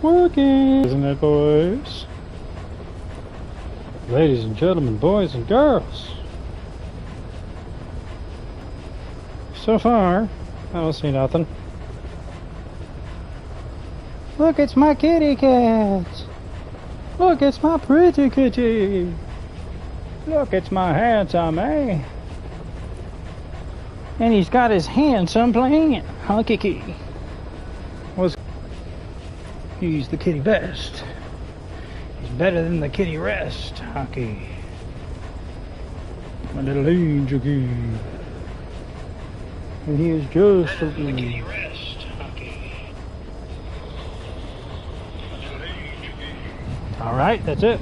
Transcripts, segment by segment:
working, isn't it, boys? Ladies and gentlemen, boys and girls. So far, I don't see nothing. Look, it's my kitty cat. Look, it's my pretty kitty. Look, it's my handsome, eh? And he's got his handsome plant. Huh, Kiki? He's the kitty best. He's better than the kitty rest, Hockey. My little angel key. And he is just better than the kitty rest, Hockey. Alright, that's it.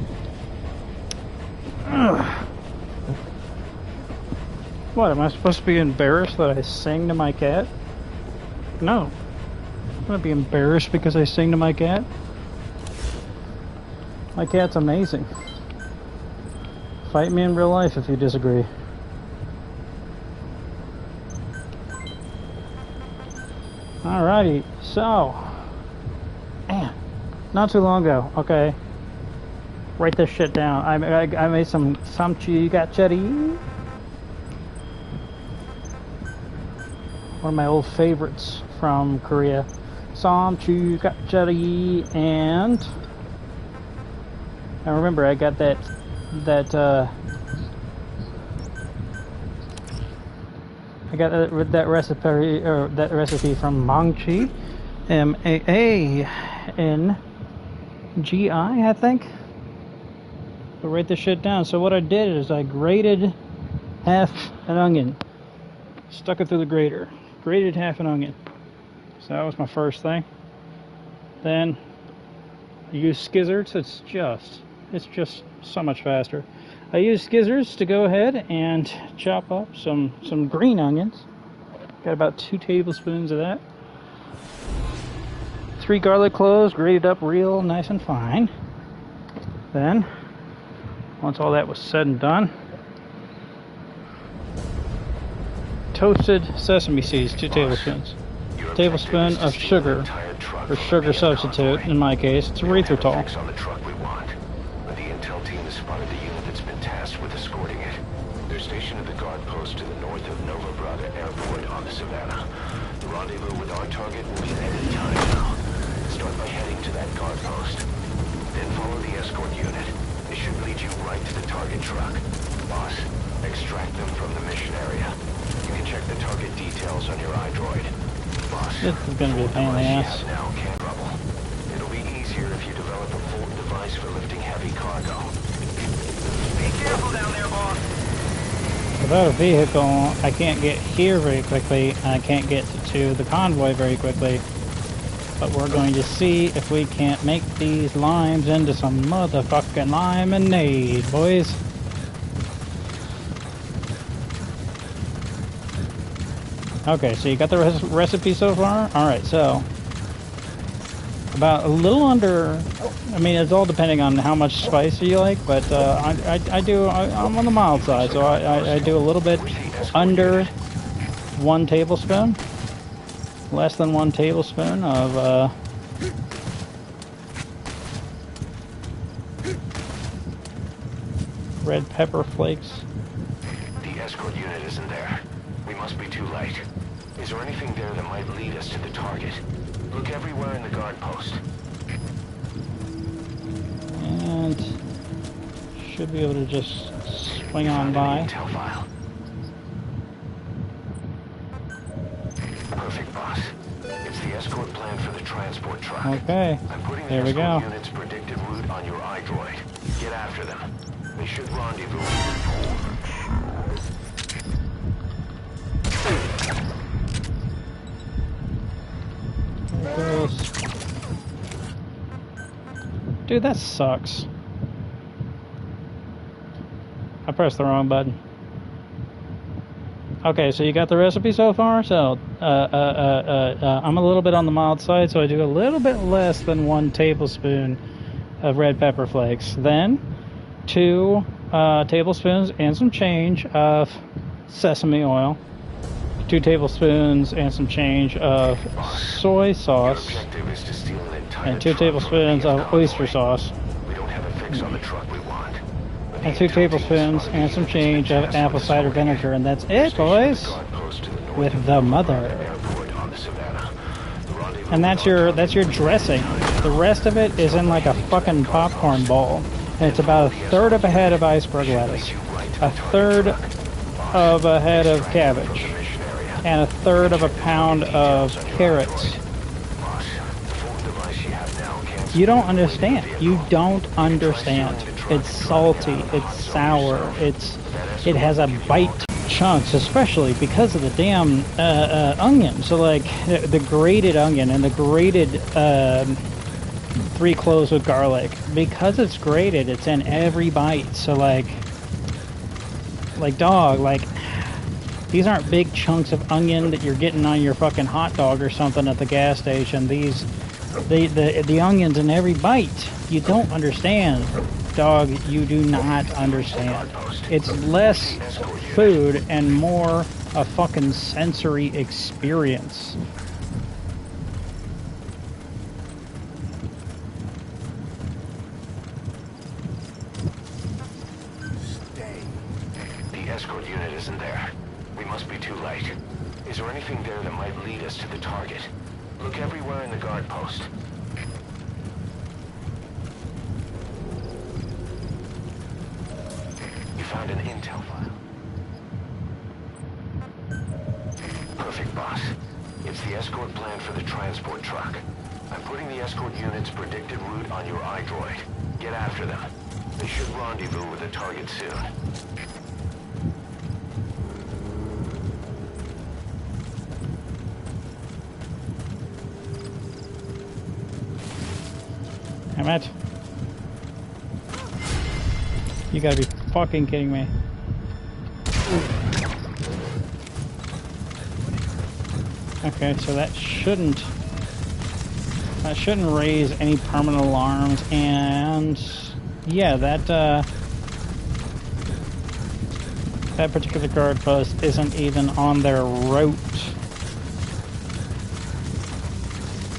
What, am I supposed to be embarrassed that I sing to my cat? No. I'm gonna be embarrassed because I sing to my cat. My cat's amazing. Fight me in real life if you disagree. Alrighty, so man, not too long ago. Okay, write this shit down. I made some samchi-gacheri. One of my old favorites from Korea. Samchi-gacheri, and I remember I got that recipe from Mangchi, Maanggi, I think. So write this shit down. So what I did is I grated half an onion, stuck it through the grater, grated half an onion. So that was my first thing. Then I used skizzards. It's just so much faster. I used skizzards to go ahead and chop up some green onions. Got about 2 tablespoons of that. 3 garlic cloves, grated up real nice and fine. Then, once all that was said and done, toasted sesame seeds, 2 tablespoons. A tablespoon of sugar, or sugar substitute, in my case, it's erythritol. Rendezvous with our target will be at any time now. Start by heading to that guard post. Then follow the escort unit. It should lead you right to the target truck. Boss, extract them from the mission area. You can check the target details on your iDroid. Boss, this is gonna be a pain in the ass. Now can't trouble. It'll be easier if you develop a full device for lifting heavy cargo. Be careful down there, boss. Without a vehicle, I can't get here very quickly, and I can't get to the convoy very quickly. But we're going to see if we can't make these limes into some motherfucking lemonade, boys. Okay, so you got the recipe so far? Alright, so about a little under, I mean, it's all depending on how much spice you like, but I'm on the mild side, so I do a little bit under 1 tablespoon, less than 1 tablespoon of red pepper flakes. The escort unit isn't there. We must be too late. Is there anything there that might lead us to the target? Look everywhere in the guard post. And should be able to just swing on by. Perfect, boss. It's the escort plan for the transport truck. Okay, I'm putting there we the go. escort unit's predicted route on your iDroid. Get after them. They should rendezvous. Dude, that sucks. I pressed the wrong button. Okay, so you got the recipe so far? So, I'm a little bit on the mild side, so I do a little bit less than 1 tablespoon of red pepper flakes. Then, 2 tablespoons and some change of sesame oil. 2 tablespoons and some change of soy sauce, Your objective is to steal an entire and 2 truck tablespoons from the of oyster convoy. sauce, We don't have a fix on the truck we want. But the and 2 intel team tablespoons spotted and some units change been of tasked apple with cider escorting vinegar, and that's They're it, stationed at boys. the guard post to the north With of the Fort mother. Airport on the Savannah. The rendezvous And that's your dressing. The rest of it is in like a fucking popcorn bowl. And it's about a third of a head of iceberg lettuce, a third of a head of cabbage, and a third of a pound of carrots. You don't understand. You don't understand. It's salty, it's sour, it has a bite chunks, especially because of the damn onion. So like the grated onion and the grated 3 cloves of garlic, because it's grated, it's in every bite. So like dog, like these aren't big chunks of onion that you're getting on your fucking hot dog or something at the gas station. These the onions in every bite. You don't understand, dog. You do not understand. It's less food and more a fucking sensory experience. The escort unit isn't there. We must be too late. Is there anything there that might lead us to the target? Look everywhere in the guard post. You found an intel file. Perfect, boss. It's the escort plan for the transport truck. I'm putting the escort unit's predicted route on your iDroid. Get after them. They should rendezvous with the target soon. Damn it. You gotta be fucking kidding me. Okay, so that shouldn't raise any permanent alarms, and yeah, that particular guard post isn't even on their route.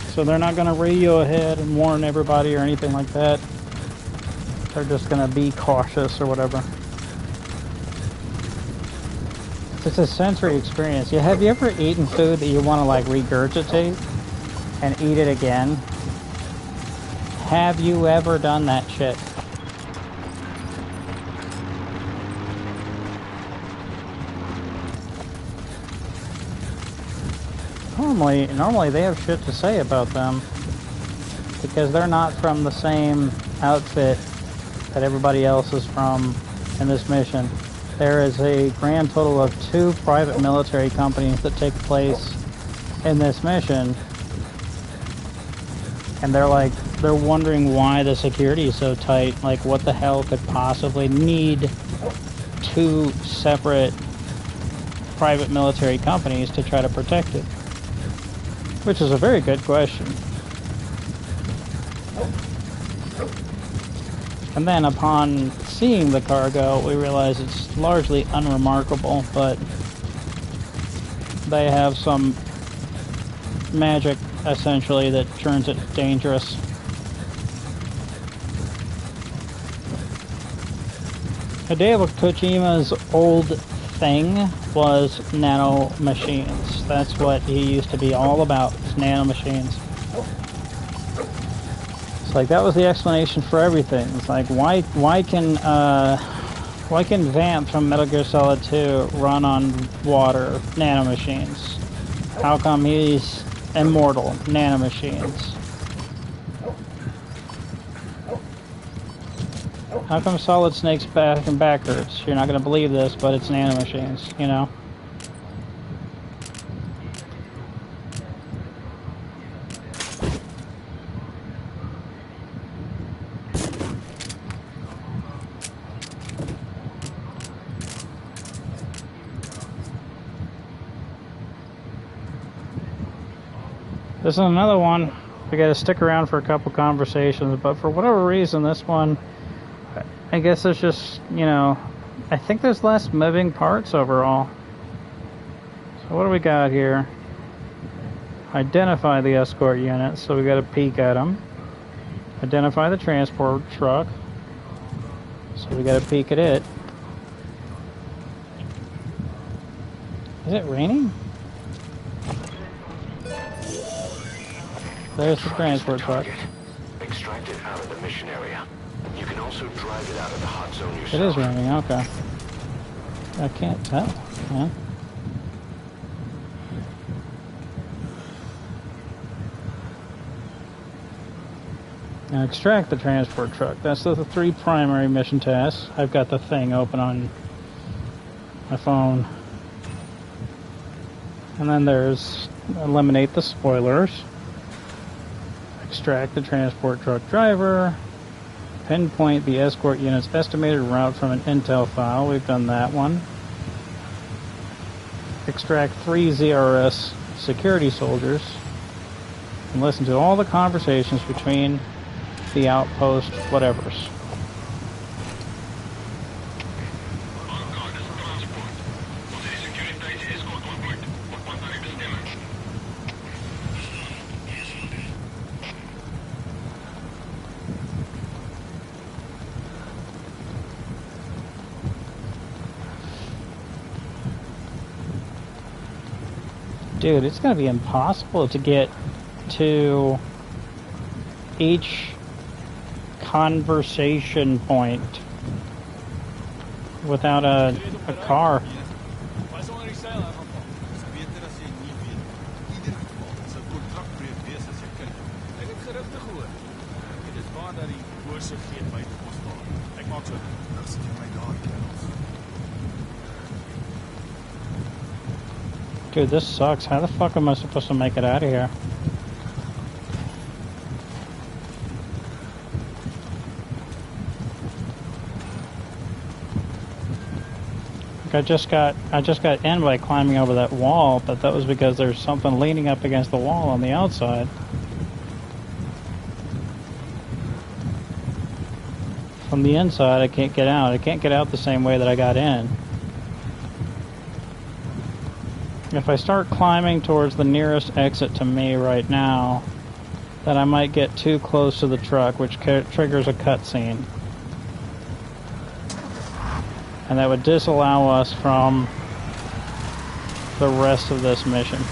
So they're not gonna radio ahead and warn everybody or anything like that. They're just gonna be cautious or whatever. It's a sensory experience. Yeah, have you ever eaten food that you want to like regurgitate and eat it again? Have you ever done that shit? Normally they have shit to say about them because they're not from the same outfit that everybody else is from in this mission. There is a grand total of 2 private military companies that take place in this mission, and they're wondering why the security is so tight. Like, what the hell could possibly need 2 separate private military companies to try to protect it? Which is a very good question. And then upon seeing the cargo, we realize it's largely unremarkable, but they have some magic, essentially, that turns it dangerous. Hideo Kojima's old thing was nano machines. That's what he used to be all about, nano machines. It's like that was the explanation for everything. It's like why can Vamp from Metal Gear Solid 2 run on water? Nanomachines. How come he's immortal? Nanomachines. How come Solid Snake's back and back hurts? You're not gonna believe this, but it's nanomachines, you know? This is another one. We gotta stick around for a couple conversations, but for whatever reason, this one, I guess it's just, you know, I think there's less moving parts overall. So So what do we got here? Identify the escort unit, so we got to peek at them. Identify the transport truck, so we got to peek at it. Is it raining? There's the transport truck. Extract it out of the mission area. You can also drive it out of the hot zone yourself. It is raining, okay. I can't tell, man. Now extract the transport truck. That's the 3 primary mission tasks. I've got the thing open on my phone. And then there's eliminate the spoilers. Extract the transport truck driver. Pinpoint the escort unit's estimated route from an intel file. We've done that one. Extract 3 ZRS security soldiers. And listen to all the conversations between the outpost whatevers. Dude, it's gonna be impossible to get to each conversation point without a car. Dude, this sucks. How the fuck am I supposed to make it out of here? I just got in by climbing over that wall, but that was because there's something leaning up against the wall on the outside. From the inside, I can't get out. I can't get out the same way that I got in. If I start climbing towards the nearest exit to me right now, then I might get too close to the truck, which triggers a cutscene. And that would disallow us from the rest of this mission.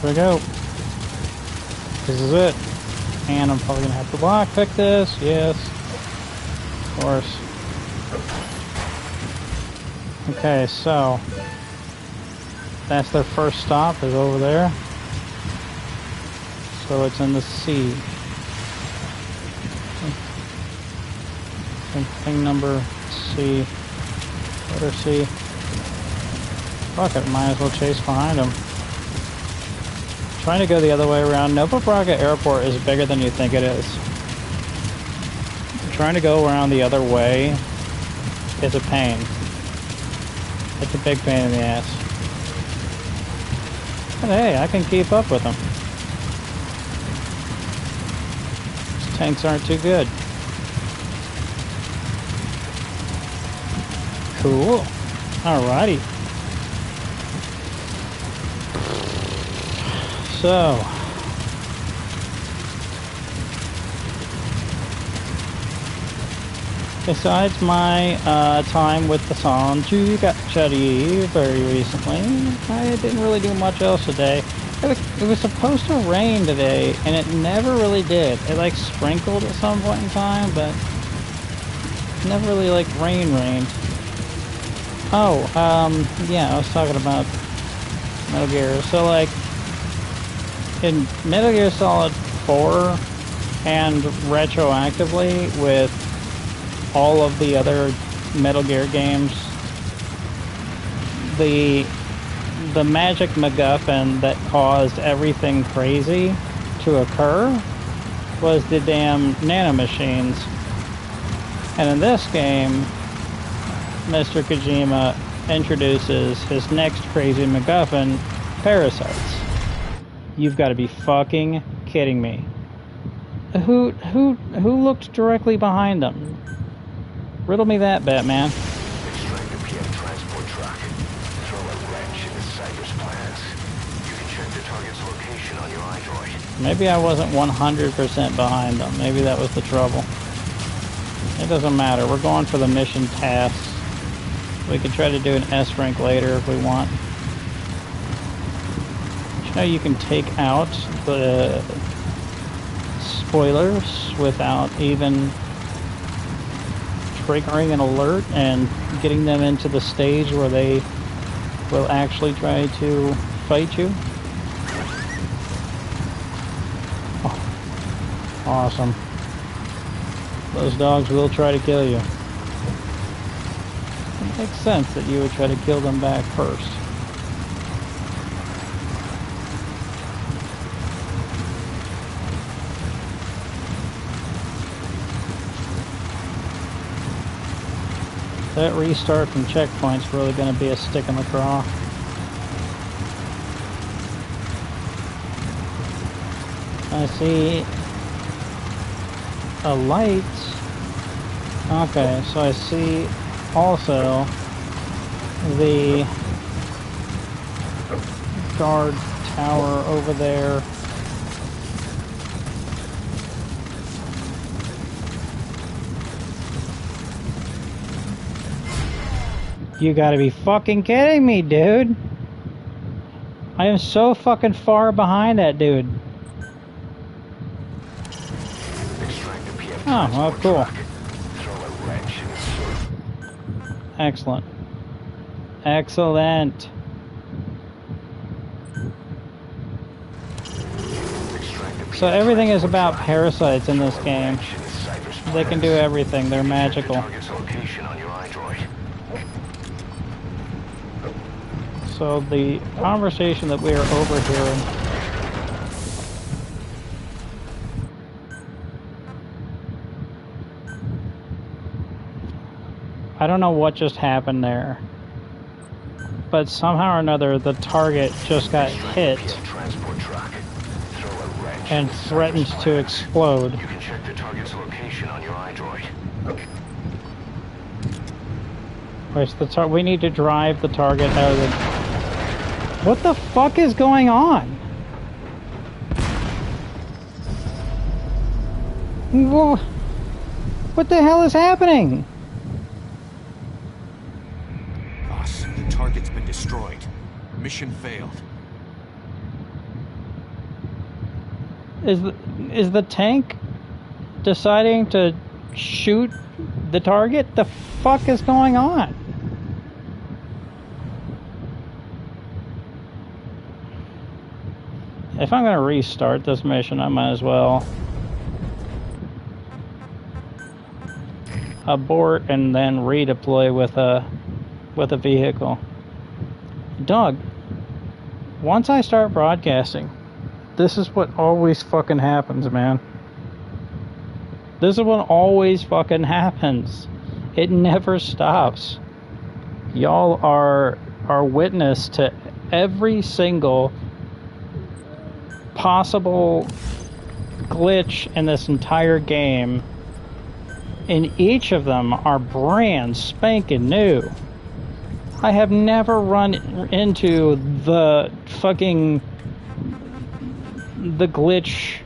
Here we go. This is it. And I'm probably going to have to lockpick this. Yes. Of course. Okay, so that's their first stop is over there. So it's in the C. Thing number C. Letter C. Fuck it, might as well chase behind them. Trying to go the other way around. Nova Braga Airport is bigger than you think it is. Trying to go around the other way is a pain. It's a big pain in the ass. But hey, I can keep up with them. These tanks aren't too good. Cool. Alrighty. So, besides my time with the Sanju Gachari very recently, I didn't really do much else today. It was supposed to rain today, and it never really did. It like sprinkled at some point in time, but it never really like rained. Oh, yeah, I was talking about Metal Gear. So like, in Metal Gear Solid 4 and retroactively with all of the other Metal Gear games the magic MacGuffin that caused everything crazy to occur was the damn nanomachines. And in this game, Mr. Kojima introduces his next crazy MacGuffin, parasites. You've got to be fucking kidding me. Who looked directly behind them? Riddle me that, Batman. Extract the PM transport truck. Throw a wrench into Cypher's plans. You can check the target's location on your iDroid. Maybe I wasn't 100% behind them. Maybe that was the trouble. It doesn't matter. We're going for the mission tasks. We could try to do an S rank later if we want. You know, you can take out the spoilers without even triggering an alert and getting them into the stage where they will actually try to fight you. Oh, awesome. Those dogs will try to kill you. It makes sense that you would try to kill them back first. That restart from checkpoint's really going to be a stick in the craw. I see a light. Okay, so I see also the guard tower over there. You gotta be fucking kidding me, dude. I am so fucking far behind that dude. Oh, well, cool. Excellent. Excellent. So everything is about parasites in this game. They can do everything. They're magical. So the conversation that we are overhearing I don't know what just happened there, but somehow or another the target just got hit and threatens to explode. You can check the target's location on your iDroid. Wait, we need to drive the target out of the... What the fuck is going on? Whoa. What the hell is happening? Boss, the target's been destroyed. Mission failed. Is the tank deciding to shoot the target? The fuck is going on? If I'm going to restart this mission, I might as well abort and then redeploy with a vehicle. Dog, once I start broadcasting, this is what always fucking happens, man. This is what always fucking happens. It never stops. Y'all are witness to every single possible glitch in this entire game, and each of them are brand spanking new. I have never run into the glitch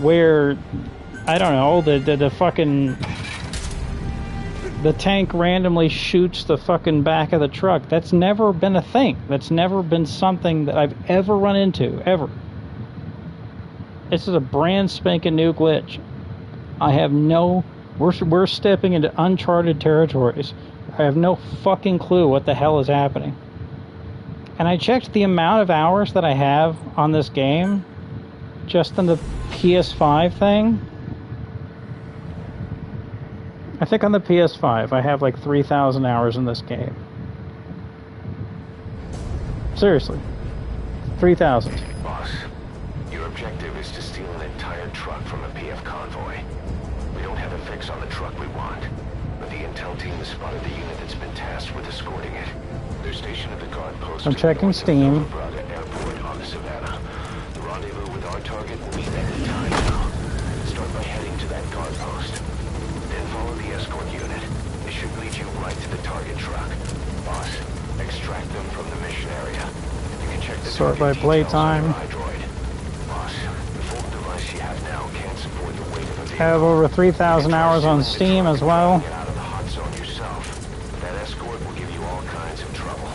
where, I don't know, the tank randomly shoots the fucking back of the truck. That's never been a thing. That's never been something that I've ever run into, ever. This is a brand spanking new glitch. I have no... We're stepping into uncharted territories. I have no fucking clue what the hell is happening. And I checked the amount of hours that I have on this game, just in the PS5 thing. I think on the PS5 I have like 3,000 hours in this game. Seriously. 3,000. Boss, your objective is to steal an entire truck from a PF convoy. We don't have a fix on the truck we want, but the intel team has spotted the unit that's been tasked with escorting it. They're stationed at the guard post. I'm checking Steam. Airport on the Savannah. The rendezvous with our target will be at any time now. Start by heading to that guard post. Then follow the escort unit. It should lead you right to the target truck. Boss, extract them from the mission area. You can check the Sort by target playtime. details on your iDroid. Boss, the full device you have now can't support the weight of a vehicle. Have over 3,000 hours on Steam as well. Get out of the hot zone yourself. That escort will give you all kinds of trouble.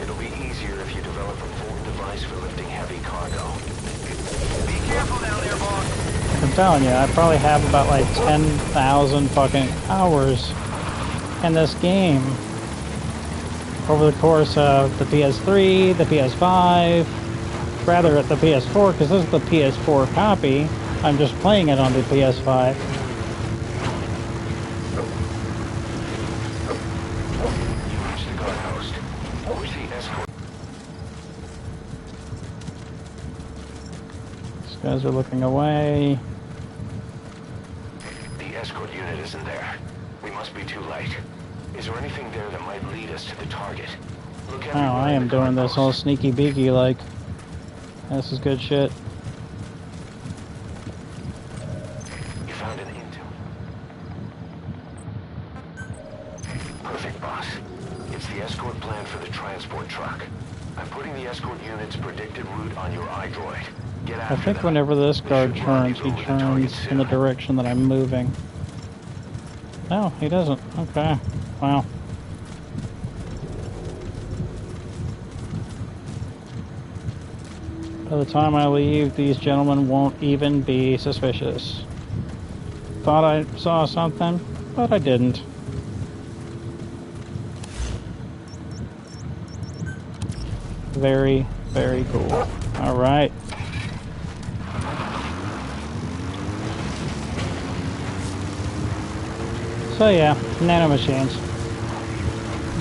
It'll be easier if you develop a full device for lifting heavy cargo. Be careful down there, boss. I'm telling you, I probably have about like 10,000 fucking hours in this game over the course of the PS3, the PS5, rather at the PS4, because this is the PS4 copy. I'm just playing it on the PS5. You reach the guard post. Where's the escort? These guys are looking away. The escort unit isn't there. We must be too late. Is there anything there that might lead us to the target? Look Oh, I am doing this all sneaky beaky like. This is good shit. You found an intel. Perfect, boss. It's the escort plan for the transport truck. I'm putting the escort unit's predicted route on your iDroid. Get after I think them. whenever this We guard should turns, he rendezvous with the target turns in the soon. direction that I'm moving. No, he doesn't. Okay. Wow. By the time I leave, these gentlemen won't even be suspicious. Thought I saw something, but I didn't. Very, very cool. Alright. So yeah, nanomachines.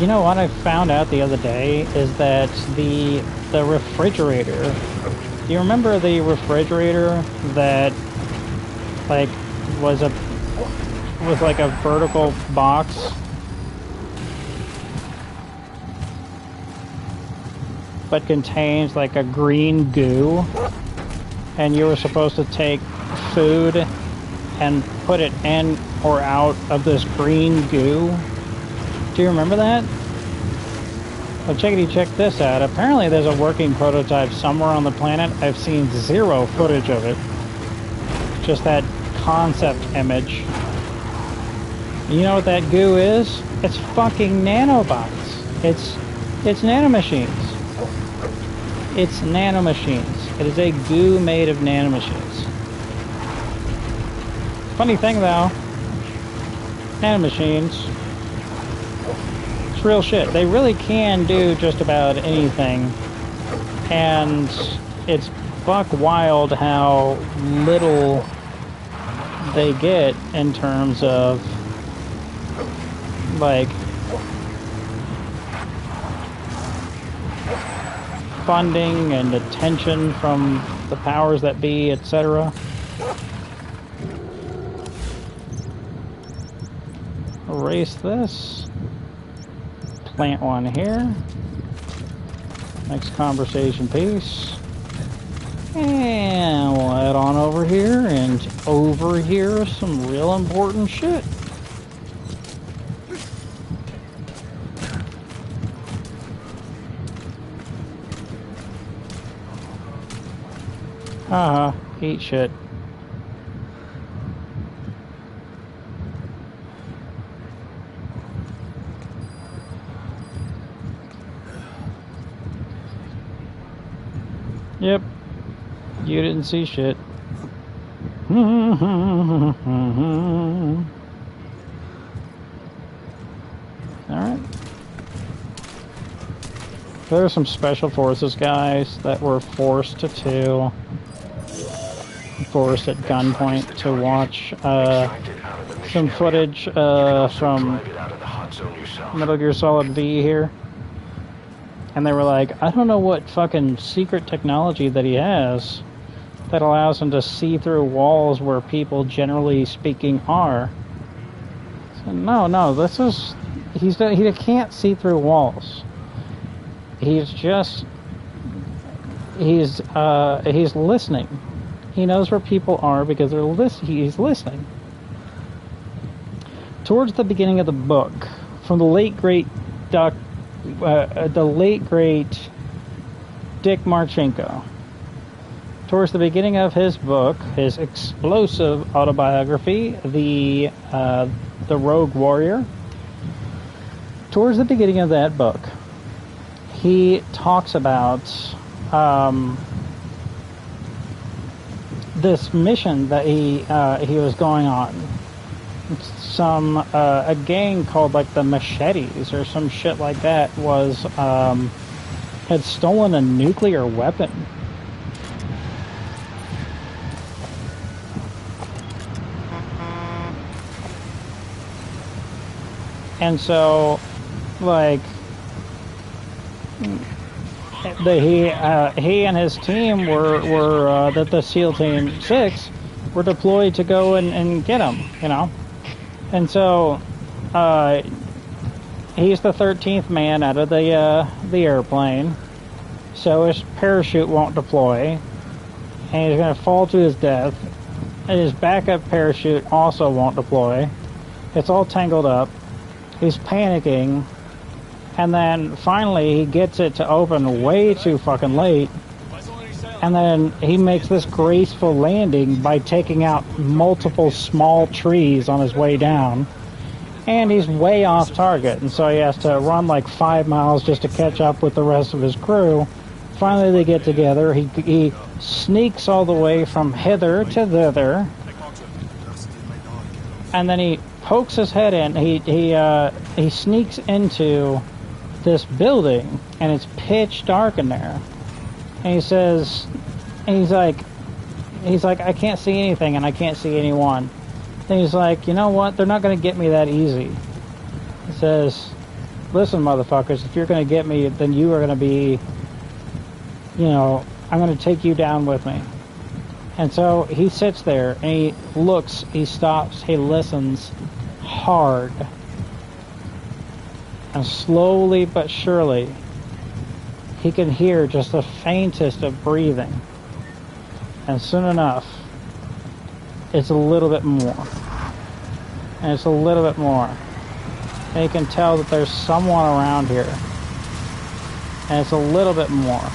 You know what I found out the other day is that the refrigerator. Do you remember the refrigerator that like was like a vertical box, but contains like a green goo, and you were supposed to take food and put it in or out of this green goo? Do you remember that? Well, check this out. Apparently there's a working prototype somewhere on the planet. I've seen zero footage of it. Just that concept image. You know what that goo is? It's fucking nanobots. It's nanomachines. It's nanomachines. It is a goo made of nanomachines. Funny thing though, nanomachines, it's real shit. They really can do just about anything, and it's buck wild how little they get in terms of like funding and attention from the powers that be, etc. Erase this. Plant one here. Next conversation piece. And we'll head on over here and overhear some real important shit. Haha, eat shit. Yep, you didn't see shit. Alright. There are some special forces guys that were forced at gunpoint to watch some footage from Metal Gear Solid V here. And they were like, I don't know what fucking secret technology that he has that allows him to see through walls where people, generally speaking, are. So, no, this is... he can't see through walls. He's listening. He knows where people are because he's listening. Towards the beginning of the book, from the late great Dick Marchenko, towards the beginning of his book, his explosive autobiography, the Rogue Warrior. Towards the beginning of that book, he talks about this mission that he was going on. A gang called like the Machetes or some shit like that had stolen a nuclear weapon. And so, like, he and his team were that the SEAL Team 6 were deployed to go and get him, you know. And so, he's the 13th man out of the airplane, so his parachute won't deploy, and he's going to fall to his death, and his backup parachute also won't deploy. It's all tangled up. He's panicking, and then finally he gets it to open way too fucking late, and then he makes this graceful landing by taking out multiple small trees on his way down, and he's way off target, and so he has to run like 5 miles just to catch up with the rest of his crew. Finally they get together. He sneaks all the way from hither to thither, and then he pokes his head in. He sneaks into this building, and it's pitch dark in there. And he's like, I can't see anything, and I can't see anyone. And he's like, you know what? They're not going to get me that easy. He says, listen, motherfuckers, if you're going to get me, then you are going to be, you know, I'm going to take you down with me. And so he sits there, and he looks, he stops, he listens hard. And slowly but surely, he can hear just the faintest of breathing. And soon enough, it's a little bit more. And it's a little bit more. And he can tell that there's someone around here. And it's a little bit more.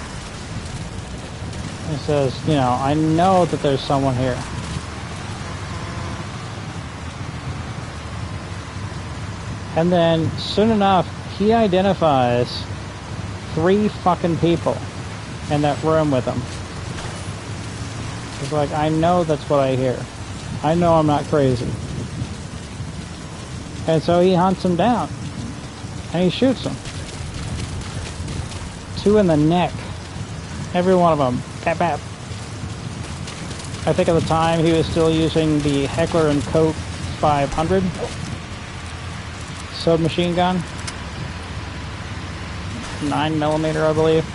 He says, you know, I know that there's someone here. And then, soon enough, he identifies 3 fucking people in that room with him. He's like, I know that's what I hear. I know I'm not crazy. And so he hunts them down. And he shoots them. 2 in the neck. Every one of them. Bap, bap. I think at the time he was still using the Heckler & Koch 500 submachine gun. 9mm, I believe.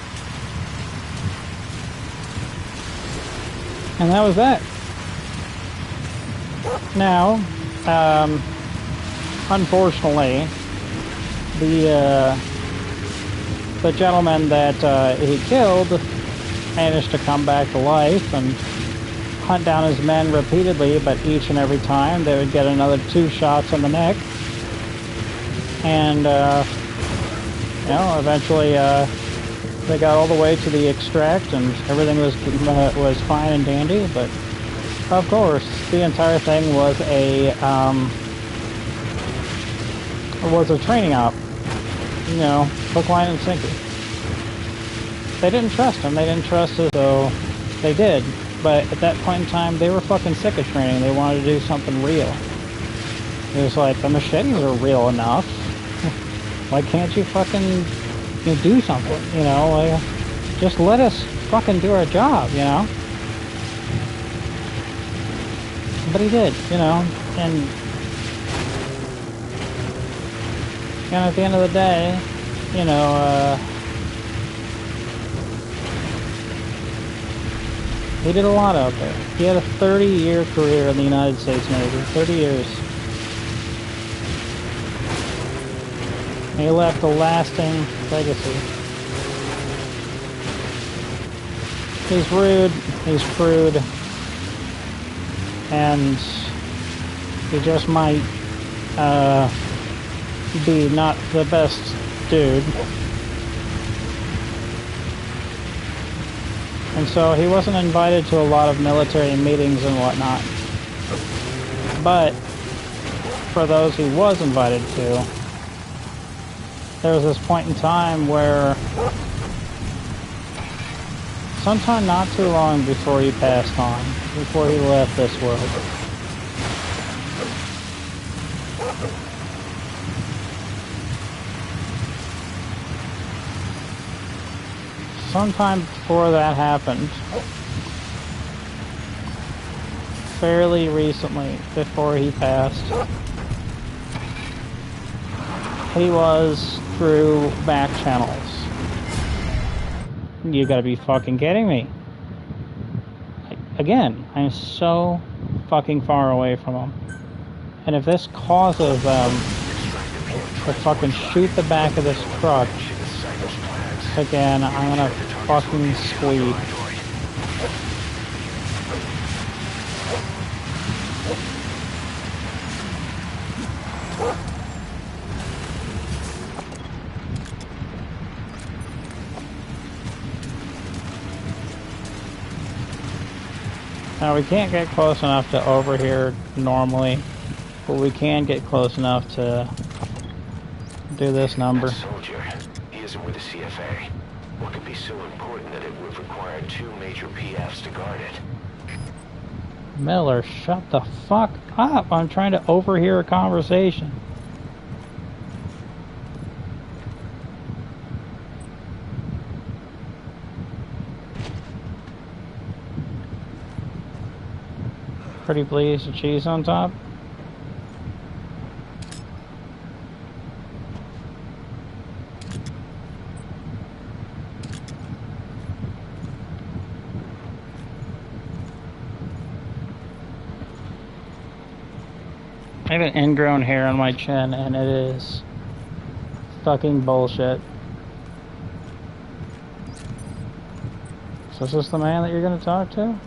And that was that. Now, unfortunately, the gentleman that he killed managed to come back to life and hunt down his men repeatedly, but each and every time they would get another 2 shots in the neck. And, you know, eventually they got all the way to the extract and everything was fine and dandy, but of course the entire thing was a training op. You know, hook, line, and sinker. They didn't trust him. They didn't trust us, so they did. But at that point in time, they were fucking sick of training. They wanted to do something real. It was like, the machetes are real enough. Why can't you fucking do something, you know? Like, just let us fucking do our job, you know? But he did, you know? And at the end of the day, you know, He did a lot out there. He had a 30-year career in the United States Navy. 30 years. He left a lasting legacy. He's rude, he's crude, and he just might be not the best dude. And so he wasn't invited to a lot of military meetings and whatnot. But for those he was invited to, there was this point in time where sometime not too long before he passed on, before he left this world, sometime before that happened, fairly recently, before he passed, he was through back channels. You gotta be fucking kidding me. Again, I'm so fucking far away from him. And if this causes them to fucking shoot the back of this truck again, I'm gonna fucking squeak. Now we can't get close enough to overhear normally, but we can get close enough to do this number. That soldier, he isn't with the CFA. What could be so important that it would require 2 major PFs to guard it? Miller, shut the fuck up. I'm trying to overhear a conversation. Pretty please, the cheese on top. I have an ingrown hair on my chin, and it is fucking bullshit. So is this the man that you're gonna talk to?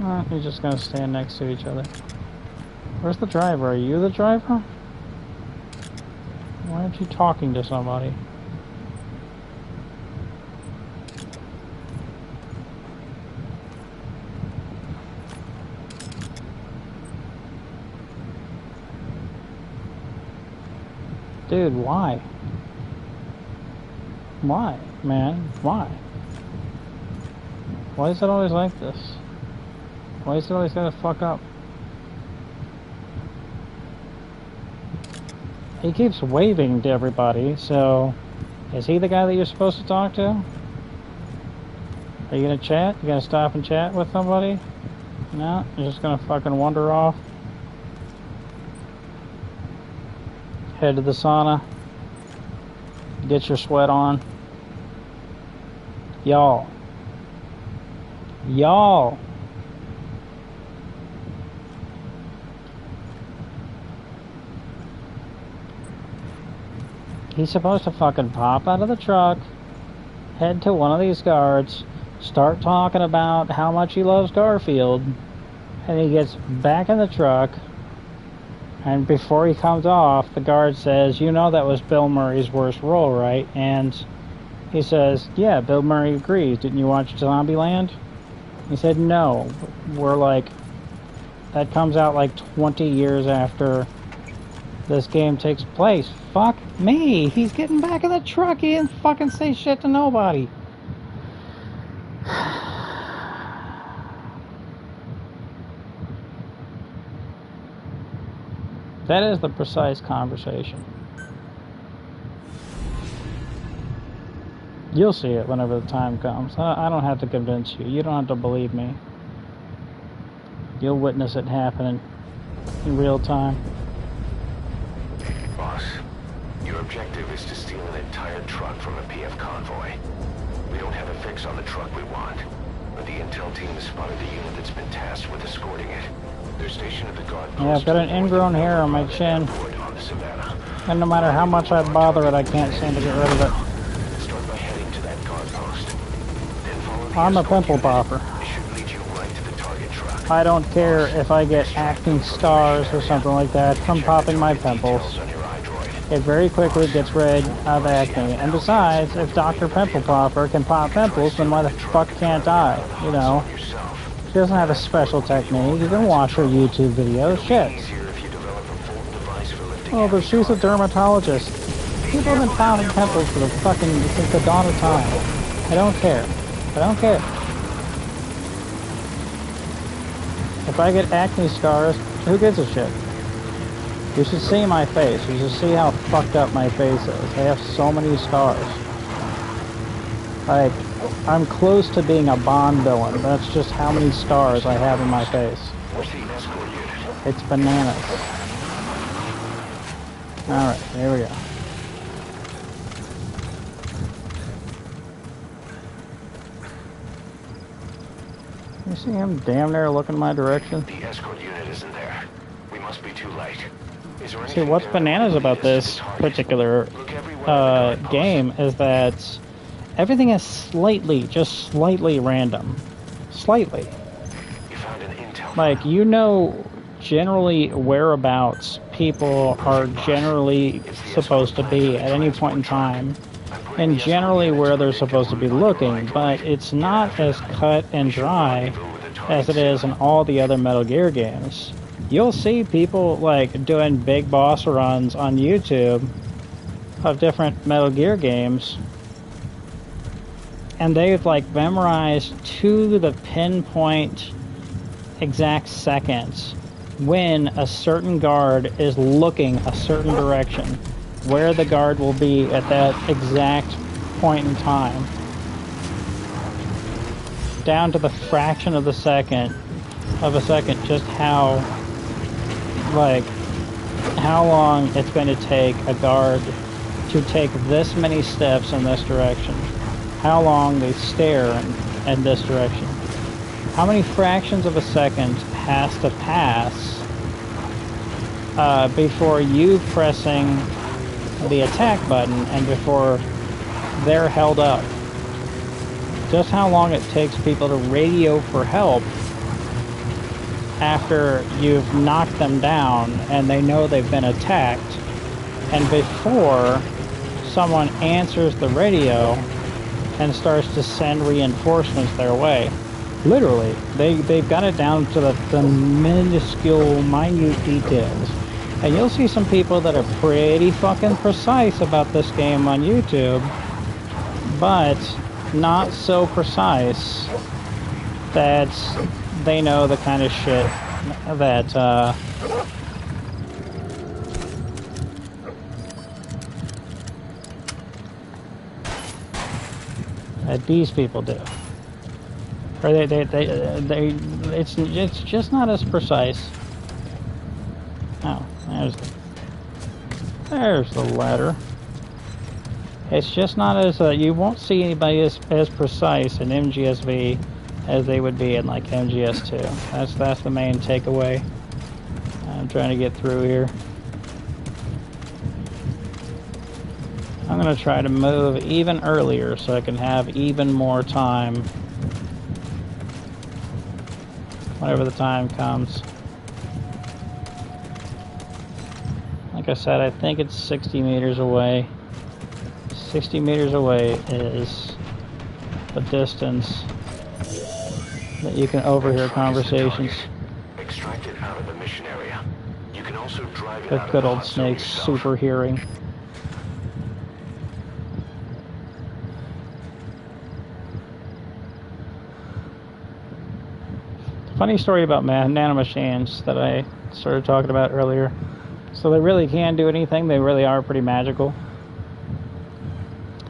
Oh, you're just gonna stand next to each other. Where's the driver? Are you the driver? Why aren't you talking to somebody? Dude, why? Why, man? Why? Why is it always like this? Why is it always gotta fuck up? He keeps waving to everybody, so is he the guy that you're supposed to talk to? Are you gonna chat? You gonna stop and chat with somebody? No? You're just gonna fucking wander off? Head to the sauna. Get your sweat on. Y'all. Y'all. He's supposed to fucking pop out of the truck, head to one of these guards, start talking about how much he loves Garfield, and he gets back in the truck, and before he comes off, the guard says, "You know that was Bill Murray's worst role, right?" And he says, "Yeah, Bill Murray agrees. Didn't you watch Zombieland?" He said, "No." We're like, that comes out like 20 years after this game takes place. Fuck me. He's getting back in the truck. He didn't fucking say shit to nobody. That is the precise conversation. You'll see it whenever the time comes. I don't have to convince you. You don't have to believe me. You'll witness it happening in real time. Boss, your objective is to steal an entire truck from a PF convoy. We don't have a fix on the truck we want, but the intel team has spotted the unit that's been tasked with escorting it. They're stationed at the guard post. Yeah, I've got an ingrown hair on my chin. On the Savannah. And no matter how much I bother it, I can't seem to get rid of it. Start by heading to that guard post. Then follow the I'm a escort pimple unit. popper. It should lead you right to the target truck. I don't care if I get acne scars or something like that from popping my pimples. Details on your iDroid. It very quickly gets rid of acne. And besides, if Dr. Pimple Popper can pop pimples, then why the fuck can't I? You know? Yourself. She doesn't have a special technique. You can watch her YouTube videos. Shit. Easier if you develop a full device for lifting Oh, but heavy she's a dermatologist. People have been popping pimples for the fucking, since the dawn of time. I don't care. I don't care. If I get acne scars, who gives a shit? You should see my face. You should see how fucked up my face is. I have so many scars. Like, I'm close to being a Bond villain. That's just how many scars I have in my face. Where's the escort unit? It's bananas. Alright, here we go. You see him damn near looking my direction? The escort unit isn't there. We must be too late. Is there See, anything what's there bananas that about might lead us this to the target? particular Look everywhere at the guard game is that everything is just slightly random. Slightly. post. You found an intel. Like, you know generally whereabouts people are generally supposed to be at any point in time, and generally where they're supposed to be looking, but it's not as cut and dry as it is in all the other Metal Gear games. You'll see people like doing big boss runs on YouTube of different Metal Gear games, and they've like memorized to the pinpoint exact seconds when a certain guard is looking a certain direction, where the guard will be at that exact point in time, down to the fraction of a second, just how long it's going to take a guard to take this many steps in this direction, how long they stare in this direction, how many fractions of a second has to pass before you pressing the attack button and before they're held up. Just how long it takes people to radio for help after you've knocked them down and they know they've been attacked, and before someone answers the radio and starts to send reinforcements their way. Literally, they've got it down to the minuscule, minute details. And you'll see some people that are pretty fucking precise about this game on YouTube, but not so precise that they know the kind of shit that these people do. Or it's just not as precise. Oh, there's the ladder. It's just not as you won't see anybody as precise in MGSV as they would be in like MGS2. That's the main takeaway. I'm trying to get through here. I'm gonna try to move even earlier so I can have even more time whenever the time comes. Like I said, I think it's 60 meters away. 60 meters away is the distance that you can overhear conversations. Extract it out of the mission area. You can also drive it With out of good the old hot zone Snake's yourself. super hearing. Funny story about nanomachines that I started talking about earlier. So they really can do anything. They really are pretty magical.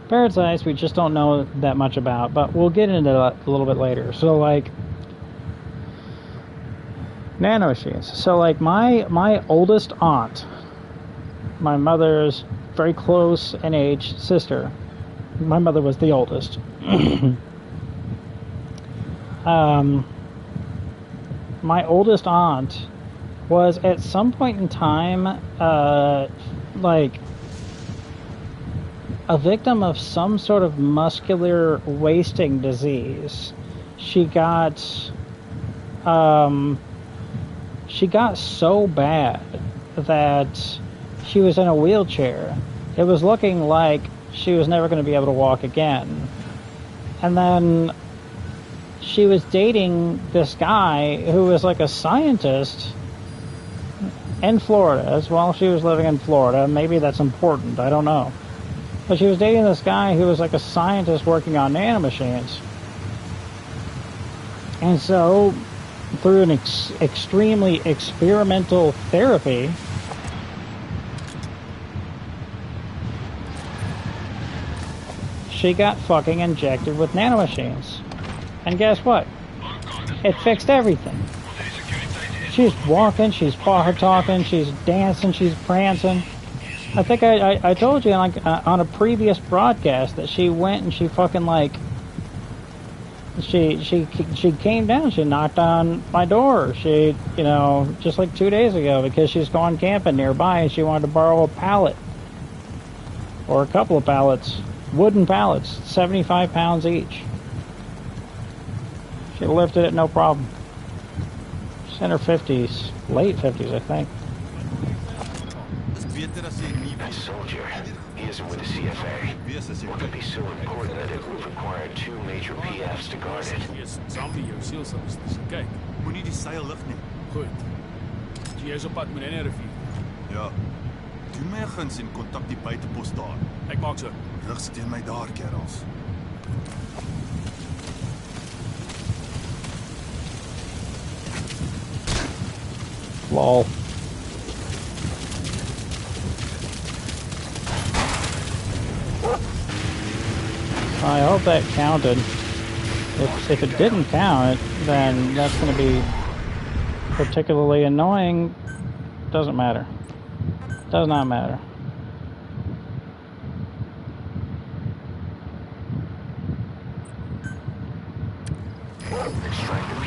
Parrot's eyes we just don't know that much about, but we'll get into that a little bit later. So like nanomachines. So like my oldest aunt, my mother's very close in age sister, My mother was the oldest. My oldest aunt was at some point in time, like, a victim of some sort of muscular wasting disease. She got so bad that she was in a wheelchair. It was looking like she was never going to be able to walk again. And then she was dating this guy who was like a scientist in Florida as well. She was living in Florida. Maybe that's important. I don't know. But she was dating this guy who was like a scientist working on nanomachines. And so, through an extremely experimental therapy, she got fucking injected with nanomachines. And guess what? It fixed everything. She's walking, she's talking, she's dancing, she's prancing. I think I told you like on a previous broadcast that she went and she fucking like she came down, she knocked on my door. She, you know, just like 2 days ago because she's gone camping nearby and she wanted to borrow a pallet or a couple of pallets, wooden pallets, 75 pounds each. She lifted it no problem. She's in her 50s, late 50s, I think. That soldier, he isn't with the CFA. What could be so important that it would require 2 major PFs to guard it? Kijk, Moenie die seil lig nie. goed. Jy is op pad met 'n rivier. Ja. Doen my 'n guns en kontak die buitepos daar. Ek maak so. Rig steen my daar, kerels. Lol. I hope that counted. If it didn't count, then that's going to be particularly annoying. Doesn't matter. Does not matter.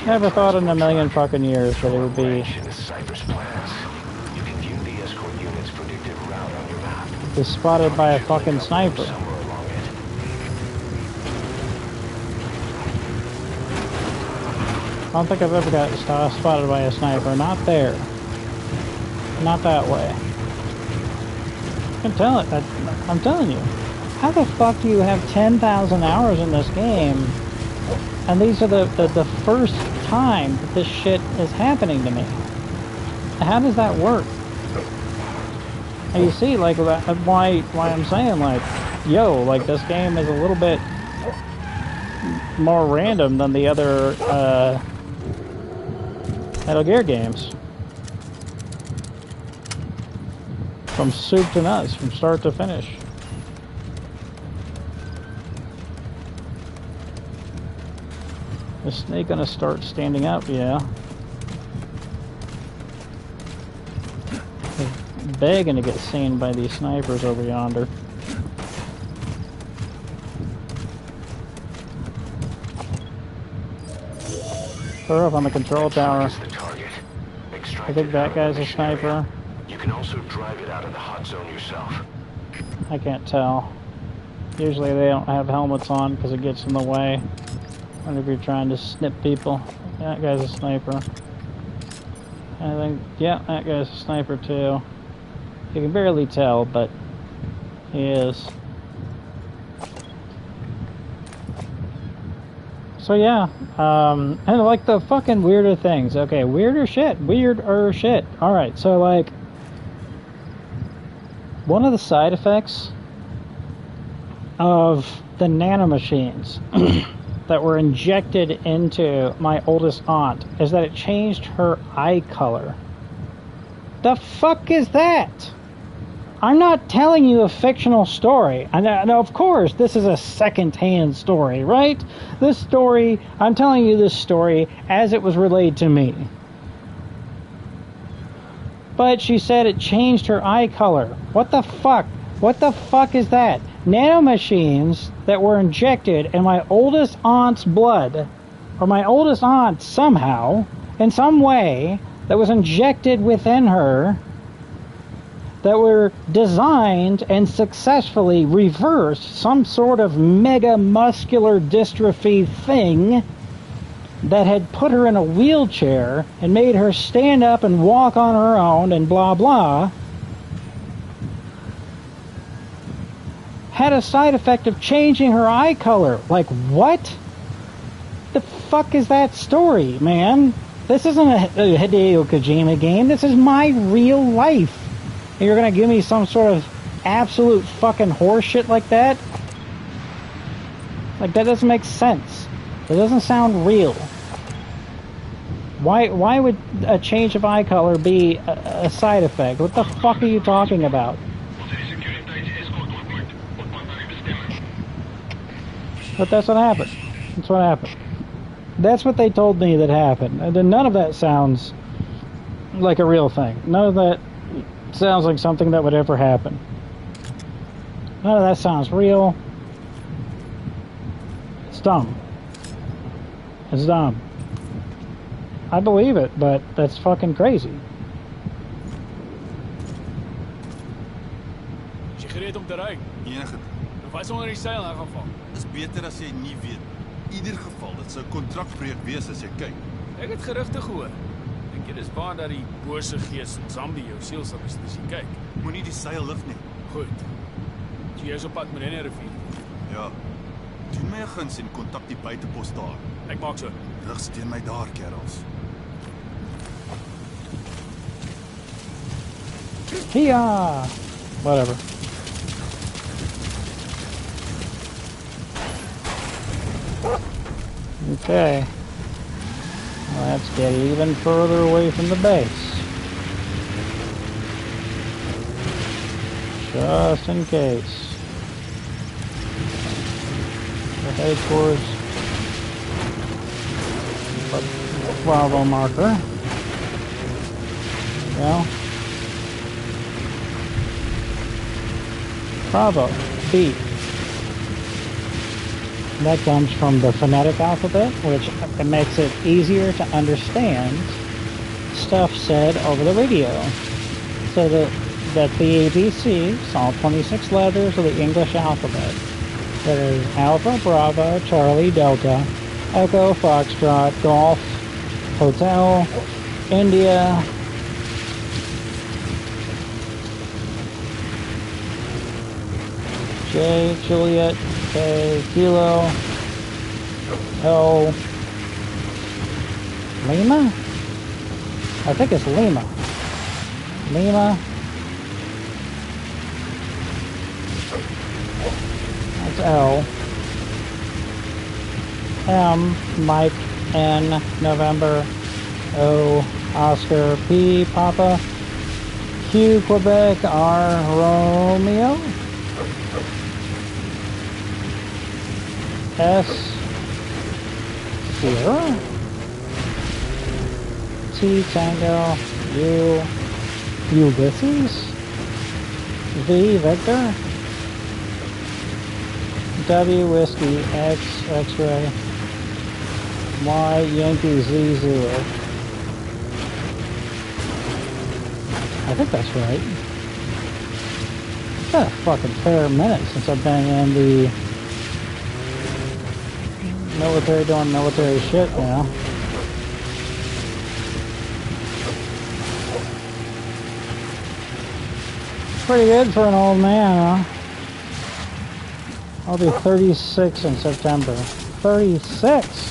Never thought in a million fucking years that it would be spotted by a fucking sniper. I don't think I've ever got spotted by a sniper. Not there. Not that way. I can tell it. I'm telling you. How the fuck do you have 10,000 hours in this game? And these are the first time that this shit is happening to me. How does that work? And you see, like, why I'm saying, like, yo, like, this game is a little bit more random than the other Metal Gear games. From soup to nuts, from start to finish. Is Snake gonna start standing up? Yeah. He's begging to get seen by these snipers over yonder. Throw up on the control tower. I think that guy's a sniper. You can also drive it out of the hot zone yourself. I can't tell. Usually they don't have helmets on because it gets in the way whenever you're trying to snip people. Yeah, that guy's a sniper. I think, yeah, that guy's a sniper too. You can barely tell, but he is. So yeah, and like the fucking weirder things. Okay, weirder shit. Alright, so like, one of the side effects of the nanomachines that were injected into my oldest aunt is that it changed her eye color. The fuck is that? I'm not telling you a fictional story. And of course, this is a second-hand story, right? This story, I'm telling you this story as it was relayed to me. But she said it changed her eye color. What the fuck? What the fuck is that? nanomachines that were injected in my oldest aunt's blood, or my oldest aunt somehow, in some way, that was injected within her, that were designed and successfully reversed some sort of mega muscular dystrophy thing that had put her in a wheelchair and made her stand up and walk on her own and blah blah, had a side effect of changing her eye color. Like, what? The fuck is that story, man? This isn't a Hideo Kojima game. This is my real life. And you're gonna give me some sort of absolute fucking horseshit like that? Like, that doesn't make sense. It doesn't sound real. Why would a change of eye color be a side effect? What the fuck are you talking about? But that's what happened. That's what happened. That's what they told me that happened. And none of that sounds like a real thing. None of that sounds like something that would ever happen. None of that sounds real. It's dumb. It's dumb. I believe it, but that's fucking crazy. Is je gereed om te rijden? Enige. Of hij onder die zeil aan gaan vallen? Is beter as jy nie weet. In ieder geval, dit sou kontrakbreuk wees as jy kyk. Ek het gerugte gehoor. Dink jy dis waar dat die bose gees Mgsv jou siel sal mis as jy kyk? Moenie die seil lig nie. Goed. Jy is op pad met 'n rivier. Ja. Doen my 'n guns en kontak die buitepos daar. Ek maak so. Rig steun my daar, kerels. Yeah. Whatever. Okay. Let's get even further away from the base. Just in case. We'll head towards the Bravo marker. Well. Bravo. B. That comes from the phonetic alphabet, which makes it easier to understand stuff said over the radio. So that the ABC, all 26 letters of the English alphabet, that is Alpha, Bravo, Charlie, Delta, Echo, Foxtrot, Golf, Hotel, India, J, Juliet, K, Kilo, L, Lima? I think it's Lima. Lima. That's L. M, Mike, N, November, O, Oscar, P, Papa, Q, Quebec, R, Romeo, S, Sierra, T, Tango, U, Ulysses, V, Victor, W, Whiskey, X, X-Ray, Y, Yankee, Z, Zulu. I think that's right. It's been a fucking fair minute since I've been in the military doing military shit, you know. Pretty good for an old man, huh? I'll be 36 in September. 36!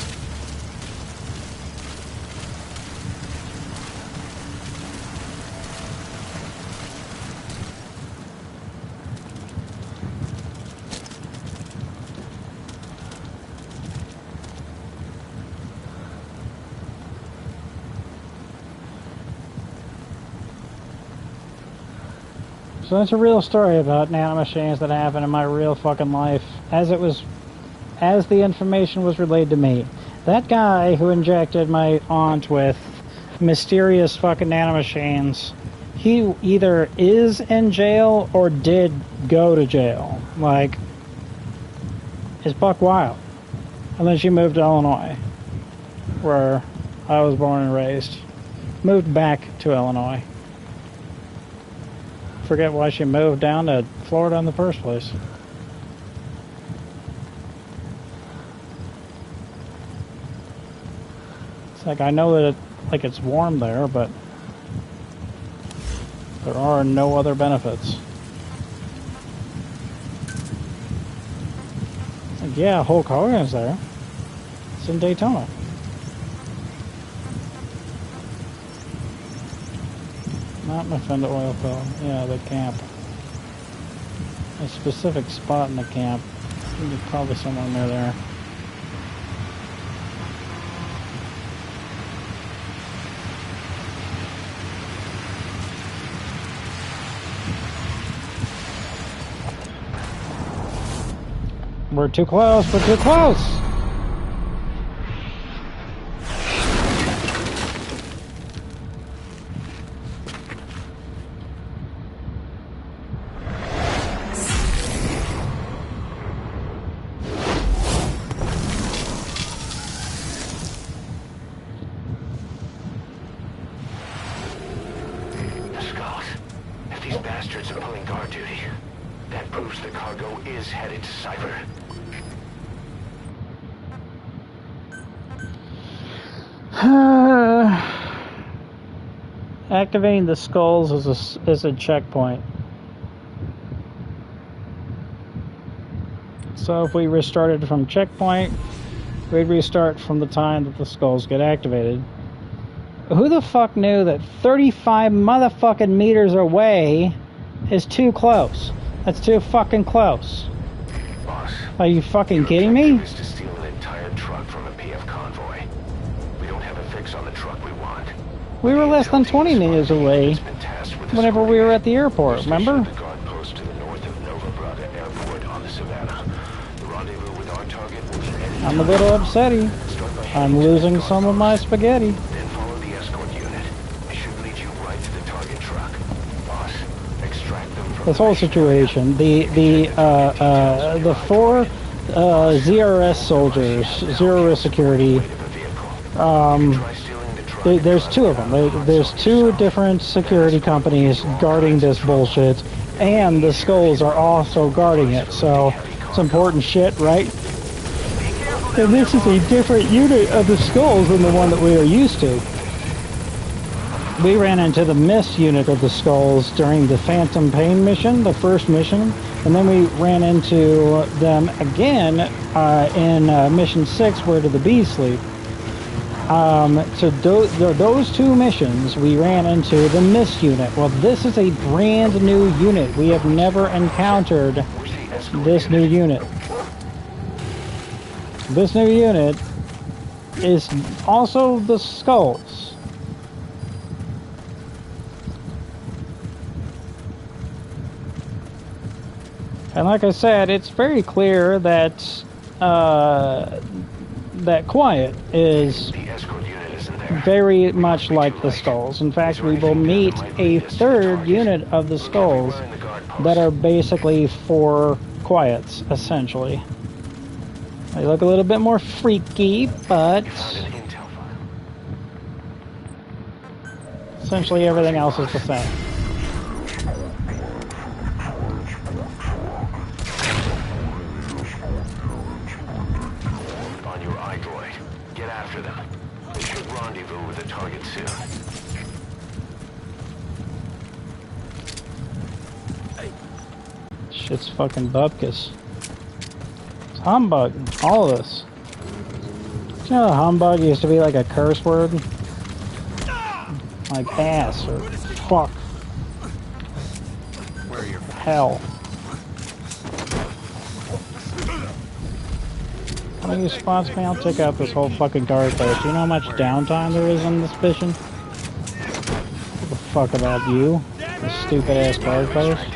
So that's a real story about nanomachines that happened in my real fucking life, as the information was relayed to me. That guy who injected my aunt with mysterious fucking nanomachines, he either is in jail or did go to jail. Like, it's buck wild. And then she moved to Illinois, where I was born and raised. Moved back to Illinois. Forget why she moved down to Florida in the first place. It's like, I know that it's warm there, but there are no other benefits. It's like, yeah, Hulk Hogan's there. It's in Daytona. Not Mgsv oil field. Yeah, the camp. A specific spot in the camp. It's probably somewhere near there. We're too close. We're too close. Activating the skulls is a checkpoint. So if we restarted from checkpoint, we'd restart from the time that the skulls get activated. Who the fuck knew that 35 motherfucking meters away is too close? That's too fucking close. Boss, are you fucking kidding me? Is to steal an entire truck from a PF convoy. We don't have a fix on the truck we want. We were less than 20 meters away whenever we were at the airport, remember? The guard post to the north of Nova Braga Airport on the Savannah. The rendezvous with our target will be headed. I'm a little upsetty. I'm losing some of my spaghetti. Then follow the escort unit. It should lead you right to the target truck. Boss, extract them from this whole situation, the four ZRS soldiers, zero risk security, there's two of them. There's two different security companies guarding this bullshit, and the skulls are also guarding it, so it's important shit, right? And this is a different unit of the skulls than the one that we are used to. We ran into the mist unit of the skulls during the Phantom Pain mission, the first mission, and then we ran into them again in mission 6, Where Do the Bees Sleep? So those two missions, we ran into the mist unit. Well, this is a brand new unit. We have never encountered this new unit. This new unit is also the skulls. And like I said, it's very clear that that Quiet is very much like the skulls. In fact, we will meet a third unit of the skulls that are basically for Quiets, essentially. They look a little bit more freaky, but essentially everything else is the same. On your iDroid, get after them. They should rendezvous with the target soon. Shit's fucking bupkis. It's humbug. All of this. You know, humbug used to be like a curse word? Like ass or fuck. Hell. When you spots me, I'll take out this whole fucking guard post. Do you know how much downtime there is on this mission? Give a fuck about you, this stupid ass guard post.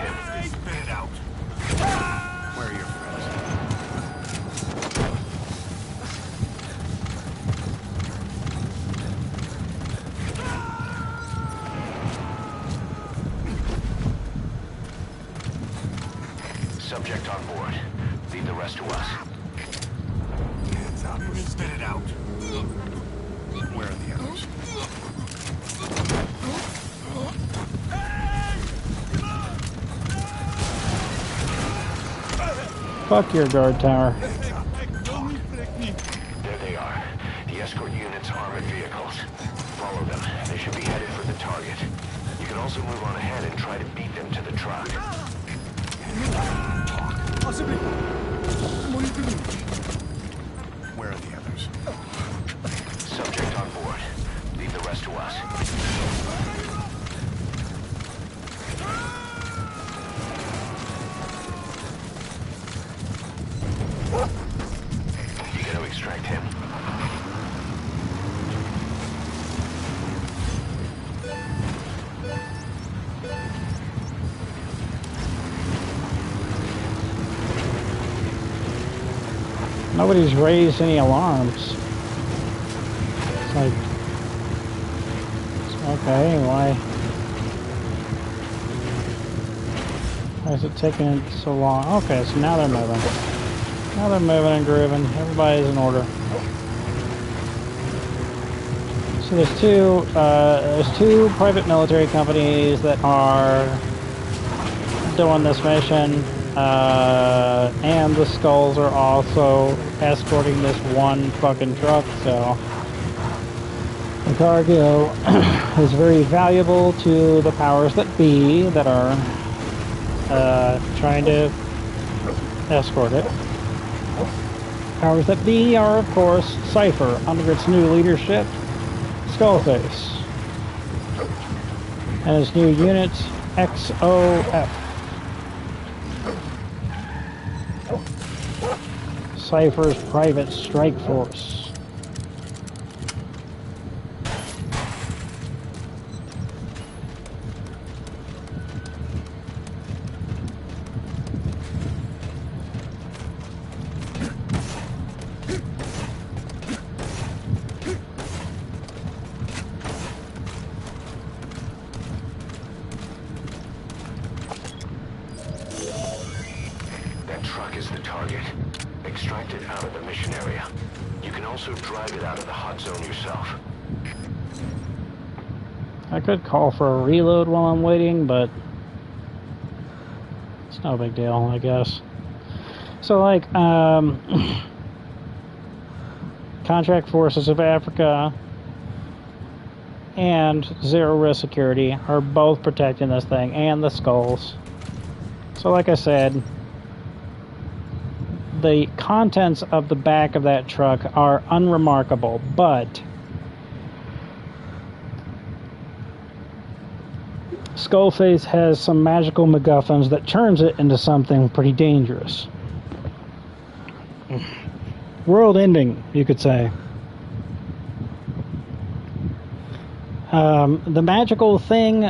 subject on board. Leave the rest to us. Hands up or spit it out. Where are the others? Fuck your guard tower. There they are. The escort unit's armored vehicles. Follow them. They should be headed for the target. You can also move on ahead and try to beat them to the truck. Possibly. What are you doing? Where are the others? Subject on board. Leave the rest to us. You gotta extract him. Nobody's raised any alarms. It's like, okay, why is it taking so long? Okay, so now they're moving. Now they're moving and grooving. Everybody's in order. So there's two private military companies that are doing this mission. And the Skulls are also escorting this one fucking truck, so the cargo is very valuable to the powers that be that are trying to escort it. Powers that be are, of course, Cypher under its new leadership, Skullface, and its new unit, XOF. Cypher's private strike force. That truck is the target. Extract it out of the mission area. You can also drive it out of the hot zone yourself. I could call for a reload while I'm waiting, but it's no big deal, I guess. So, like, Contract Forces of Africa and Zero Risk Security are both protecting this thing, and the Skulls. So, like I said, the contents of the back of that truck are unremarkable, but Skullface has some magical MacGuffins that turns it into something pretty dangerous. World ending, you could say. The magical thing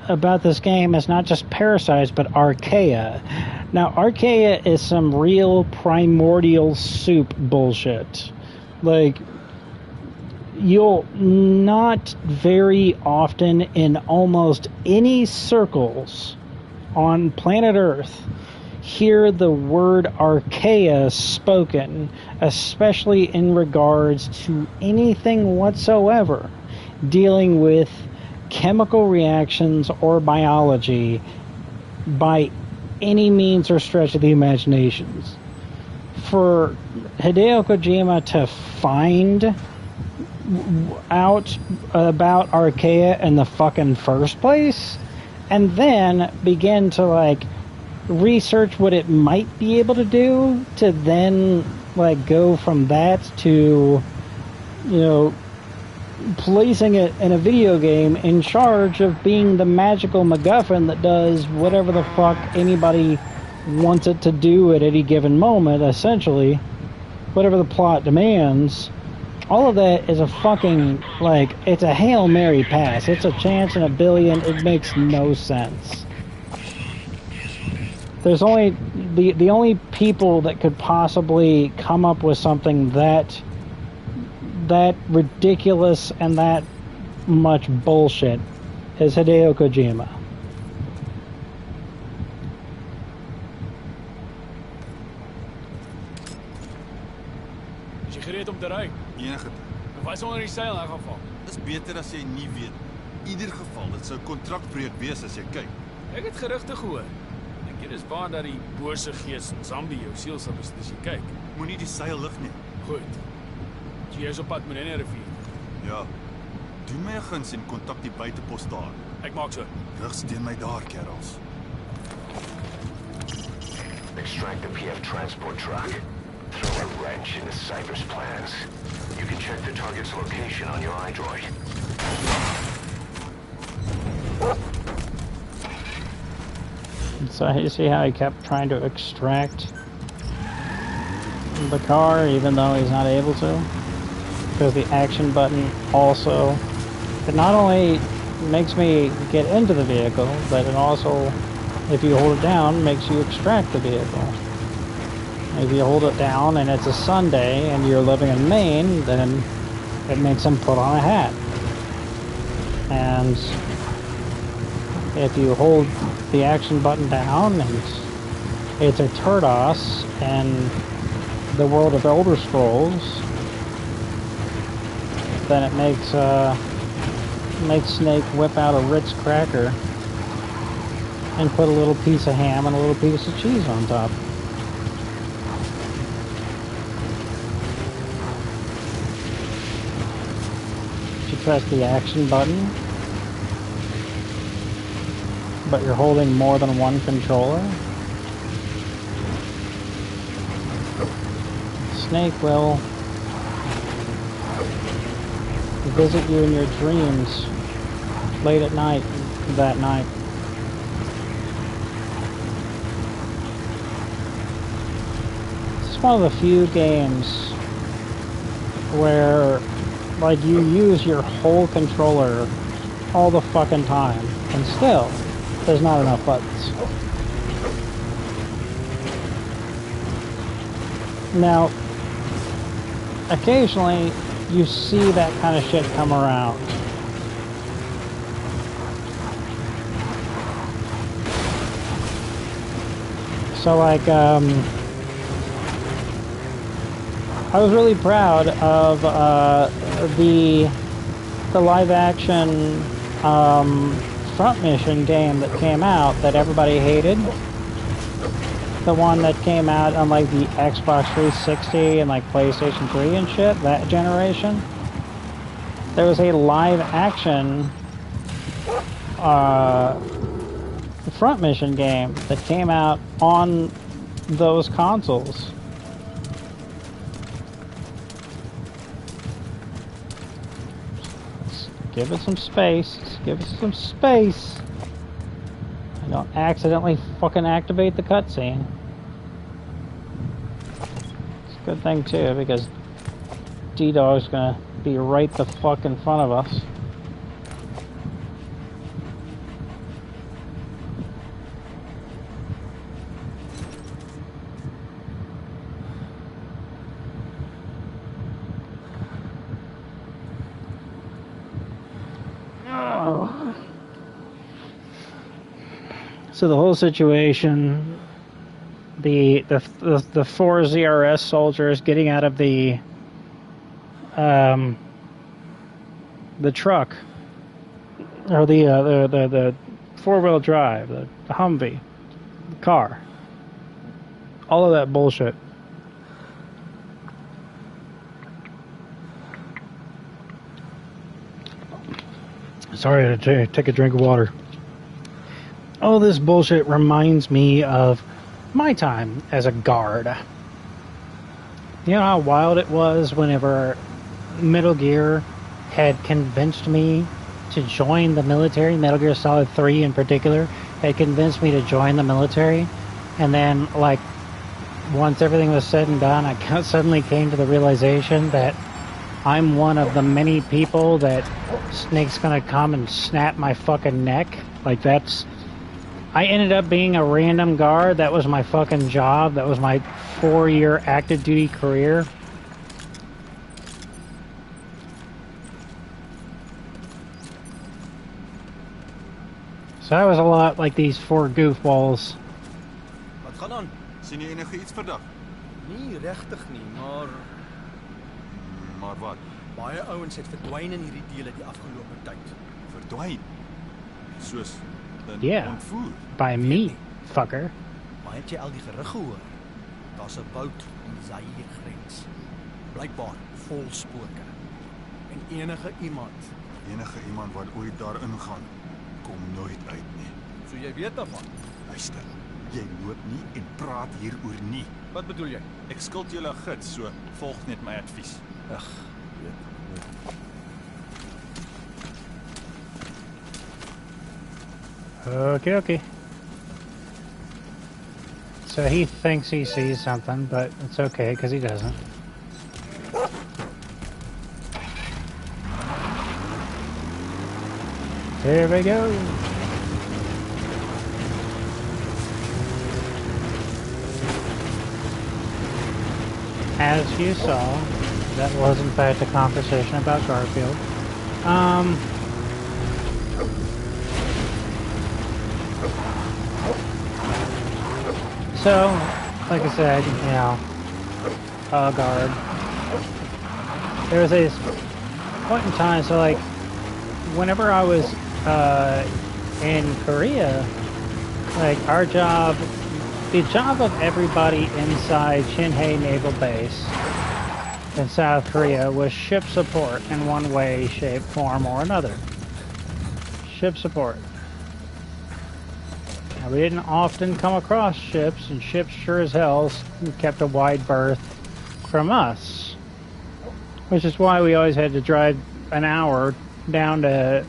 about this game is not just parasites, but archaea. Now, archaea is some real primordial soup bullshit. Like, you'll not very often in almost any circles on planet Earth hear the word archaea spoken, especially in regards to anything whatsoever dealing with chemical reactions or biology by any means or stretch of the imaginations. For Hideo Kojima to find out about archaea in the fucking first place and then begin to like research what it might be able to do to then like go from that to, you know, placing it in a video game in charge of being the magical MacGuffin that does whatever the fuck anybody wants it to do at any given moment, essentially whatever the plot demands. All of that is a fucking, like, it's a Hail Mary pass. It's a chance in a billion. It makes no sense. There's only the only people that could possibly come up with something that ridiculous and that much bullshit is Hideo Kojima. te ry. Enige tyd. Of hy sonder die seil in geval. Dis beter as jy nie weet. In ieder geval, dit sou 'n kontrakbreuk wees as jy kyk. Ek het gerugte gehoor. Dink jy dis waar dat die bose gees Mgsv jou siel sal besit as jy kyk? Moenie die seil lig nie. Goed. Jy is op pad met 'n rivier. Ja. Doen my 'n guns en kontak die buitepos daar. Ek maak so. Rig steen my daar, kerels. Extract the PF transport truck. Throw a wrench into Cypher's plans. You can check the target's location on your iDroid. So you see how he kept trying to extract the car even though he's not able to? Because the action button also, it not only makes me get into the vehicle, but it also, if you hold it down, makes you extract the vehicle. If you hold it down and it's a Sunday and you're living in Maine, then it makes him put on a hat. And if you hold the action button down and it's a Turdos in the world of Elder Scrolls, then it makes Snake whip out a Ritz cracker and put a little piece of ham and a little piece of cheese on top. You press the action button, but you're holding more than one controller. Snake will visit you in your dreams late at night that night. This is one of the few games where like you use your whole controller all the fucking time and still there's not enough buttons. Now occasionally you see that kind of shit come around. So like I was really proud of the live action Front Mission game that came out that everybody hated. The one that came out on like the Xbox 360 and like PlayStation 3 and shit, that generation. There was a live action Front Mission game that came out on those consoles. Give it some space. Give it some space. And don't accidentally fucking activate the cutscene. It's a good thing too, because D-Dog's gonna be right the fuck in front of us. So the whole situation, the 4 ZRS soldiers getting out of the truck, or the 4-wheel drive, the Humvee, the car, all of that bullshit. Sorry to take a drink of water. All this bullshit reminds me of my time as a guard. You know how wild it was whenever Metal Gear had convinced me to join the military, Metal Gear Solid 3 in particular, had convinced me to join the military, and then, like, once everything was said and done, I suddenly came to the realization that I'm one of the many people that Snake's gonna come and snap my fucking neck. Like, I ended up being a random guard. That was my fucking job. That was my 4-year active duty career. So I was a lot like these 4 goofballs. Wat gaan aan? Sien jy enige iets vandag? Nee, regtig nie, maar Maar wat? Baie ouens het verdwyn in hierdie dele die afgelope tyd. Verdwyn. Soos Yeah. ontvoer. By me, fucker. Maar het jy al die gerug gehoor? Daar's 'n bout in die Zaire-grens. Blykbaar vol spooke. En enige iemand wat ooit daar ingaan, kom nooit uit nie. so jy weet daarvan. Luister, jy loop nie en praat hieroor nie. Wat bedoel jy? Ek skuld julle 'n gids, so volg net my advies. Ag, weet. Okay. So he thinks he sees something, but it's okay because he doesn't. Here we go. As you saw, that was in fact a conversation about Garfield. So, like I said, you know, guard. There was a point in time, so like, whenever I was in Korea, like our job, the job of everybody inside Chinhae Naval Base in South Korea was ship support in one way, shape, form, or another. Ship support. Now, we didn't often come across ships, and ships sure as hell kept a wide berth from us. Which is why we always had to drive an hour down to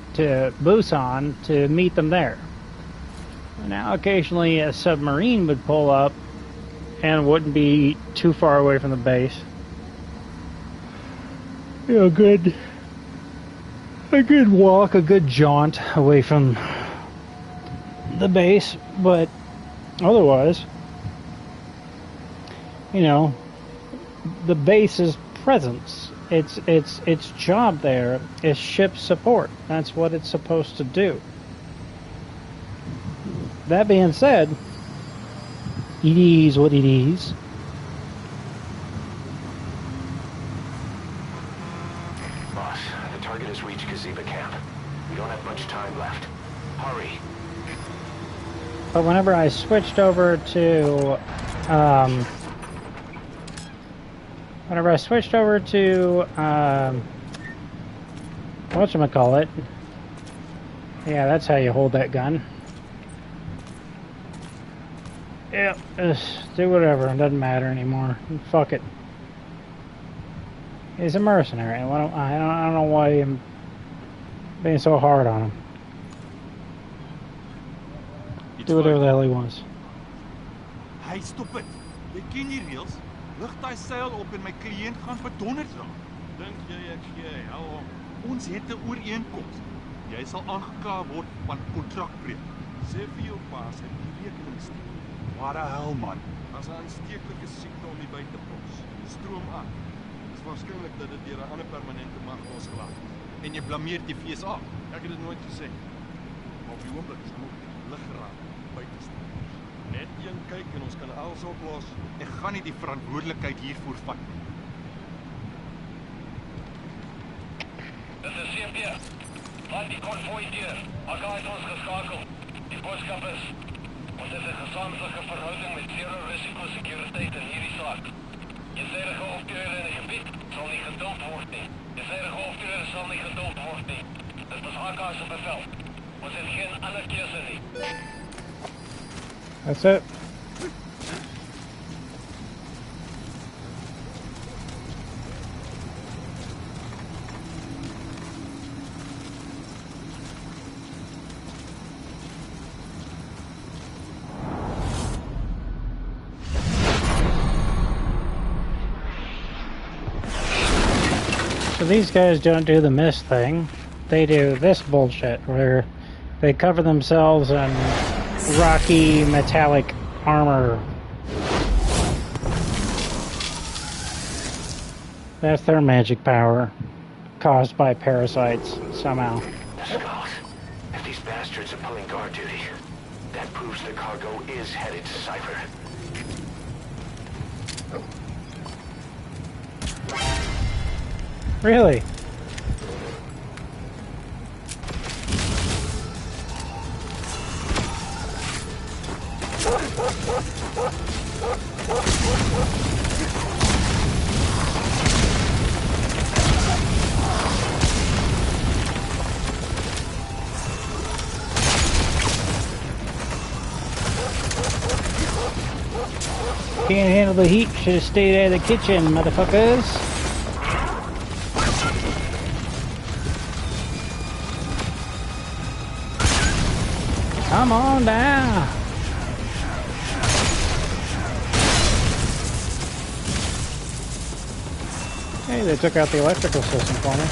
Busan to meet them there. Now, occasionally a submarine would pull up and wouldn't be too far away from the base. You know, a good walk, a good jaunt away from the base, but otherwise, you know, the base's presence, its job there is ship support. That's what it's supposed to do. That being said, it is what it is. Boss, the target has reached Mgsv camp. We don't have much time left. Hurry. But whenever I switched over to, whatchamacallit, yeah, that's how you hold that gun. Yeah, just do whatever, it doesn't matter anymore. Fuck it. He's a mercenary. I don't know why I'm being so hard on him. Do whatever the hell he wants. Hey, stop it. Jy ken die reëls. Lig daai seil op en my kliënt gaan verdonderd raak. Dink jy ek gee hou hom? Ons het 'n ooreenkoms. Jy sal aangekla word van kontrakbreuk. Sê vir jou baas en die rekening stuur. Wat die hel man? As 'n aansteeklike siekte om die buitepos. Stroom aan. Dit is waarskynlik dat dit deur 'n ander permanente mag losgelaat is. En jy blameer die FSA. Ek het dit nooit gesê. Maar op die oomblik is hom lig geraak buite staan. Net een kyk en ons kan alles oplos. Ek gaan nie die verantwoordelikheid hiervoor vat nie. Dit is CP. Laat die konvooi deur. Akka het ons geskakel. Die boodskap is: ons het 'n gesamentlike verhouding met zero risiko sekuriteit in hierdie saak. Eensidige optrede in die gebied sal nie geduld word nie. Eensidige optrede sal nie geduld word nie. Dit is Akka se bevel. Ons het geen ander keuse nie. That's it. So these guys don't do the mist thing. They do this bullshit where they cover themselves in rocky metallic armor. That's their magic power, caused by parasites somehow. The skulls. If these bastards are pulling guard duty, that proves the cargo is headed to Cypher. Really? Can't handle the heat, should have stayed out of the kitchen, motherfuckers. Come on down. Hey, they took out the electrical system for me.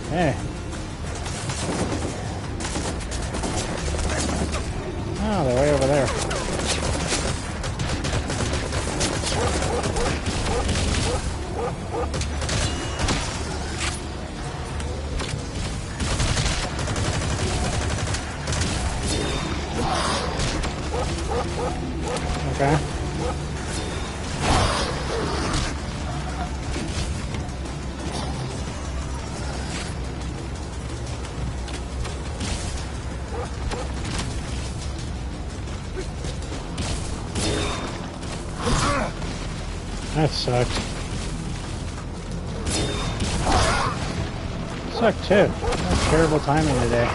Okay. Oh, they're way over there. Okay. That sucked. Sucked too. That's terrible timing today.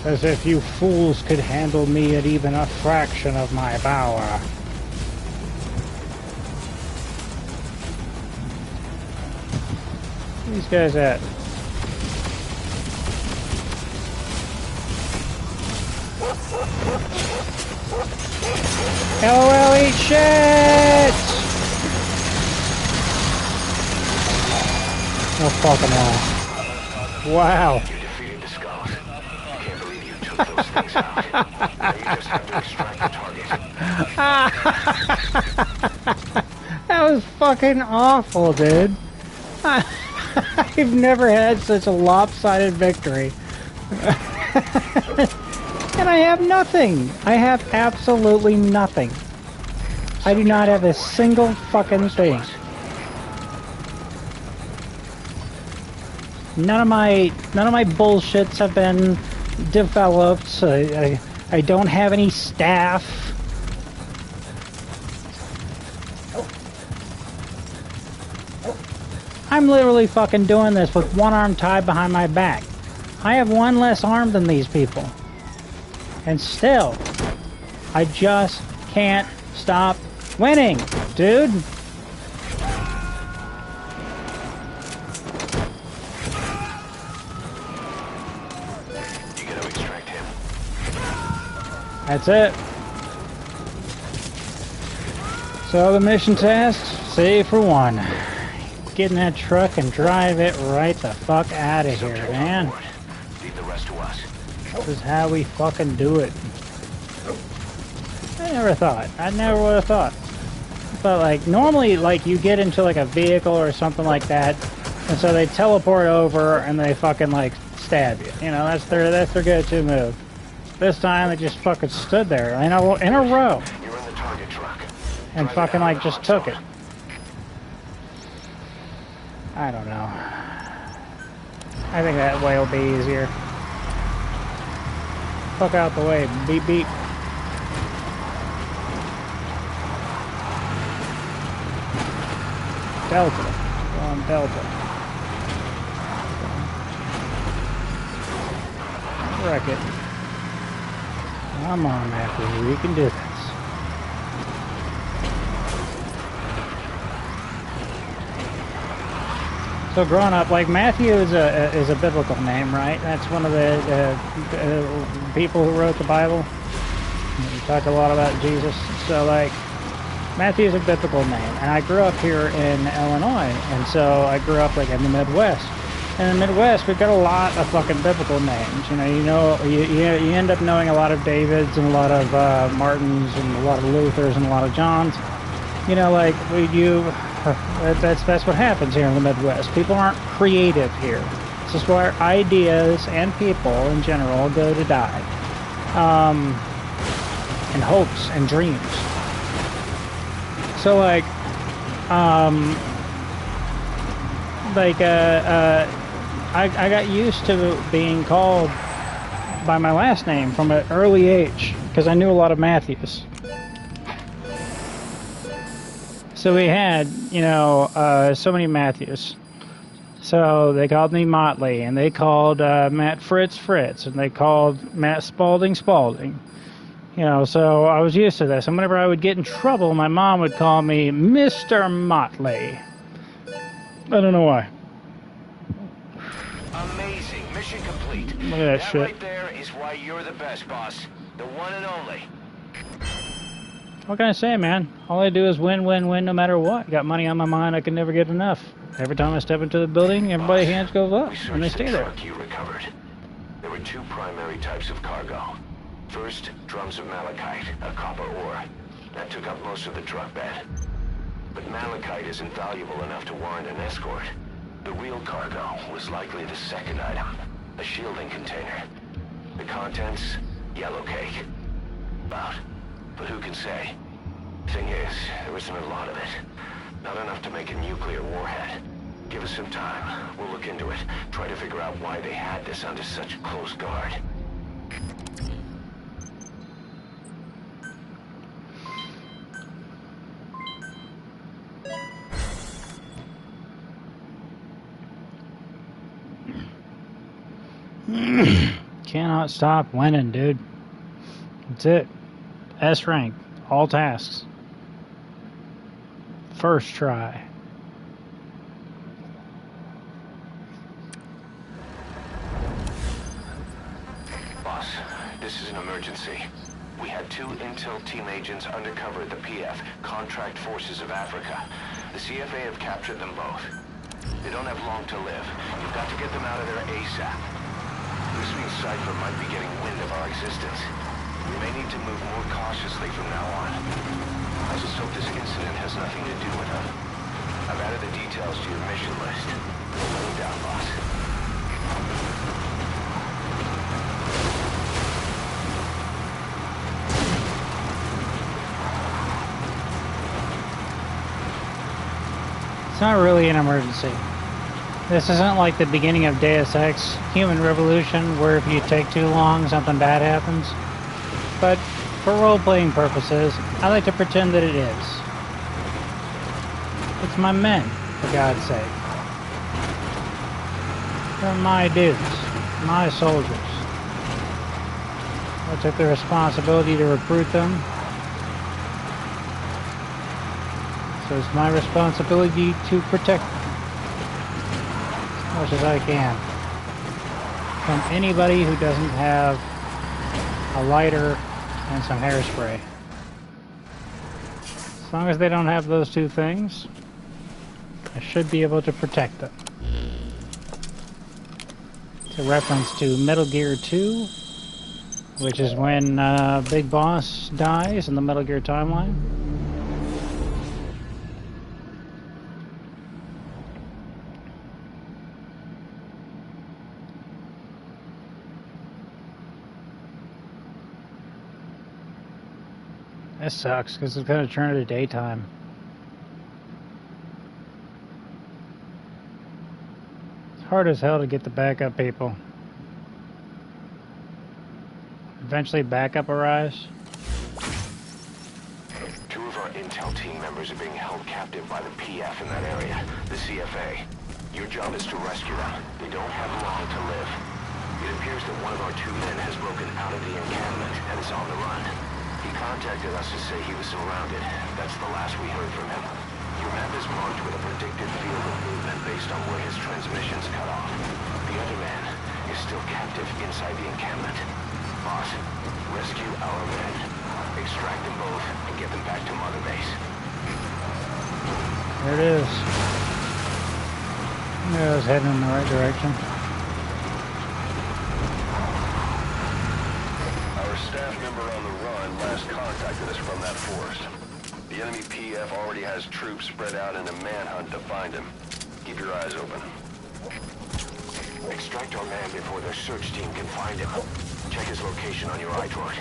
As if you fools could handle me at even a fraction of my power. Where these guys at? LOL, eat shit! No fucking hell. Wow. You defeated the skulls. Can't believe you took those things out. Now you just have to extract the target. That was fucking awful, dude. I've never had such a lopsided victory. And I have nothing. I have absolutely nothing. I do not have a single fucking thing. None of my bullshits have been developed. I don't have any staff. I'm literally fucking doing this with one arm tied behind my back. I have one less arm than these people. And still, I just can't stop winning, dude. That's it. So the mission task, save for one. Get in that truck and drive it right the fuck out of here, man. Leave the rest to us. This is how we fucking do it. I never thought. I never would have thought. But like normally, like you get into like a vehicle or something like that, and so they teleport over and they fucking like stab you. You know, that's their go-to move. This time they just fucking stood there in a row You're in the target truck. and fucking like just took it. I don't know. I think that way will be easier. Fuck out the way, beep beep. Delta. Go on Delta. Wreck it. Come on, Matthew, we can do this. So growing up, like Matthew is a biblical name, right? That's one of the people who wrote the Bible. We talk a lot about Jesus. So like, Matthew is a biblical name, and I grew up here in Illinois, and so I grew up like in the Midwest. In the Midwest, we've got a lot of fucking biblical names. You end up knowing a lot of Davids and a lot of Martins and a lot of Luthers and a lot of Johns. That's what happens here in the Midwest. People aren't creative here. This is where ideas and people in general go to die. And hopes and dreams. So I got used to being called by my last name from an early age because I knew a lot of Matthews. So we had, so many Matthews. So they called me Motley, and they called Matt Fritz, and they called Matt Spalding. So I was used to this. And whenever I would get in trouble, my mom would call me Mr. Motley. I don't know why. Amazing. Mission complete. Look at that shit. Right there is why you're the best, boss. The one and only. What can I say, man? All I do is win, no matter what. Got money on my mind, I can never get enough. Every time I step into the building, everybody's hands go up, and they stay there. The truck you recovered. There were two primary types of cargo. First, drums of malachite, a copper ore. That took up most of the truck bed. But malachite isn't valuable enough to warrant an escort. The real cargo was likely the second item, a shielding container. The contents, yellow cake. But who can say? Thing is, there isn't a lot of it. Not enough to make a nuclear warhead. Give us some time. We'll look into it. Try to figure out why they had this under such close guard. Cannot stop winning, dude. That's it. S rank. All tasks. First try. Boss, this is an emergency. We had two intel team agents undercover at the PF, Contract Forces of Africa. The CFA have captured them both. They don't have long to live. You've got to get them out of there ASAP. This means Cypher might be getting wind of our existence. We may need to move more cautiously from now on. I just hope this incident has nothing to do with them. I've added the details to your mission list. Lay down, boss. It's not really an emergency. This isn't like the beginning of Deus Ex, Human Revolution, where if you take too long, something bad happens. But for role-playing purposes, I like to pretend that it is. It's my men, for God's sake. They're my dudes, my soldiers. I took the responsibility to recruit them. So it's my responsibility to protect them as much as I can from anybody who doesn't have a lighter and some hairspray. As long as they don't have those two things, I should be able to protect them. It's a reference to Metal Gear 2, which is when Big Boss dies in the Metal Gear timeline. This sucks, because it's going to turn to daytime. It's hard as hell to get the backup people. Eventually backup arrives. Two of our intel team members are being held captive by the PF in that area, the CFA. Your job is to rescue them. They don't have long to live. It appears that one of our two men has broken out of the encampment and is on the run. He contacted us to say he was surrounded. That's the last we heard from him. Your map is marked with a predicted field of movement based on where his transmissions cut off. The other man is still captive inside the encampment. Boss, rescue our men. Extract them both and get them back to Mother Base. There it is. Yeah, I was heading in the right direction. Our staff member on the run last contacted us from that forest. The enemy PF already has troops spread out in a manhunt to find him. Keep your eyes open. Extract our man before their search team can find him. Check his location on your iDroid.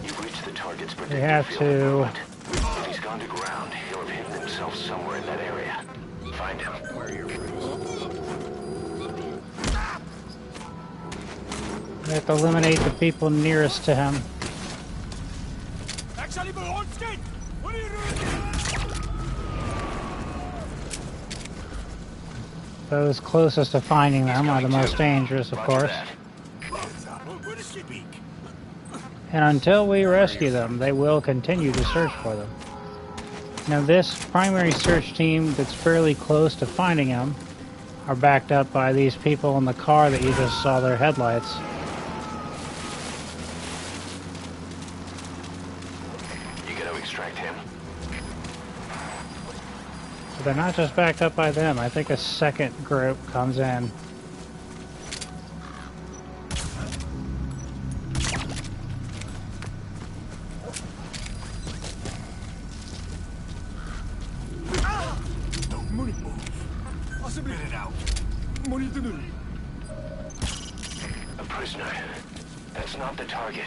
You've reached the target's We have predicted field of to. movement. If he's gone to ground, he'll have hidden himself somewhere in that area. Find him. Where are your friends? We have to eliminate the people nearest to him. What are you doing? Those closest to finding them are the most dangerous, of course. And until we rescue them, they will continue to search for them. Now, this primary search team that's fairly close to finding them are backed up by these people in the car that you just saw their headlights. You gotta extract him. So they're not just backed up by them. I think a second group comes in. A prisoner. That's not the target.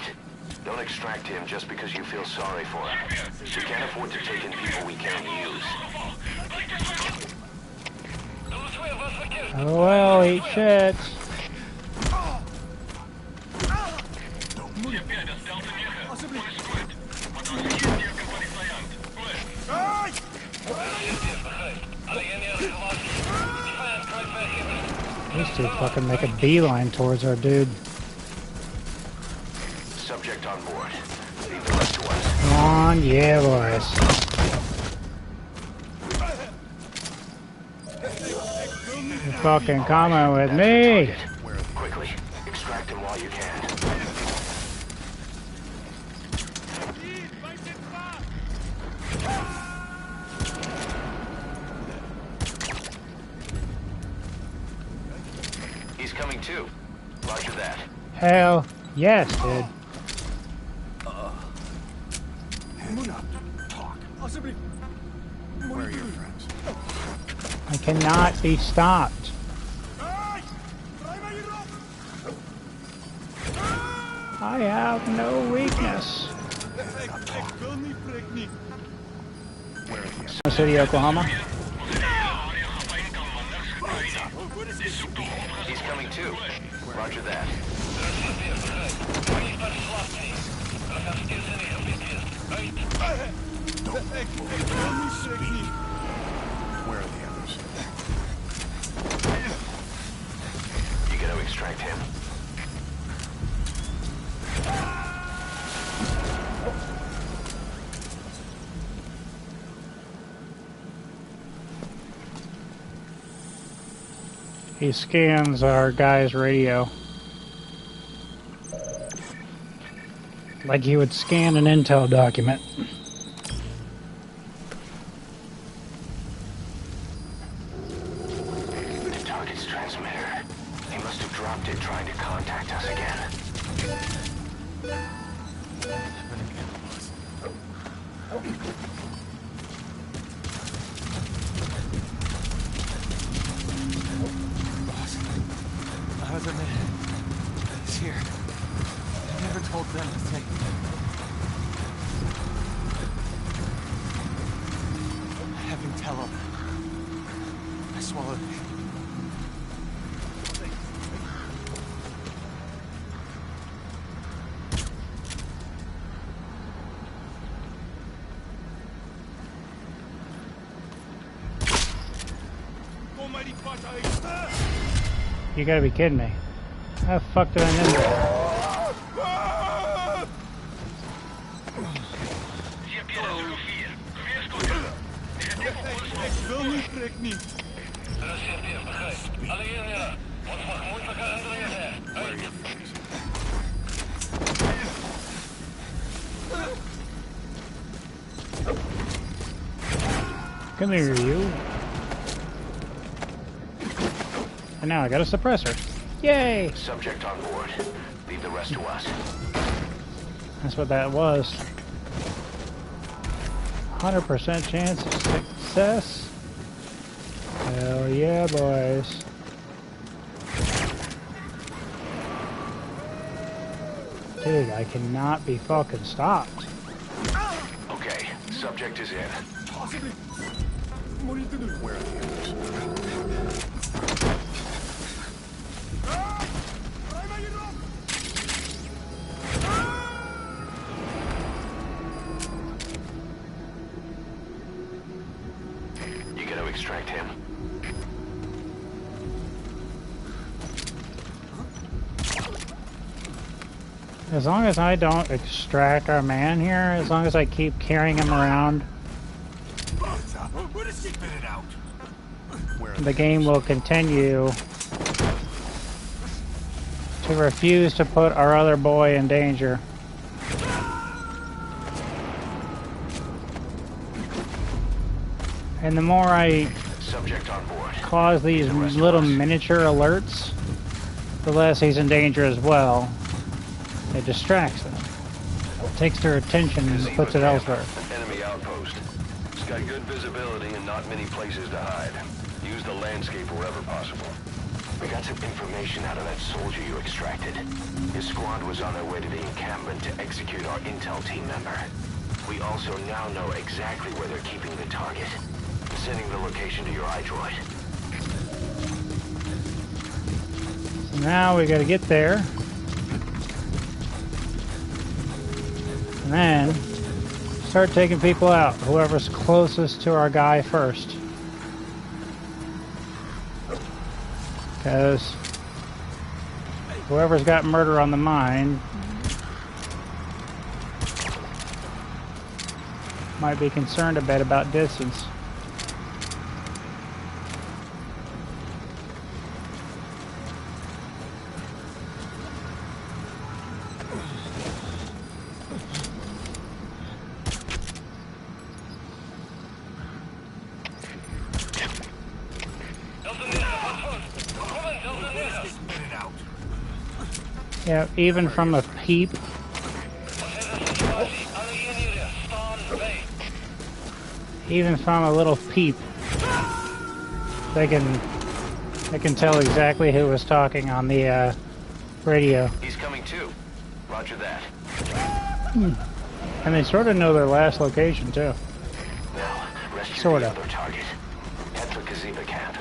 Don't extract him just because you feel sorry for him. We can't afford to take in people we can't use. Oh well, eat shit. These two fucking make a beeline towards our dude. Subject on board. Leave the rest to us. Come on, yeah, boys. You're fucking coming with me. Quickly, extract him while you can. He's coming too. Roger that. Hell yes, dude. Where are your friends? I cannot be stopped. I have no weakness. City, Oklahoma. He's coming too. Roger that. Where are the others? You gotta extract him. He scans our guy's radio. Like he would scan an intel document. The target's transmitter. He must have dropped it trying to contact us again. How's it, man? He's here. I never told them to take me. Have him tell him. I swallowed it. You gotta be kidding me. How the fuck did I know that? Ik wil niet, trek niet. Come here, you. And now I got a suppressor. Yay! Subject on board. Leave the rest to us. That's what that was. 100% chance of success. Hell yeah, boys. Dude, I cannot be fucking stopped. Okay, subject is in. Possibly. What are you doing? Where are the others? You gonna extract him? As long as I don't extract our man here, as long as I keep carrying him around, Where does she spit it out? the game will continue to refuse to put our other boy in danger. And the more I Subject on board. cause these little miniature alerts, the less he's in danger as well. It distracts them. It takes their attention and puts it elsewhere. Enemy outpost. It's got good visibility and not many places to hide. Use the landscape wherever possible. We got some information out of that soldier you extracted. His squad was on their way to the encampment to execute our intel team member. We also now know exactly where they're keeping the target. Sending the location to your iDroid. So now we gotta get there. And then start taking people out. Whoever's closest to our guy first. Because whoever's got murder on the mind might be concerned a bit about distance. Yeah, even from a peep. Even from a little peep, they can tell exactly who was talking on the radio. He's coming too. Roger that. And they sort of know their last location too. Now, rescue Sorta. the other target. Head for Mgsv camp.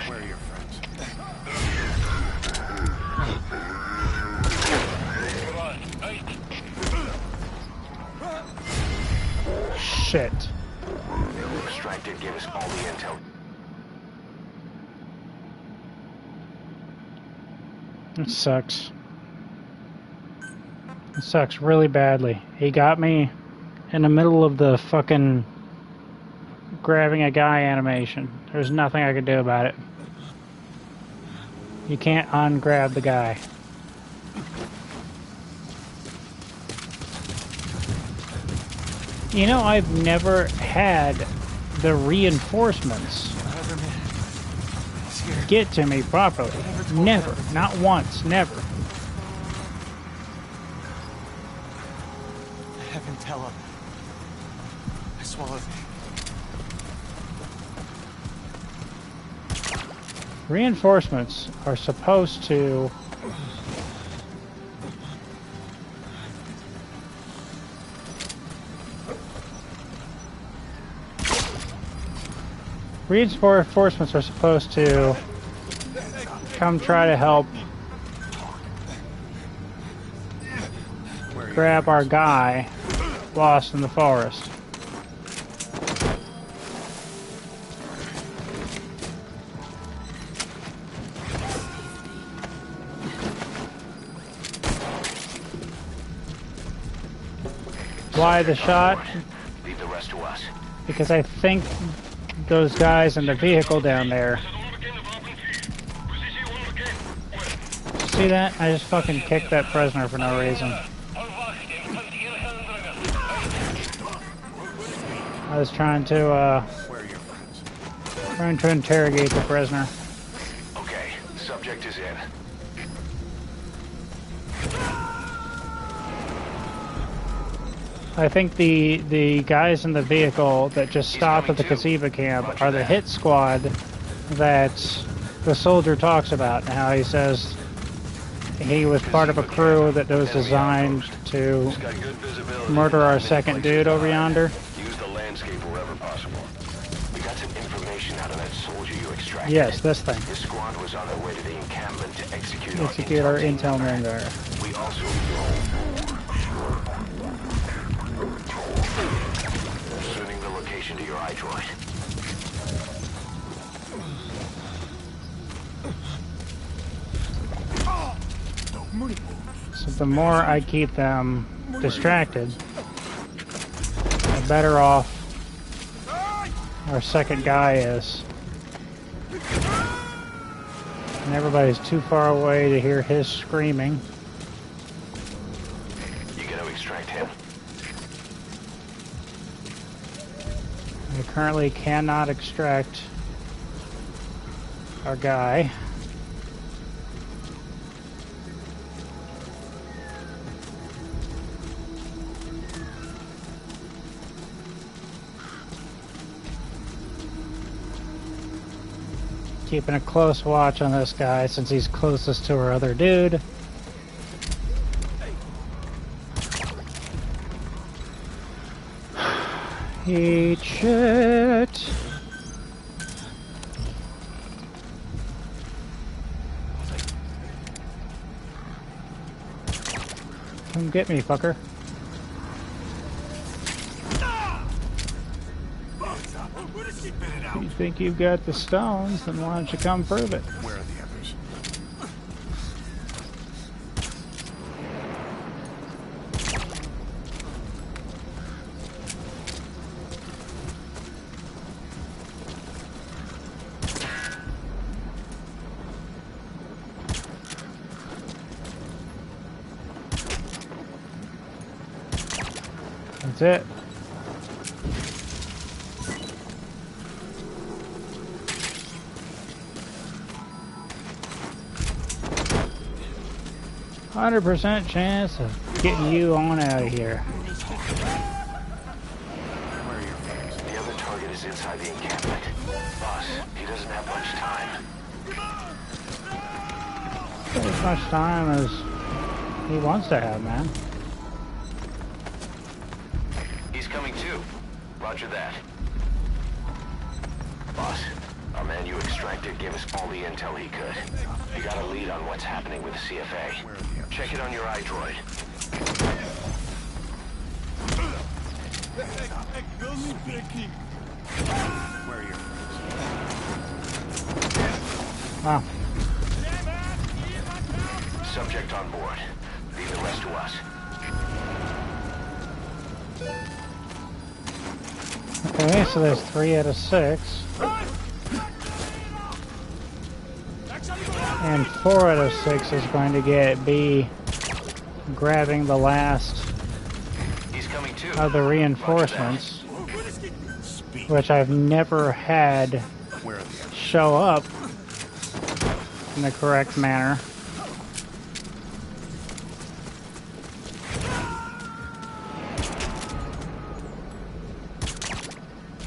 Where are your friends? Shit. Extracted gave us all the intel. It sucks. It sucks really badly. He got me in the middle of the fucking grabbing a guy animation. There's nothing I could do about it. You can't ungrab the guy. You know, I've never had the reinforcements get to me properly. Never. Not once. Never. Heaven tell her. I swallowed it. Reinforcements are supposed to Reinforcements are supposed to come try to help grab our guy lost in the forest. Why the shot? Leave the rest to us. Because I think those guys in the vehicle down there See that? I just fucking kicked that prisoner for no reason. I was trying to interrogate the prisoner. Okay, subject is in. I think the guys in the vehicle that just stopped at the Mgsv camp are the hit squad that the soldier talks about, and how he says he was part of a crew that was designed to murder our second dude over yonder. Use the landscape wherever possible. We got some information out of that soldier you extracted. Yes, this thing. His squad was on their way to the encampment to execute Our intel man there. We also sending the location to your iDroid. So the more I keep them distracted, the better off our second guy is. And everybody's too far away to hear his screaming. You gotta extract him. I currently cannot extract our guy. Keeping a close watch on this guy since he's closest to our other dude. Eat shit. Come get me, fucker. If you think you've got the stones, then why don't you come prove it? Where are the others? That's it. %, chance of getting you on out of here. Where are your friends? The other target is inside the encampment. Boss, he doesn't have much time. As much time as he wants to have, man. He's coming too. Roger that. Boss, our man you extracted gave us all the intel he could. You got a lead on what's happening with the CFA. Check it on your iDroid. Where are your friends? Wow. Subject on board. Leave the rest to us. Okay, so there's 3 out of 6. And 4 out of 6 is going to be grabbing the last He's coming too. of the reinforcements, which I've never had show up in the correct manner.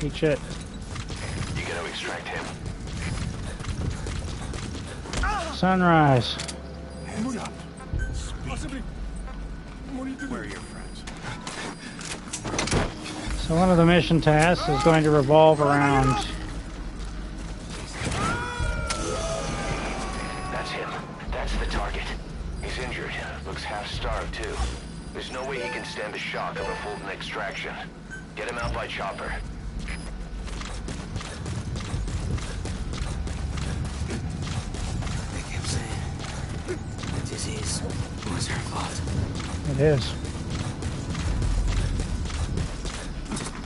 Eat shit. You gotta extract him. Sunrise. Where are your friends? So one of the mission tasks is going to revolve around That's him. That's the target. He's injured. Looks half-starved too. There's no way he can stand the shock of a Fulton extraction. Get him out by chopper. They kept saying the disease was her fault. it is.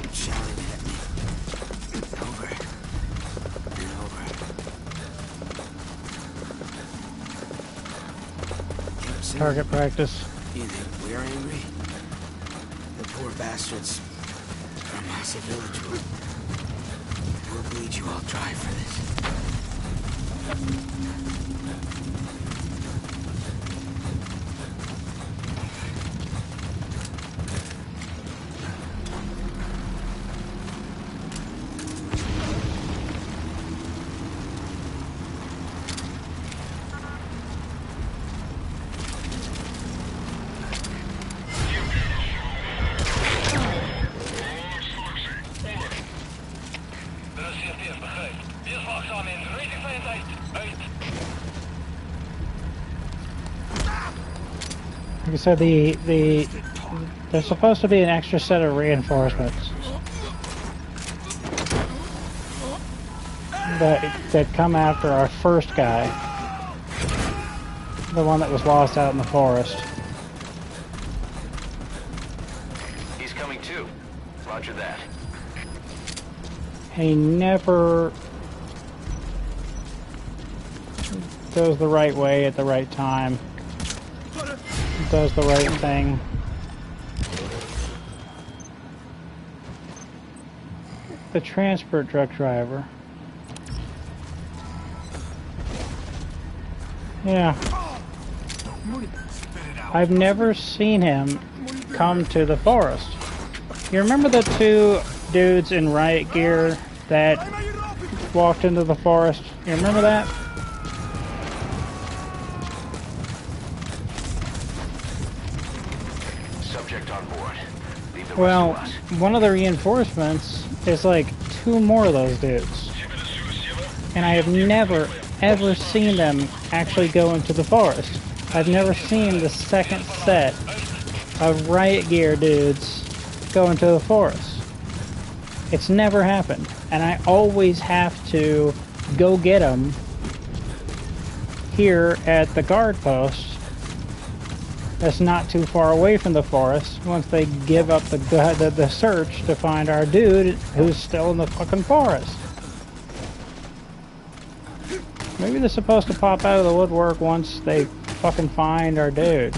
Just shouting at me. Over and over. target practice. You think we're angry? The poor bastards from Massive Village will bleed you all dry for this. Like I said, there's supposed to be an extra set of reinforcements that come after our first guy, the one that was lost out in the forest. He's coming too. Roger that. He never goes the right way at the right time. Does the right thing. The transport truck driver. Yeah. I've never seen him come to the forest. You remember the two dudes in riot gear that walked into the forest? You remember that? Well, one of the reinforcements is like 2 more of those dudes. And I have never, ever seen them actually go into the forest. I've never seen the second set of riot gear dudes go into the forest. It's never happened. And I always have to go get them here at the guard post. That's not too far away from the forest once they give up the search to find our dude who's still in the fucking forest. Maybe they're supposed to pop out of the woodwork once they fucking find our dude.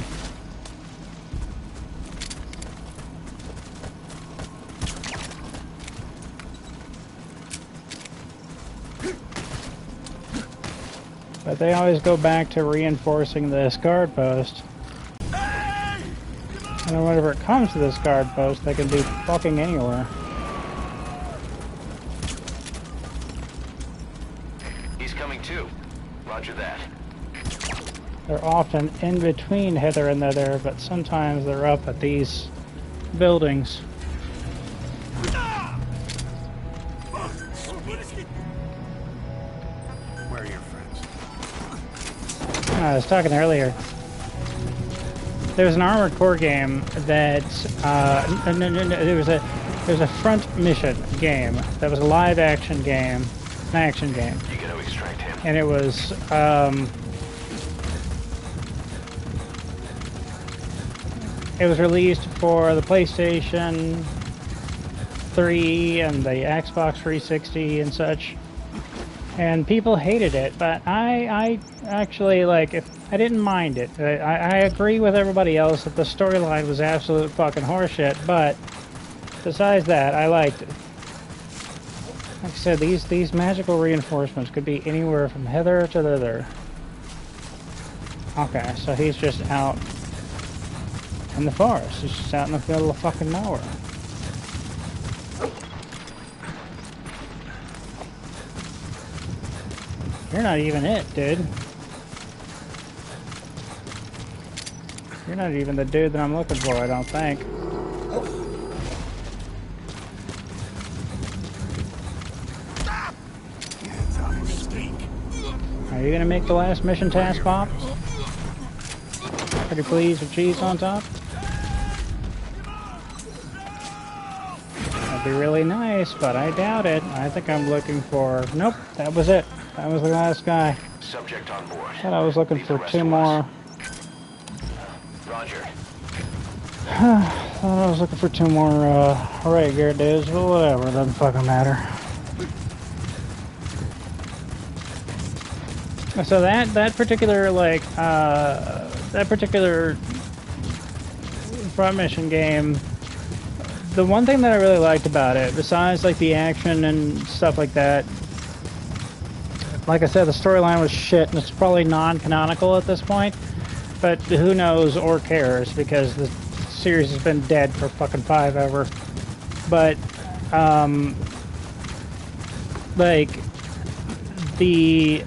But they always go back to reinforcing this guard post. And whenever it comes to this guard post, they can be fucking anywhere. He's coming too. Roger that. They're often in between hither and thither, but sometimes they're up at these buildings. Where are your friends? I was talking earlier. There's an Armored Core game that there was a front mission game that was a live action game, an action game. You gotta extract him. And it was released for the PlayStation 3 and the Xbox 360 and such. And people hated it, but I actually, like, I didn't mind it. I agree with everybody else that the storyline was absolute fucking horseshit, but besides that, I liked it. Like I said, these magical reinforcements could be anywhere from hither to thither. Okay, so he's just out in the forest. He's just out in the middle of fucking nowhere. You're not even it, dude. You're not even the dude that I'm looking for, I don't think. Are you gonna make the last mission task, Bob? Pretty pleased with cheese on top? That'd be really nice, but I doubt it. I think I'm looking for... Nope, that was it. That was the last guy. Subject on board. Thought I was looking for 2 more. Roger. Thought I was looking for 2 more riot gear dudes, but whatever, it doesn't fucking matter. So that particular, like, that particular front mission game, the one thing that I really liked about it, besides like the action and stuff like that, like I said, the storyline was shit, and it's probably non-canonical at this point, but who knows or cares, because the series has been dead for fucking 5 ever. But like the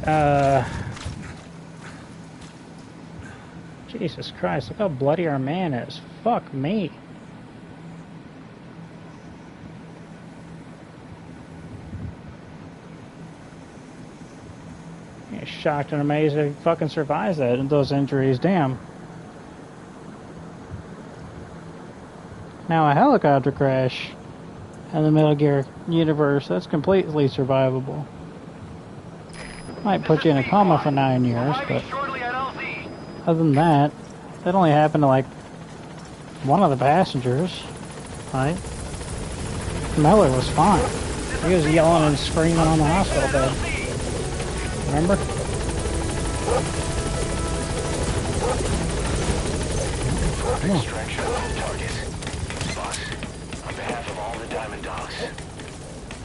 Jesus Christ, look how bloody our man is. Fuck me. He's shocked and amazed that he fucking survives those injuries. Damn. Now a helicopter crash in the Metal Gear universe, that's completely survivable. Might put you in a coma for 9 years, but other than that, that only happened to like one of the passengers, right? Miller was fine. He was yelling and screaming on the hospital bed. Remember? Come on. Extraction of target. Boss, on behalf of all the Diamond Dogs,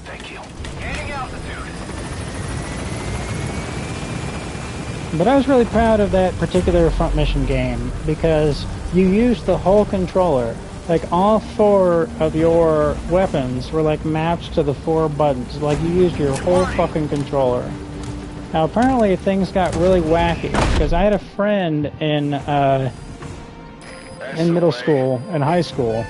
thank you. Gaining altitude. But I was really proud of that particular front mission game because you used the whole controller. Like all 4 of your weapons were like mapped to the 4 buttons. Like you used your whole fucking controller. Now apparently things got really wacky because I had a friend in middle school and high school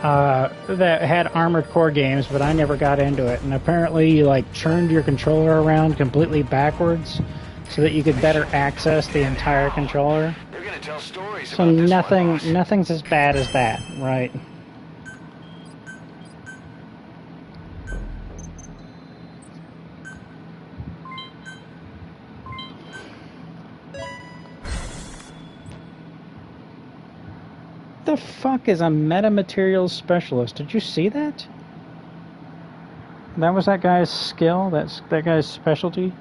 that had Armored Core games, but I never got into it. And apparently you like turned your controller around completely backwards so that you could better access the entire controller. They're gonna tell stories So about this nothing's as bad as that, right? The fuck is a metamaterials specialist? Did you see that? That was that guy's skill? That's that guy's specialty?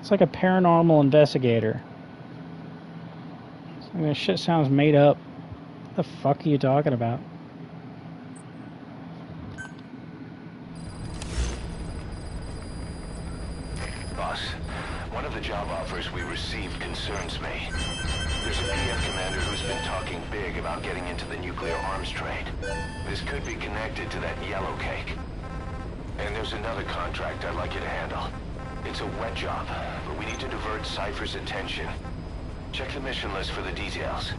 It's like a paranormal investigator. I mean, this shit sounds made up. What the fuck are you talking about? Boss, one of the job offers we received concerns me. There's a PF commander who's been talking big about getting into the nuclear arms trade. This could be connected to that yellow cake. And there's another contract I'd like you to handle. It's a wet job, but we need to divert Cypher's attention. Check the mission list for the details.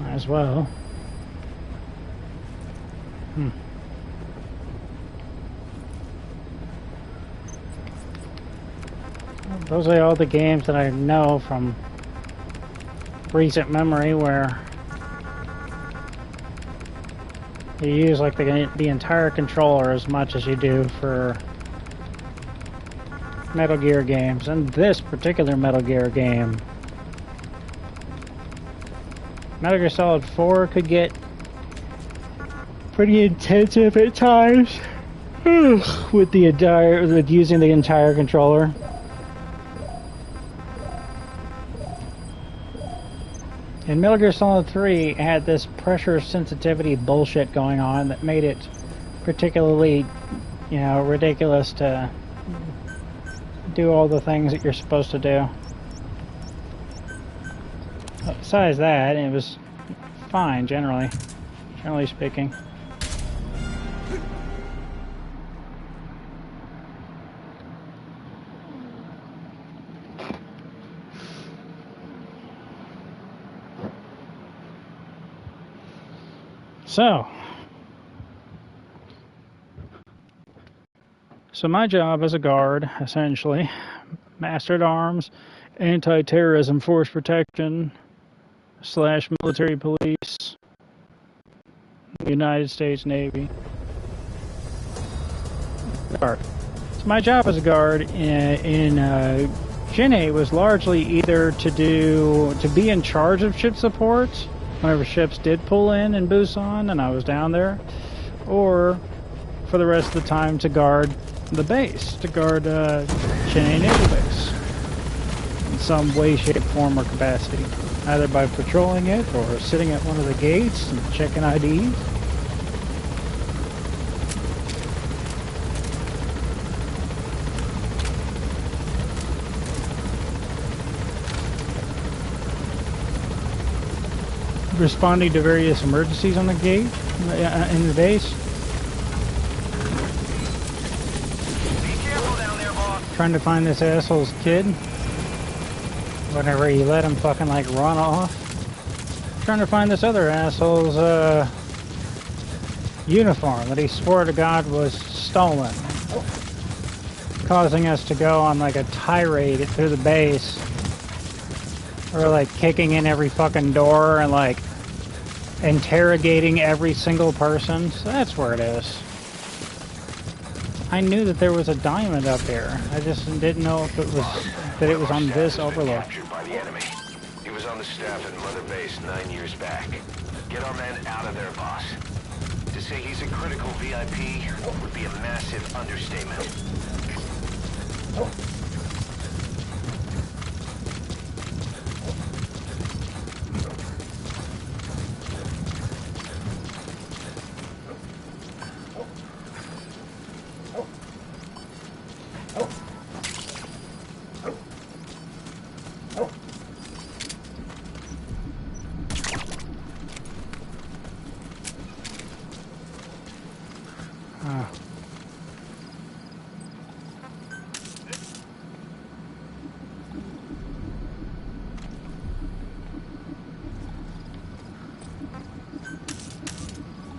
Might as well. Those are all the games that I know from recent memory where you use like the entire controller as much as you do for Metal Gear games. And this particular Metal Gear game, Metal Gear Solid 4 could get pretty intensive at times with using the entire controller. And Metal Gear Solid 3 had this pressure sensitivity bullshit going on that made it particularly, you know, ridiculous to do all the things that you're supposed to do. But besides that, it was fine generally speaking. So my job as a guard, essentially, Master at Arms, Anti-Terrorism Force Protection / Military Police, United States Navy. Guard. So my job as a guard in Gen 8 was largely either to be in charge of ship support whenever ships did pull in Busan and I was down there, or for the rest of the time to guard the base, to guard Chennai Naval Base in some way, shape, form, or capacity, either by patrolling it or sitting at one of the gates and checking IDs. Responding to various emergencies on the gate, in the base. Be careful down there, boss. Trying to find this asshole's kid. Whenever he let him fucking like run off. Trying to find this other asshole's uniform that he swore to God was stolen. Causing us to go on like a tirade through the base. Or like kicking in every fucking door and like interrogating every single person. So that's where it is. I knew that there was a diamond up there. I just didn't know if it was that it was on this overlook. Captured by the enemy. He was on the staff at Mother Base 9 years back. Get our man out of there, boss. To say he's a critical VIP would be a massive understatement.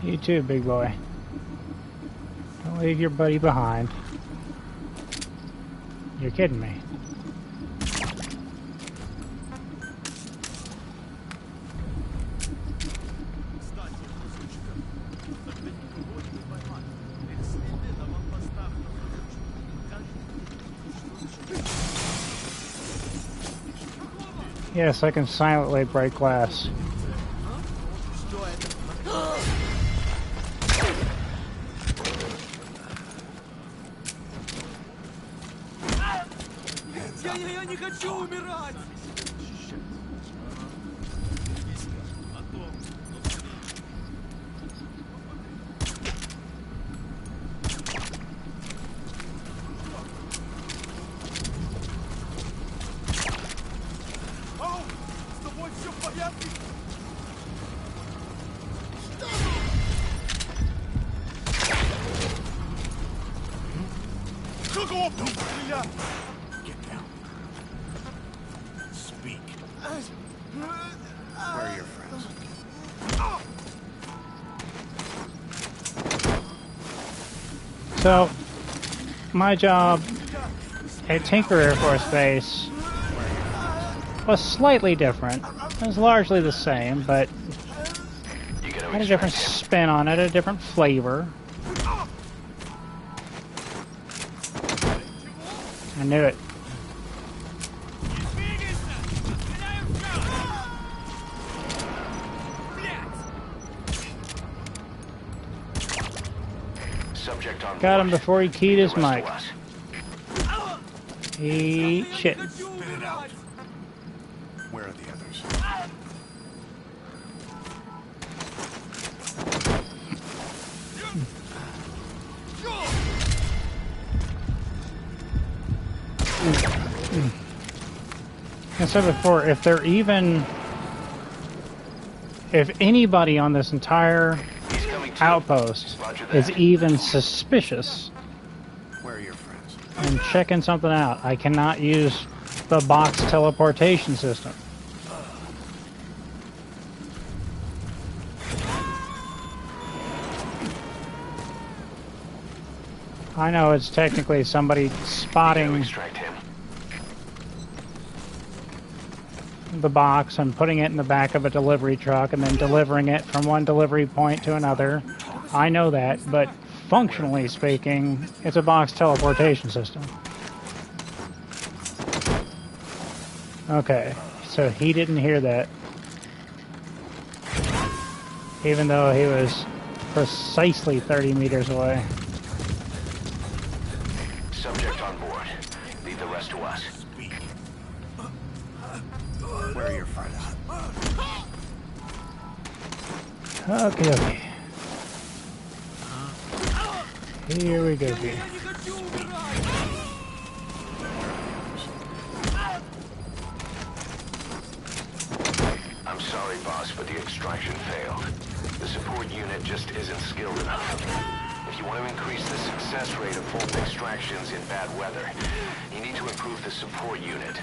You too, big boy. Don't leave your buddy behind. You're kidding me. Yes, I can silently break glass. Я не хочу умирать! С тобой все в порядке? Don't стреляй! Where are your friends? So, my job at Tinker Air Force Base was slightly different. It was largely the same, but had a different spin on it, a different flavor. I knew it. Got him before he keyed his mic. Eat shit. Spit it out. Where are the others? I said before, if anybody on this entire outpost is even suspicious, Where are your friends? I'm checking something out. I cannot use the box teleportation system. I know it's technically somebody spotting the box and putting it in the back of a delivery truck and then delivering it from one delivery point to another. I know that, but functionally speaking, it's a box teleportation system. Okay, so he didn't hear that. Even though he was precisely 30 meters away. aboard. Leave the rest to us. Where are your friends? Okay, okay. Here we go, here. I'm sorry, boss, but the extraction failed. The support unit just isn't skilled enough. If you want to increase the success rate of full extractions in bad weather, you need to improve the support unit.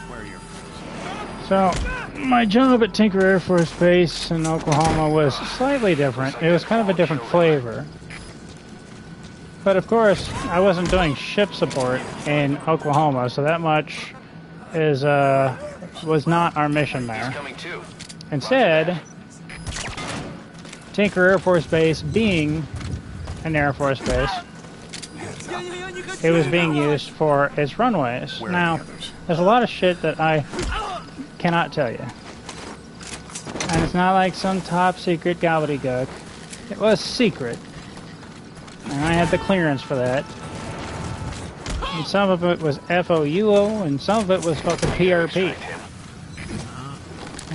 Where are your friends? So, my job at Tinker Air Force Base in Oklahoma was slightly different. It was kind of a different flavor. But of course, I wasn't doing ship support in Oklahoma, so that much is was not our mission there. Coming too. Instead, Tinker Air Force Base being an Air Force base, it was being used for its runways. Now, there's a lot of shit that I cannot tell you. And it's not like some top secret gobbledygook. It was secret. And I had the clearance for that. And some of it was FOUO, and some of it was fucking PRP.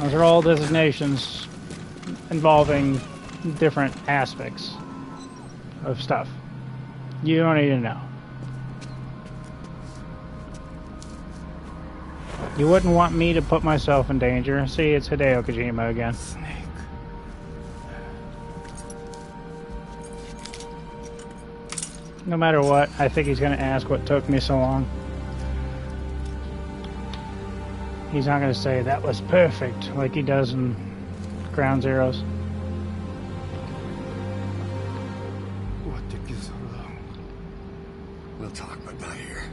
Those are all designations involving different aspects of stuff. You don't need to know. You wouldn't want me to put myself in danger. See, it's Hideo Kojima again. No matter what, I think he's going to ask what took me so long. He's not going to say that was perfect like he does in Ground Zeroes. What took you so long? We'll talk, but not here.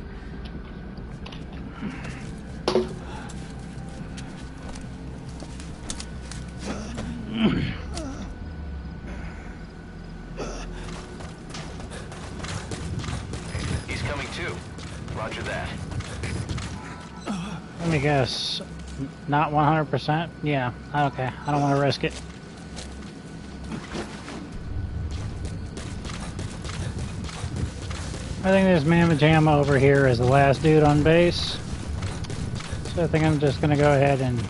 He's coming too. Roger that. Let me guess. Not 100%? Yeah, okay. I don't want to risk it. I think this Mamma Jamma over here is the last dude on base. So I think I'm just going to go ahead and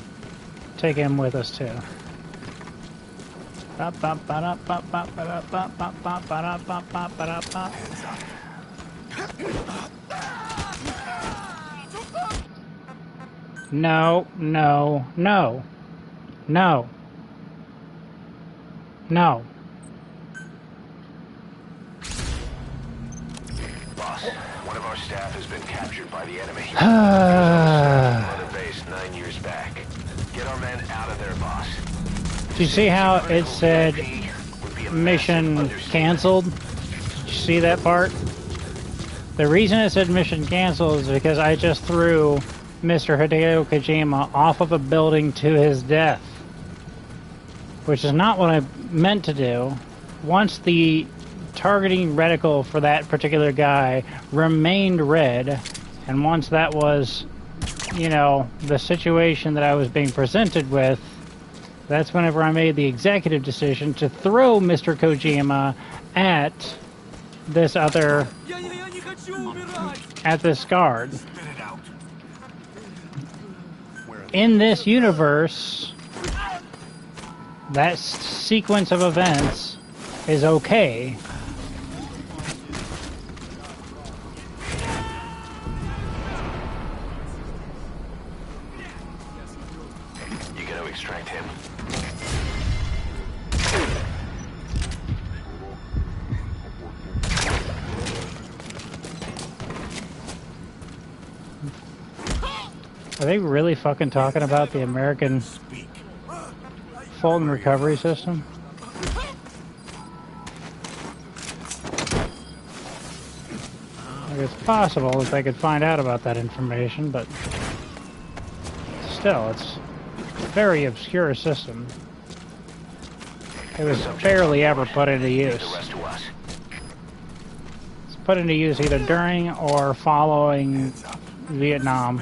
take him with us too. No, no, no. No. No. Boss, one of our staff has been captured by the enemy. On the base 9 years back. Get our men out of there, boss. Did you see how it said mission canceled? Did you see that part? The reason it said mission canceled is because I just threw Mr. Hideo Kojima off of a building to his death. Which is not what I meant to do. Once the targeting reticle for that particular guy remained red, and once that was, you know, the situation that I was being presented with, that's whenever I made the executive decision to throw Mr. Kojima at this other, at this guard. In this universe, that sequence of events is okay. You gotta extract him. Are they really fucking talking about the American Fulton recovery system? Like, it's possible that they could find out about that information, but still, it's a very obscure system. It was barely ever put into use. It's put into use either during or following Vietnam,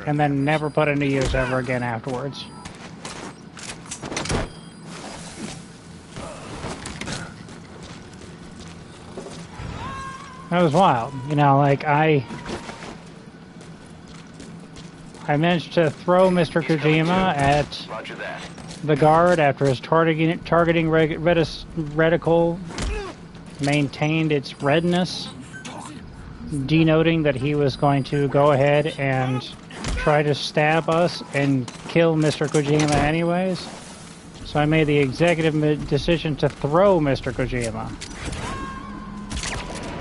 and then never put into use ever again afterwards. That was wild. You know, like I managed to throw Mr. Kojima at Roger that. the guard after his targeting reticle maintained its redness, denoting that he was going to go ahead and try to stab us and kill Mr. Kojima anyways. So I made the executive decision to throw Mr. Kojima.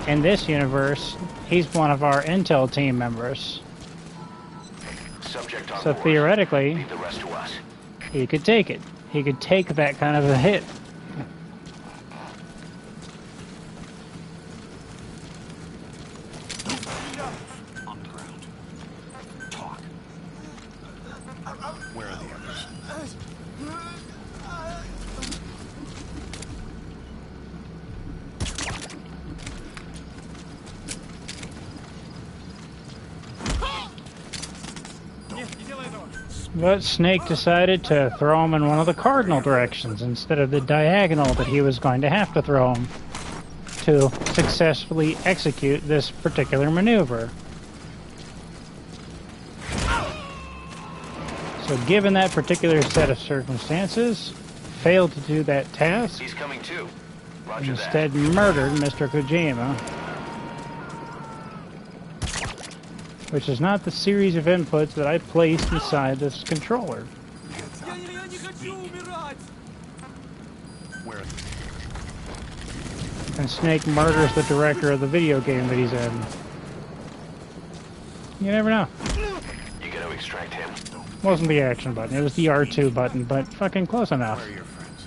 In this universe, he's one of our intel team members. Subject on So board. theoretically, Leave the rest to us. he could take it. He could take that kind of a hit. On the ground. Talk. Where are the others? But Snake decided to throw him in one of the cardinal directions instead of the diagonal that he was going to have to throw him to successfully execute this particular maneuver. So given that particular set of circumstances, failed to do that task, He's coming too. Roger instead murdered Mr. Kojima. Which is not the series of inputs that I placed inside this controller. Where? And Snake murders the director of the video game that he's in. You never know. You gonna extract him? Wasn't the action button, it was the R2 button, but fucking close enough. Where are your friends?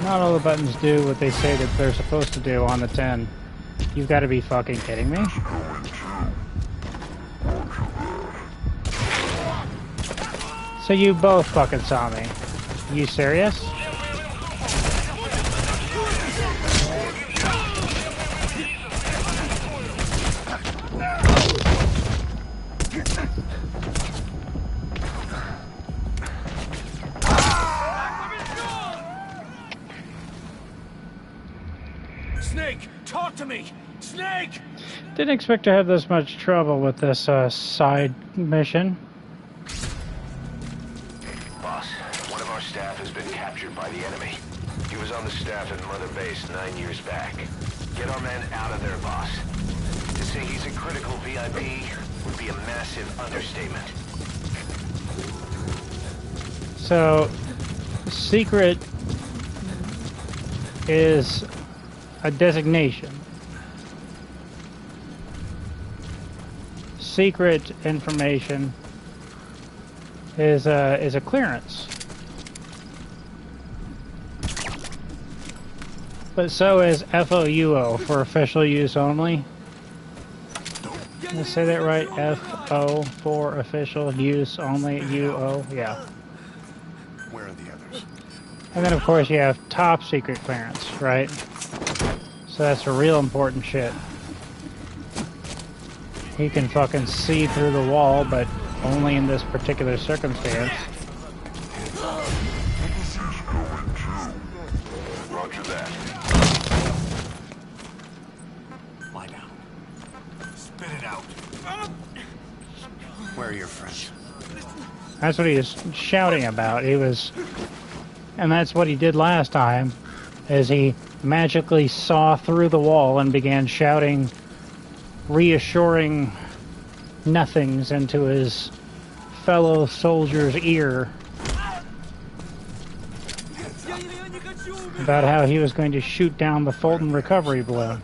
Not all the buttons do what they say that they're supposed to do on the 10. You've got to be fucking kidding me. So you both fucking saw me. You serious? Snake, talk to me! Snake! Didn't expect to have this much trouble with this side mission. Boss, one of our staff has been captured by the enemy. He was on the staff at Mother Base 9 years back. Get our man out of there, boss. To say he's a critical VIP would be a massive understatement. So, secret is a designation. Secret information is a clearance. But so is FOUO for official use only. Did I say that right? FO for official use only. UO, yeah. Where are the others? And then of course you have top secret clearance, right? So that's a real important shit. He can fucking see through the wall, but only in this particular circumstance. Roger that. Lie down. Spit it out. Where are your friends? That's what he was shouting about. And that's what he did last time, is he magically saw through the wall and began shouting reassuring nothings into his fellow soldier's ear about how he was going to shoot down the Fulton recovery balloon.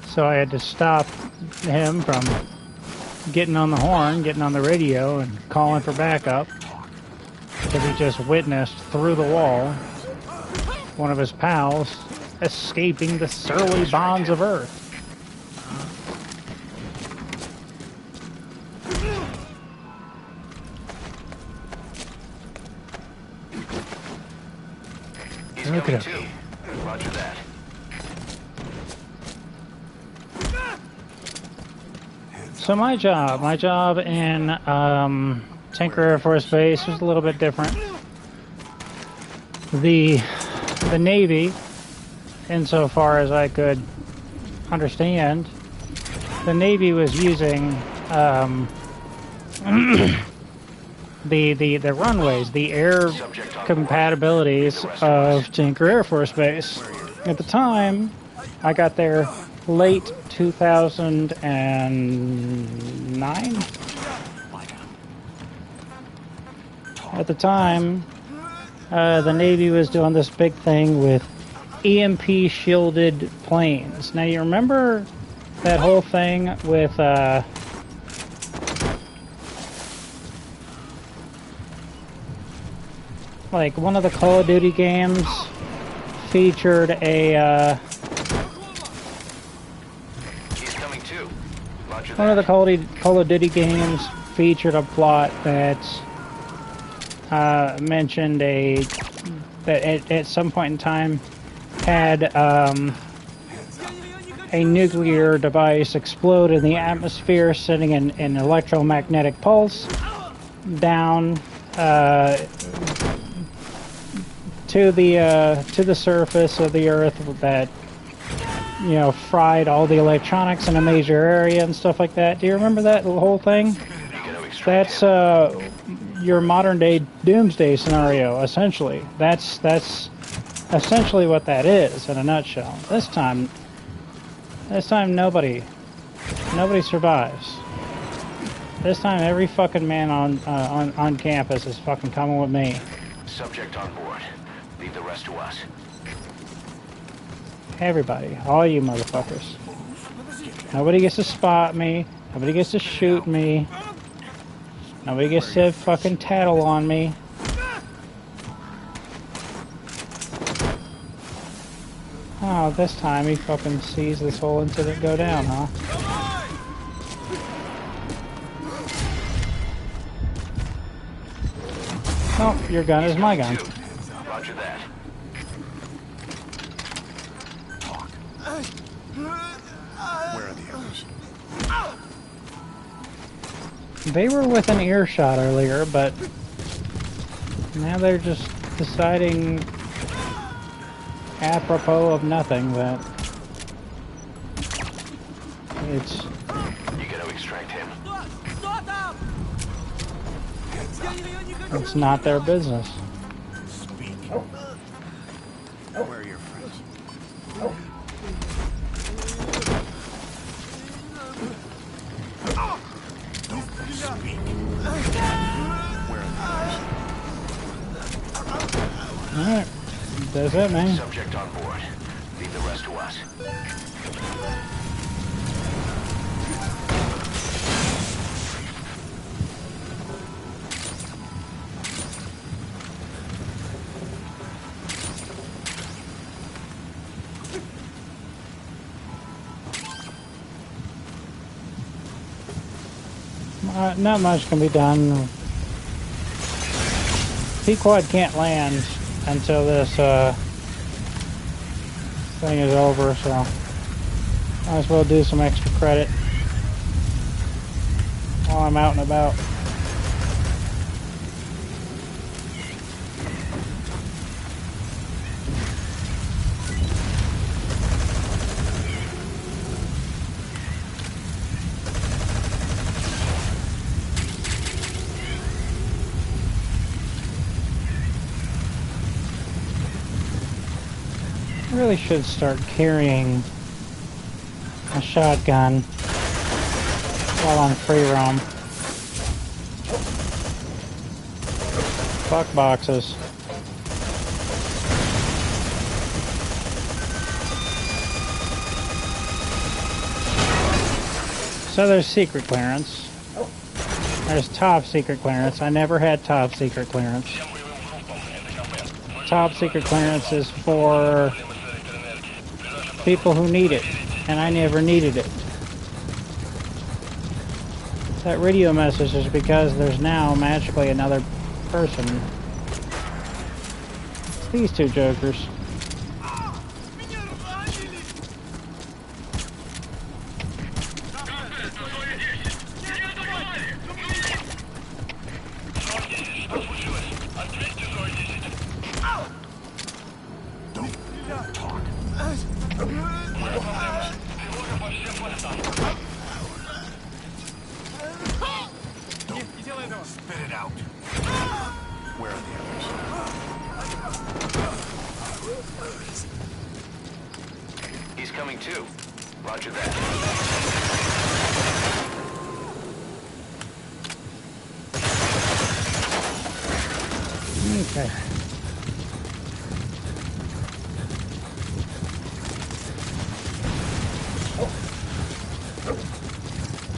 So I had to stop him from getting on the horn, getting on the radio, and calling for backup, because he just witnessed through the wall one of his pals escaping the surly bonds of Earth. He's Look coming at too. him. Roger that. So my job in Tinker Air Force Base was a little bit different. The Navy, insofar as I could understand, the Navy was using the runways, the air compatibilities of Tinker Air Force Base. At the time, I got there late 2009. At the time, the Navy was doing this big thing with EMP shielded planes. Now you remember that whole thing with like one of the Call of Duty games featured a He's coming too. Roger one of the that. Call of Duty games featured a plot that mentioned that at some point in time had a nuclear device explode in the atmosphere, sending an electromagnetic pulse down to the surface of the Earth that, you know, fried all the electronics in a major area and stuff like that. Do you remember that whole thing? That's your modern day doomsday scenario, essentially. That's essentially what that is in a nutshell. This time nobody survives. This time every fucking man on campus is fucking coming with me. Subject on board. Leave the rest to us. Everybody, all you motherfuckers. Nobody gets to spot me. Nobody gets to shoot me. Nobody gets to fucking tattle on me. Oh, this time he fucking sees this whole incident go down, huh? Oh, your gun is my gun. Roger that. Where are the others? They were within earshot earlier, but now they're just deciding, apropos of nothing, that it's... You gotta extract him. It's not their business. Speak. Where are your friends? Speak. Where are the others? Alright. That's it, man. Subject on board. Leave the rest to us. Not much can be done. Pequod can't land until this thing is over, so might as well do some extra credit while I'm out and about. Really should start carrying a shotgun while on free roam. Fuck boxes. So there's secret clearance. There's top secret clearance. I never had top secret clearance. Top secret clearance is for people who need it, and I never needed it. That radio message is because there's now magically another person. It's these two jokers. Roger that. Okay.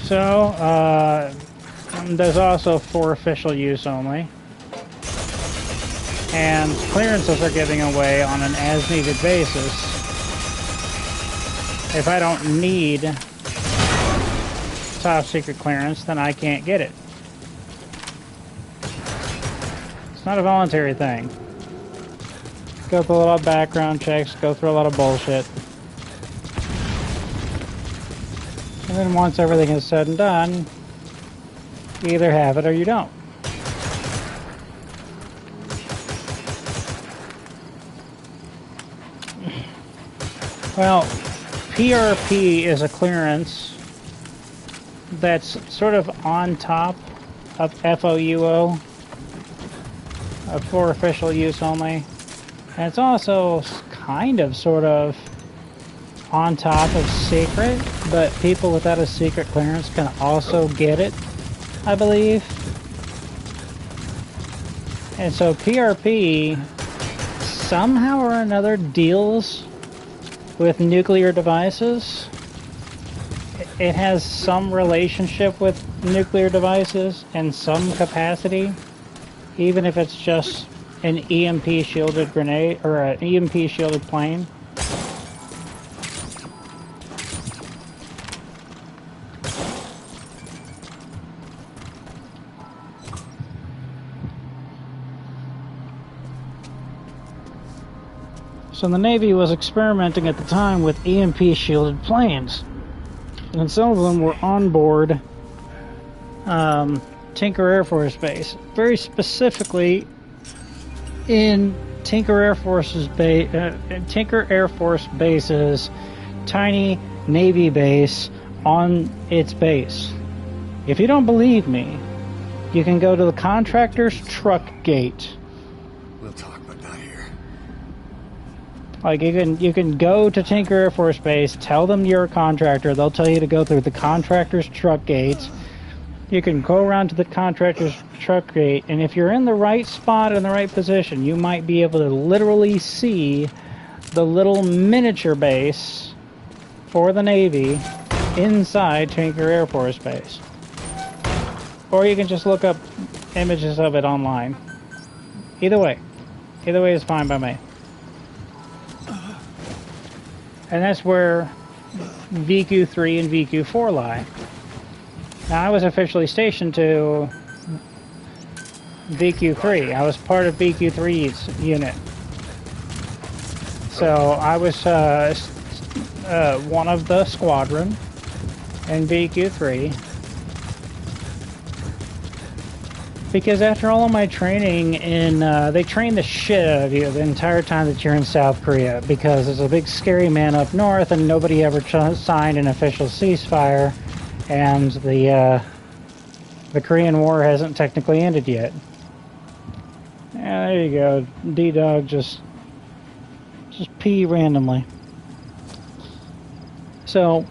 So, there's also for official use only. And clearances are giving away on an as-needed basis. If I don't need top secret clearance, then I can't get it. It's not a voluntary thing. Go through a lot of background checks, go through a lot of bullshit. And then once everything is said and done, you either have it or you don't. Well, PRP is a clearance that's sort of on top of FOUO, for official use only. And it's also kind of, sort of, on top of secret, but people without a secret clearance can also get it, I believe. And so PRP somehow or another deals with nuclear devices. It has some relationship with nuclear devices in some capacity, even if it's just an EMP shielded grenade or an EMP shielded plane. So the Navy was experimenting at the time with EMP shielded planes, and some of them were on board Tinker Air Force Base, very specifically in Tinker Air Force Base's tiny Navy base on its base. If you don't believe me, you can go to the contractor's truck gate. We'll talk about that here. Like, you can go to Tinker Air Force Base, tell them you're a contractor, they'll tell you to go through the contractor's truck gate. You can go around to the contractor's truck gate, and if you're in the right spot, in the right position, you might be able to literally see the little miniature base for the Navy inside Tinker Air Force Base. Or you can just look up images of it online. Either way is fine by me. And that's where VQ3 and VQ4 lie. Now, I was officially stationed to VQ3. I was part of VQ3's unit. So I was one of the squadron in VQ3. Because after all of my training they train the shit out of you the entire time that you're in South Korea, because there's a big scary man up north and nobody ever signed an official ceasefire, and the Korean War hasn't technically ended yet. Yeah, there you go. D-Dog just pee randomly. So,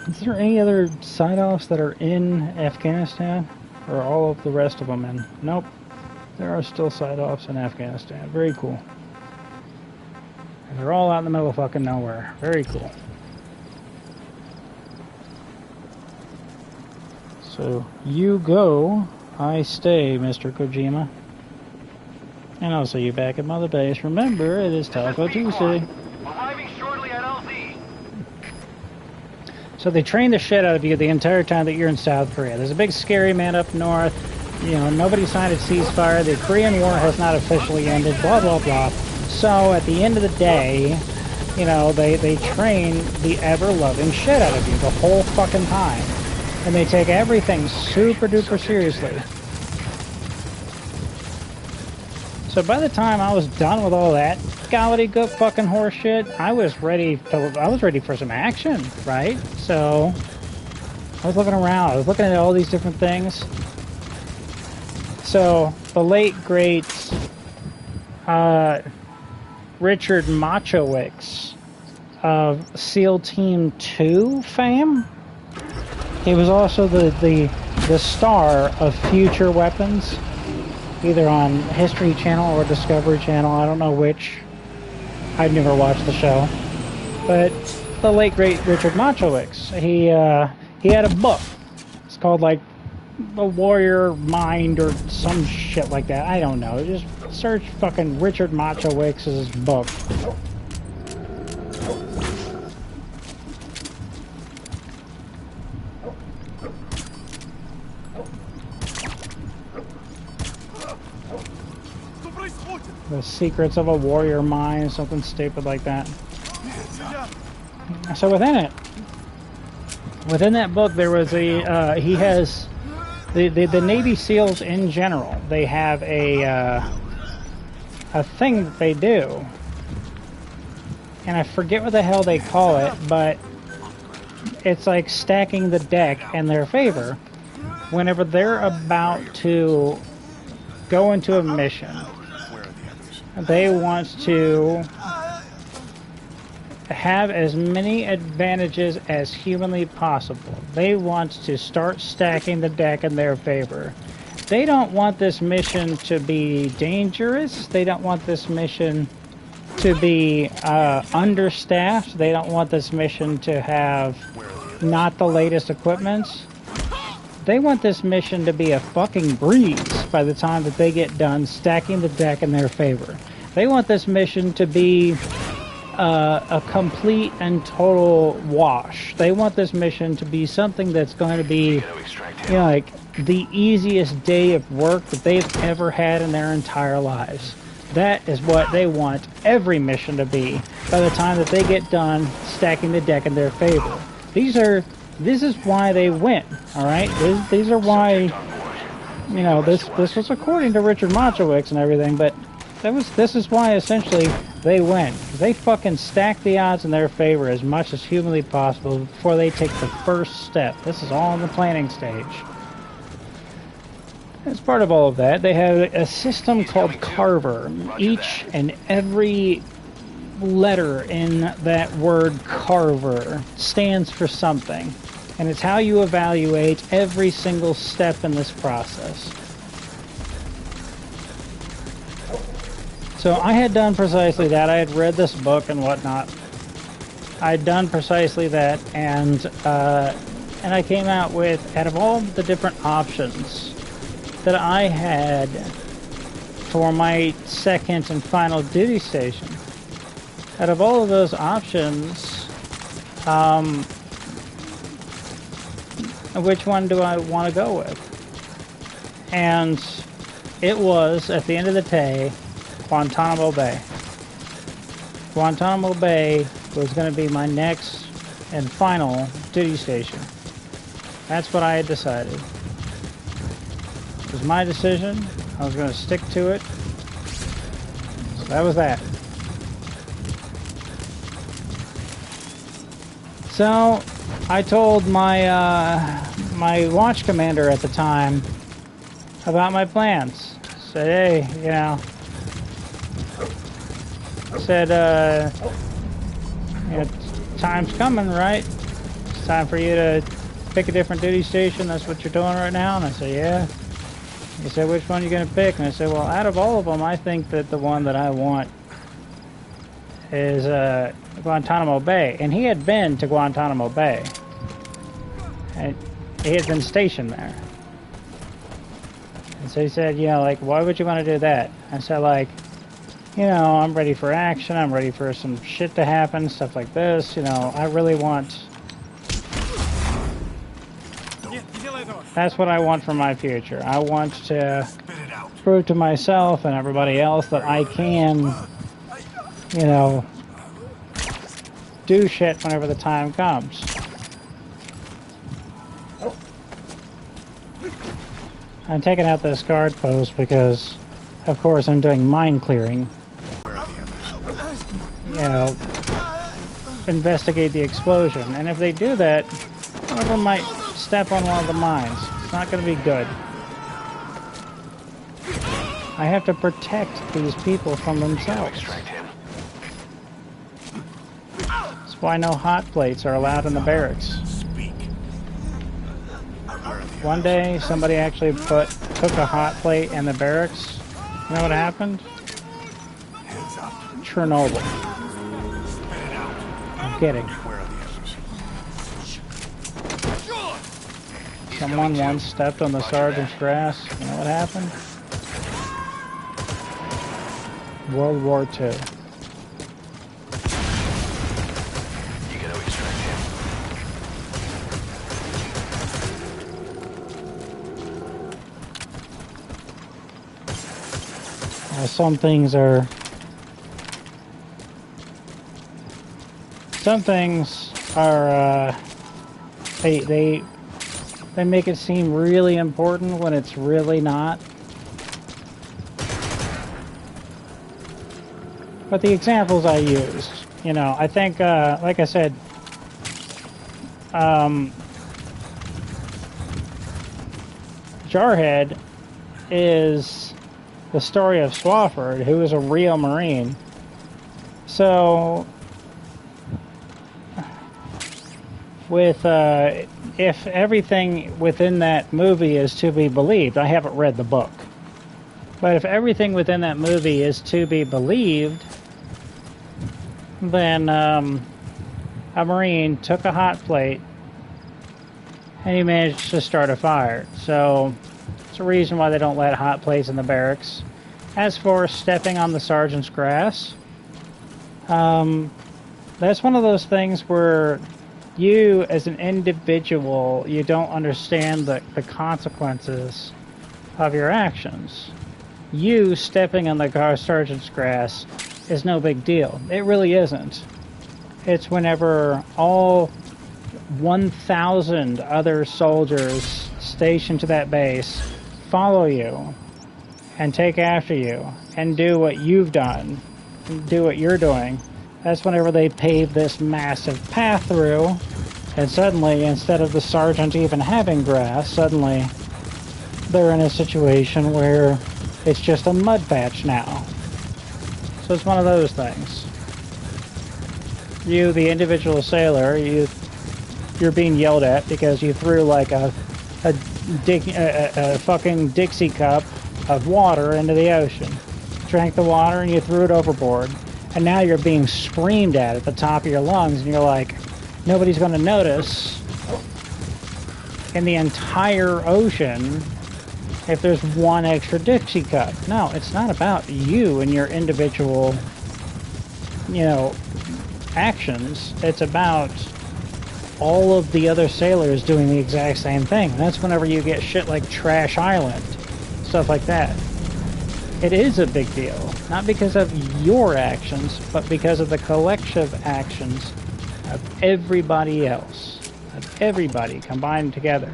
is there any other side-offs that are in Afghanistan? Or are all of the rest of them in? Nope. There are still side-offs in Afghanistan. Very cool. And they're all out in the middle of fucking nowhere. Very cool. So, you go, I stay, Mr. Kojima. And I'll see you back at Mother Base. Remember, it is Taco Tuesday. Arriving shortly at LZ. So they train the shit out of you the entire time that you're in South Korea. There's a big scary man up north. You know, nobody signed a ceasefire. The Korean War has not officially ended, blah, blah, blah. So at the end of the day, you know, they train the ever-loving shit out of you the whole fucking time. And they take everything super duper seriously. So by the time I was done with all that gobbledygook fucking horse shit, I was ready for some action, right? So I was looking around, I was looking at all these different things. So the late great Richard Machowicz of SEAL Team 2 fame. He was also the star of Future Weapons, either on History Channel or Discovery Channel. I don't know which. I'd never watched the show. But the late great Richard Machowicz, he had a book. It's called like The Warrior Mind or some shit like that. I don't know. Just search fucking Richard Machowicz's book. The Secrets of a Warrior Mind, something stupid like that. So within that book, there was he has the Navy SEALs in general. They have a thing that they do, and I forget what the hell they call it, but it's like stacking the deck in their favor. Whenever they're about to go into a mission, they want to have as many advantages as humanly possible. They want to start stacking the deck in their favor. They don't want this mission to be dangerous. They don't want this mission to be understaffed. They don't want this mission to have not the latest equipment. They want this mission to be a fucking breeze by the time that they get done stacking the deck in their favor. They want this mission to be a complete and total wash. They want this mission to be something that's going to be, you know, like the easiest day of work that they've ever had in their entire lives. That is what they want every mission to be by the time that they get done stacking the deck in their favor. This is why they win, all right? These are why, you know, this was according to Richard Machowicz and everything, but this is why essentially they win. They fucking stack the odds in their favor as much as humanly possible before they take the first step. This is all in the planning stage. As part of all of that, they have a system called Carver. Each and every letter in that word Carver stands for something, and it's how you evaluate every single step in this process. So I had done precisely that. I had read this book and whatnot. I had done precisely that, and I came out with, out of all the different options that I had for my second and final duty station, out of all of those options, which one do I want to go with? And it was, at the end of the day, Guantanamo Bay. Guantanamo Bay was going to be my next and final duty station. That's what I had decided. It was my decision. I was going to stick to it. So that was that. So I told my my watch commander at the time about my plans. Said, hey, you know, you know, time's coming, right? It's time for you to pick a different duty station. That's what you're doing right now. And I said, yeah. He said, which one are you going to pick? And I said, well, out of all of them, I think that the one that I want is Guantanamo Bay. And he had been to Guantanamo Bay. And he had been stationed there. And so he said, you know, like, why would you want to do that? I said, like, you know, I'm ready for action. I'm ready for some shit to happen, stuff like this. You know, I really want... That's what I want for my future. I want to prove to myself and everybody else that I can, you know, do shit whenever the time comes. I'm taking out this guard post because, of course, I'm doing mine clearing. You know, investigate the explosion. And if they do that, one of them might step on one of the mines. It's not going to be good. I have to protect these people from themselves. why no hot plates are allowed in the barracks. Speak. One day, somebody actually took a hot plate in the barracks. You know what happened? Hands up. Chernobyl. Spit it out. I'm kidding. Where are the others? Someone once stepped on the sergeant's grass. You know what happened? World War II. You gotta extract him. Some things are they make it seem really important when it's really not. But the examples I used, you know, I think, like I said, Jarhead is the story of Swafford, who is a real Marine. So, with if everything within that movie is to be believed, I haven't read the book, but if everything within that movie is to be believed, then a Marine took a hot plate and he managed to start a fire. So it's a reason why they don't let hot plates in the barracks. As for stepping on the sergeant's grass, that's one of those things where you as an individual, you don't understand the consequences of your actions. You stepping on the sergeant's grass is no big deal. It really isn't. It's whenever all 1,000 other soldiers stationed to that base follow you and take after you and do what you've done, do what you're doing. That's whenever they pave this massive path through, and suddenly, instead of the sergeant even having grass, suddenly they're in a situation where it's just a mud patch now. So it's one of those things. You, the individual sailor, you're being yelled at because you threw like a fucking Dixie cup of water into the ocean. Drank the water and you threw it overboard. And now you're being screamed at the top of your lungs, and you're like, nobody's going to notice in the entire ocean if there's one extra Dixie cup. No, it's not about you and your individual, you know, actions. It's about all of the other sailors doing the exact same thing. And that's whenever you get shit like Trash Island, stuff like that. It is a big deal, not because of your actions, but because of the collective actions of everybody else, of everybody combined together.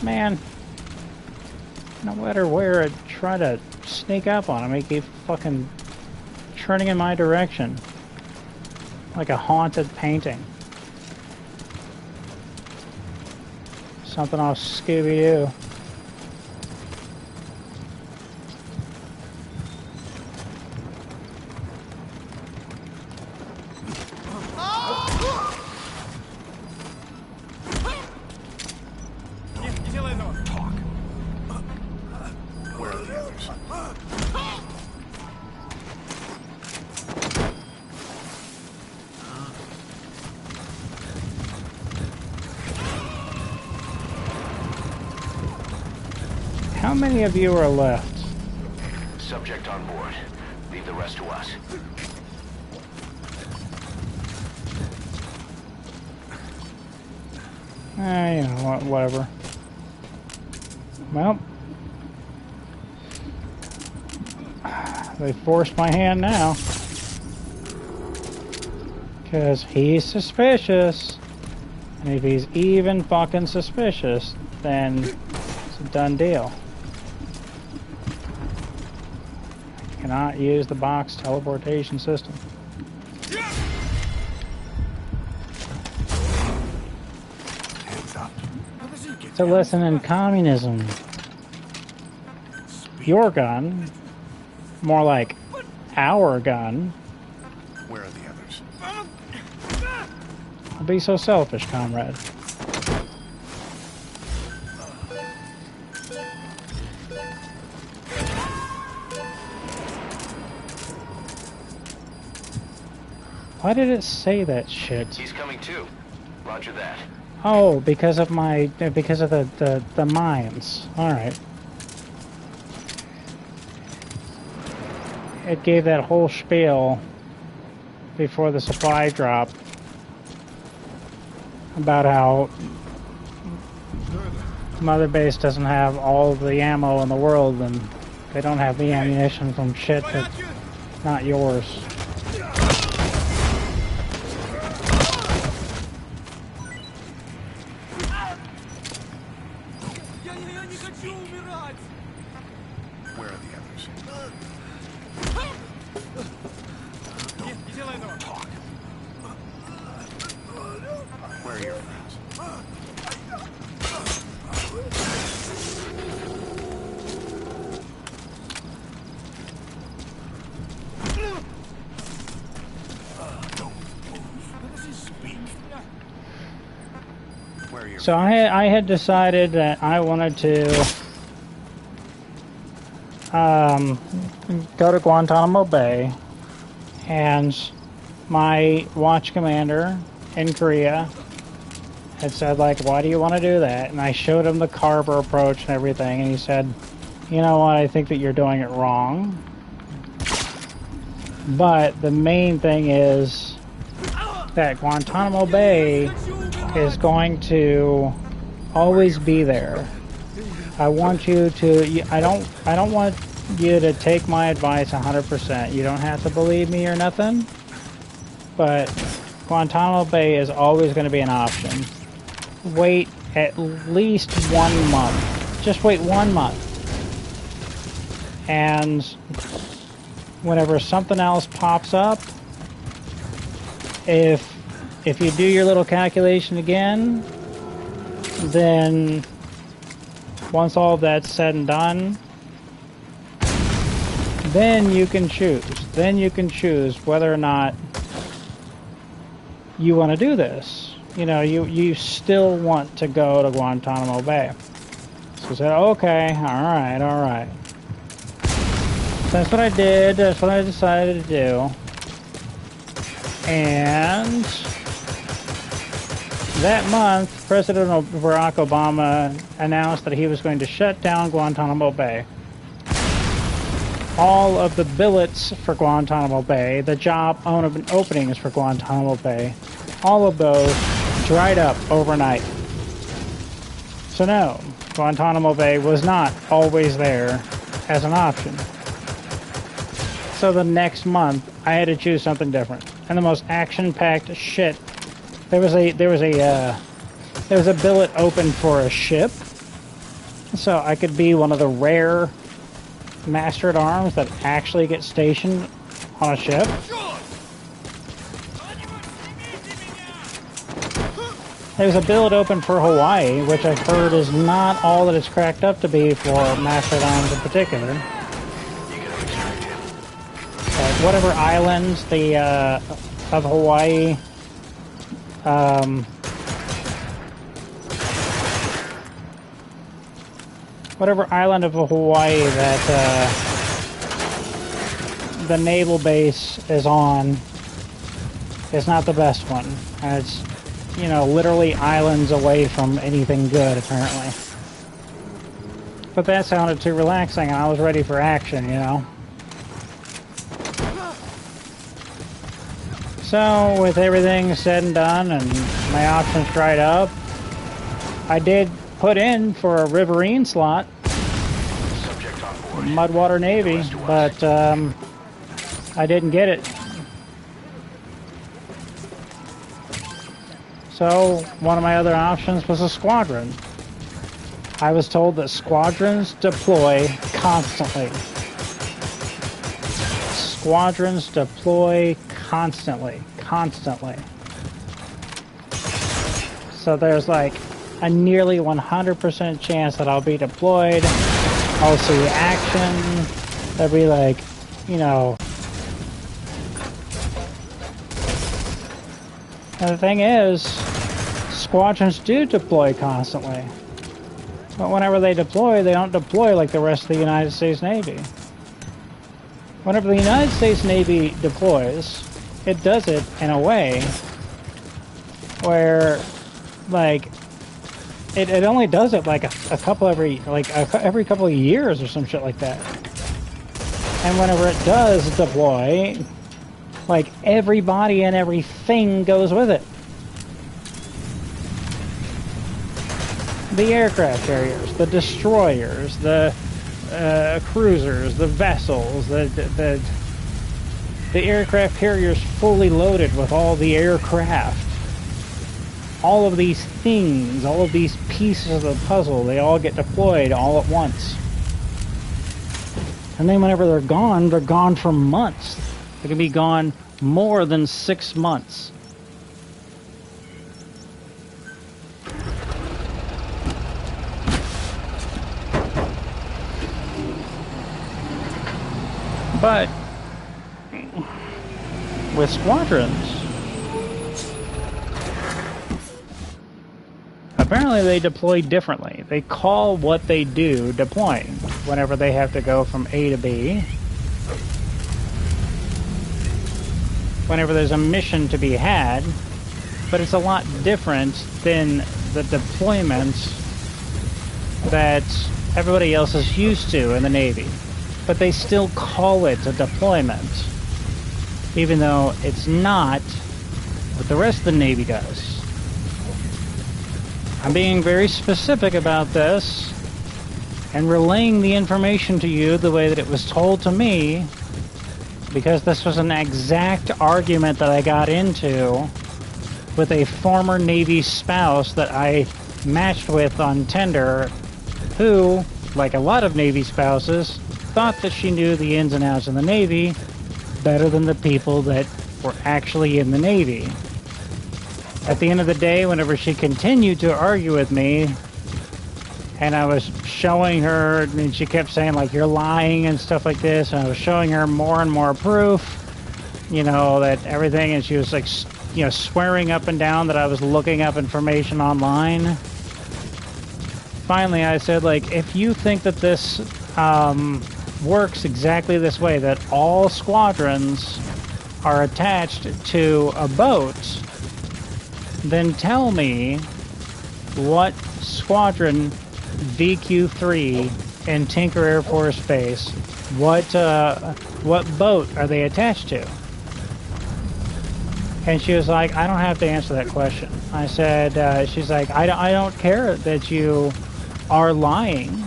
Man, no matter where I try to sneak up on him, he keeps fucking turning in my direction like a haunted painting. Something off Scooby-Doo. Talk. Where are the others? How many of you are left? Subject on board. Leave the rest to us. You know, whatever. Well, they forced my hand now. Because he's suspicious. And if he's even fucking suspicious, then it's a done deal. Cannot use the box teleportation system. Hands up. It's a lesson in communism. Your gun more like our gun. Where are the others? Don't be so selfish, comrade. Why did it say that shit? He's coming too. Roger that. Oh, because of the mines. All right. It gave that whole spiel before the supply drop about how Mother Base doesn't have all the ammo in the world and they don't have the ammunition from shit that's not yours. Where are the others? Talk. Where are your friends? Where are your So I had decided that I wanted to go to Guantanamo Bay, and my watch commander in Korea had said, like, why do you want to do that? And I showed him the Carver approach and everything, and he said, you know what, I think that you're doing it wrong. But the main thing is that Guantanamo Bay is going to always be there. I want you to, I don't want you to take my advice 100%. You don't have to believe me or nothing, but Guantanamo Bay is always going to be an option. Wait at least 1 month. Just wait 1 month. And whenever something else pops up, if you do your little calculation again, then once all of that's said and done, then you can choose. Then you can choose whether or not you want to do this. You know, you still want to go to Guantanamo Bay. So I said, okay, all right. So that's what I did. That's what I decided to do. And that month, President Barack Obama announced that he was going to shut down Guantanamo Bay. All of the billets for Guantanamo Bay, the job openings for Guantanamo Bay, all of those dried up overnight. So no, Guantanamo Bay was not always there as an option. So the next month, I had to choose something different. And the most action-packed shit. There was a billet open for a ship, so I could be one of the rare Master-at-Arms that actually get stationed on a ship. There's a billet open for Hawaii, which I've heard is not all that it's cracked up to be for Master-at-Arms in particular. Like whatever islands of Hawaii, whatever island of Hawaii that the naval base is on is not the best one. And it's, you know, literally islands away from anything good, apparently. But that sounded too relaxing, and I was ready for action, you know. So, with everything said and done, and my options dried up, I did put in for a Riverine slot, Mudwater Navy, but I didn't get it. So, one of my other options was a squadron. I was told that squadrons deploy constantly. Squadrons deploy constantly. So there's like a nearly 100% chance that I'll be deployed. I'll see action. There'll be like you know. And the thing is, squadrons do deploy constantly. But whenever they deploy, they don't deploy like the rest of the United States Navy. Whenever the United States Navy deploys, it does it in a way where, like, it only does it like a couple every couple of years or some shit like that. And whenever it does deploy, like, everybody and everything goes with it. The aircraft carriers, the destroyers, the cruisers, the vessels, the aircraft carriers fully loaded with all the aircraft. All of these things, all of these pieces of the puzzle, they all get deployed all at once. And then whenever they're gone for months. They can be gone more than 6 months. But with squadrons, apparently they deploy differently. They call what they do deploying whenever they have to go from A to B. Whenever there's a mission to be had, but it's a lot different than the deployments that everybody else is used to in the Navy. But they still call it a deployment, even though it's not what the rest of the Navy does. I'm being very specific about this and relaying the information to you the way that it was told to me, because this was an exact argument that I got into with a former Navy spouse that I matched with on Tinder, who, like a lot of Navy spouses, thought that she knew the ins and outs of the Navy better than the people that were actually in the Navy. At the end of the day, whenever she continued to argue with me, and I was showing her, and she kept saying, like, you're lying and stuff like this, and I was showing her more and more proof, you know, that everything, and she was, like, you know, swearing up and down that I was looking up information online. Finally, I said, like, if you think that this works exactly this way, that all squadrons are attached to a boat, then tell me what squadron VQ3 in Tinker Air Force Base, what boat are they attached to? And she was like, I don't have to answer that question. I said, she's like, I don't care that you are lying,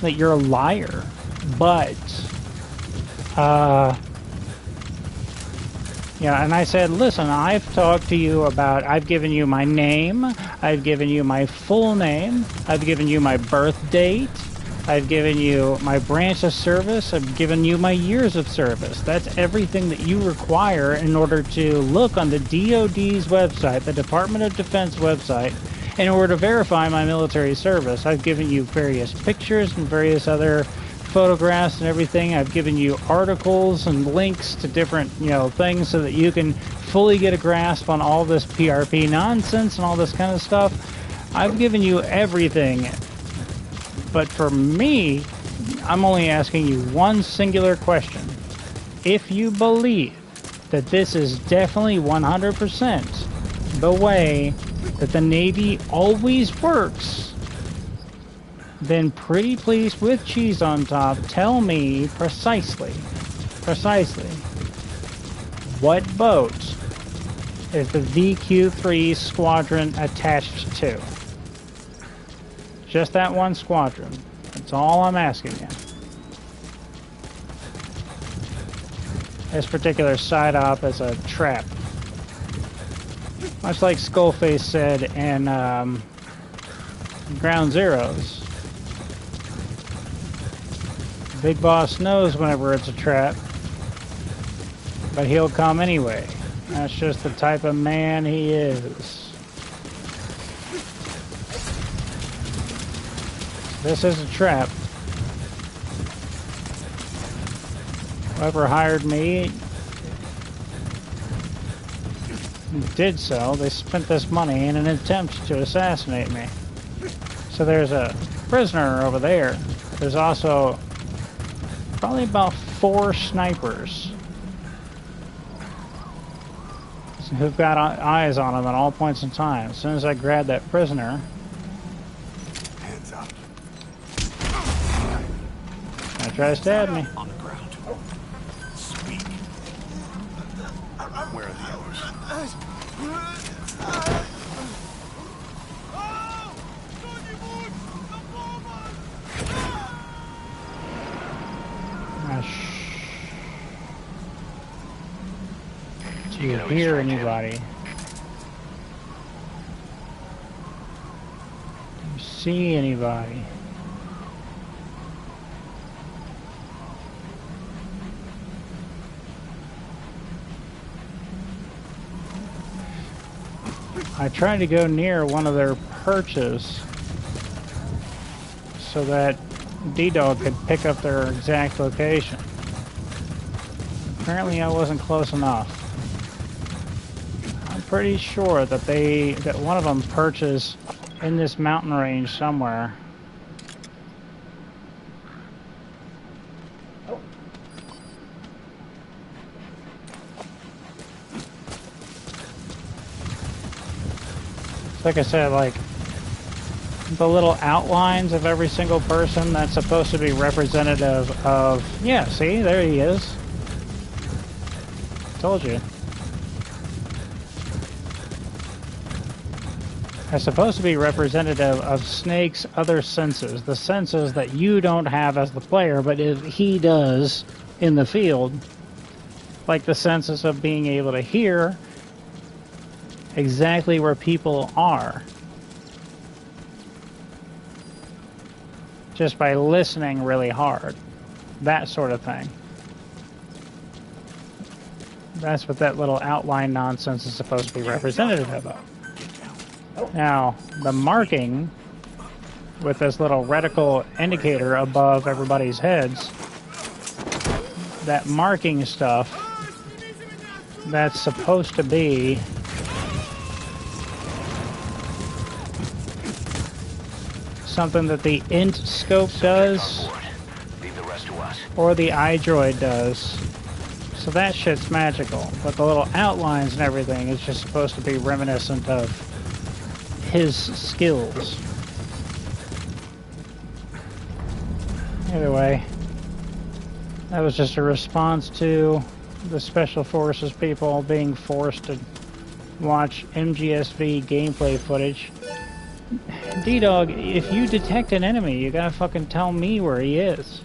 that you're a liar, but, yeah, and I said, listen, I've talked to you about, I've given you my name, I've given you my full name, I've given you my birth date, I've given you my branch of service, I've given you my years of service. That's everything that you require in order to look on the DoD's website, the Department of Defense website, in order to verify my military service. I've given you various pictures and various other photographs and everything. I've given you articles and links to different, you know, things so that you can fully get a grasp on all this PRP nonsense and all this kind of stuff. I've given you everything. But for me, I'm only asking you one singular question. If you believe that this is definitely 100% the way that the Navy always works, then pretty please with cheese on top, tell me precisely what boat is the VQ3 squadron attached to. Just that one squadron. That's all I'm asking you. This particular side op is a trap. Much like Skullface said in Ground Zeroes. Big Boss knows whenever it's a trap, but he'll come anyway. That's just the type of man he is. This is a trap. Whoever hired me did so. They spent this money in an attempt to assassinate me. So there's a prisoner over there. There's also probably about 4 snipers who've got eyes on them at all points in time. As soon as I grab that prisoner, Hands up. they try to stab me. On the ground. Speak. Where are the others? Do you hear anybody? Do you see anybody? I tried to go near one of their perches so that D-Dog could pick up their exact location. Apparently I wasn't close enough. I'm pretty sure that one of them perches in this mountain range somewhere. Like I said, like the little outlines of every single person that's supposed to be representative of, yeah, see, there he is. Told you. Are supposed to be representative of Snake's other senses, the senses that you don't have as the player, but if he does in the field, like the senses of being able to hear exactly where people are just by listening really hard, that sort of thing. That's what that little outline nonsense is supposed to be representative of. Now, the marking with this little reticle indicator above everybody's heads, that marking stuff, that's supposed to be something that the int scope does, or the iDroid does. So that shit's magical, but the little outlines and everything is just supposed to be reminiscent of his skills. Either way, that was just a response to the Special Forces people being forced to watch Mgsv gameplay footage. D-Dog, if you detect an enemy, you gotta fucking tell me where he is.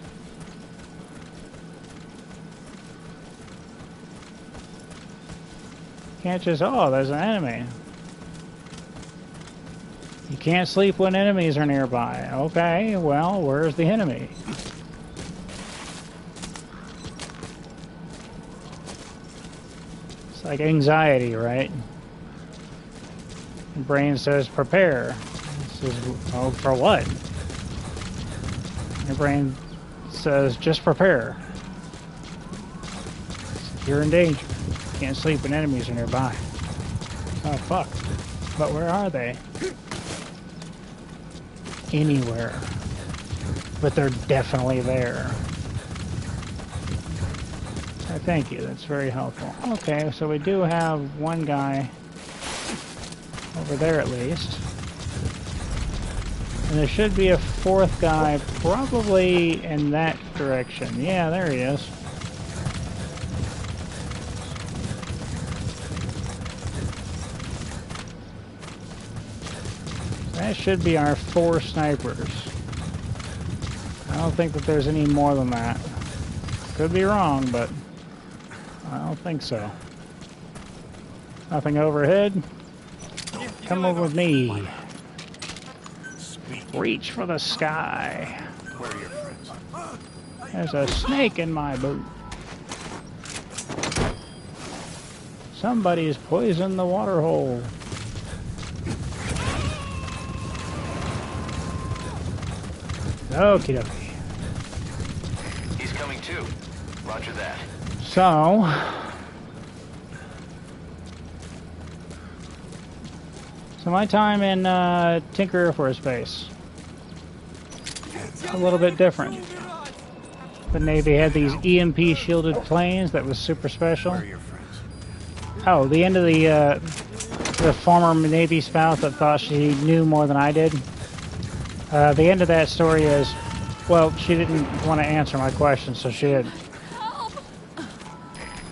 Can't just, oh, there's an enemy. You can't sleep when enemies are nearby. Okay, well, where's the enemy? It's like anxiety, right? Your brain says prepare. It says, oh, for what? Your brain says just prepare. You're in danger. You can't sleep when enemies are nearby. Oh fuck. But where are they? Anywhere. But they're definitely there. Thank you, that's very helpful. Okay, so we do have one guy over there at least. And there should be a fourth guy probably in that direction. Yeah, there he is. That should be our 4 snipers. I don't think that there's any more than that. Could be wrong, but I don't think so. Nothing overhead. Come over with me. Reach for the sky. Where are your friends? There's a snake in my boot. Somebody's poisoned the water hole. Okie dokie. He's coming too. Roger that. So my time in Tinker Air Force Base, a little bit different. The Navy had these EMP shielded planes that was super special. Where are your friends? Oh, the end of the former Navy spouse that thought she knew more than I did. The end of that story is, well, she didn't want to answer my question, so she did.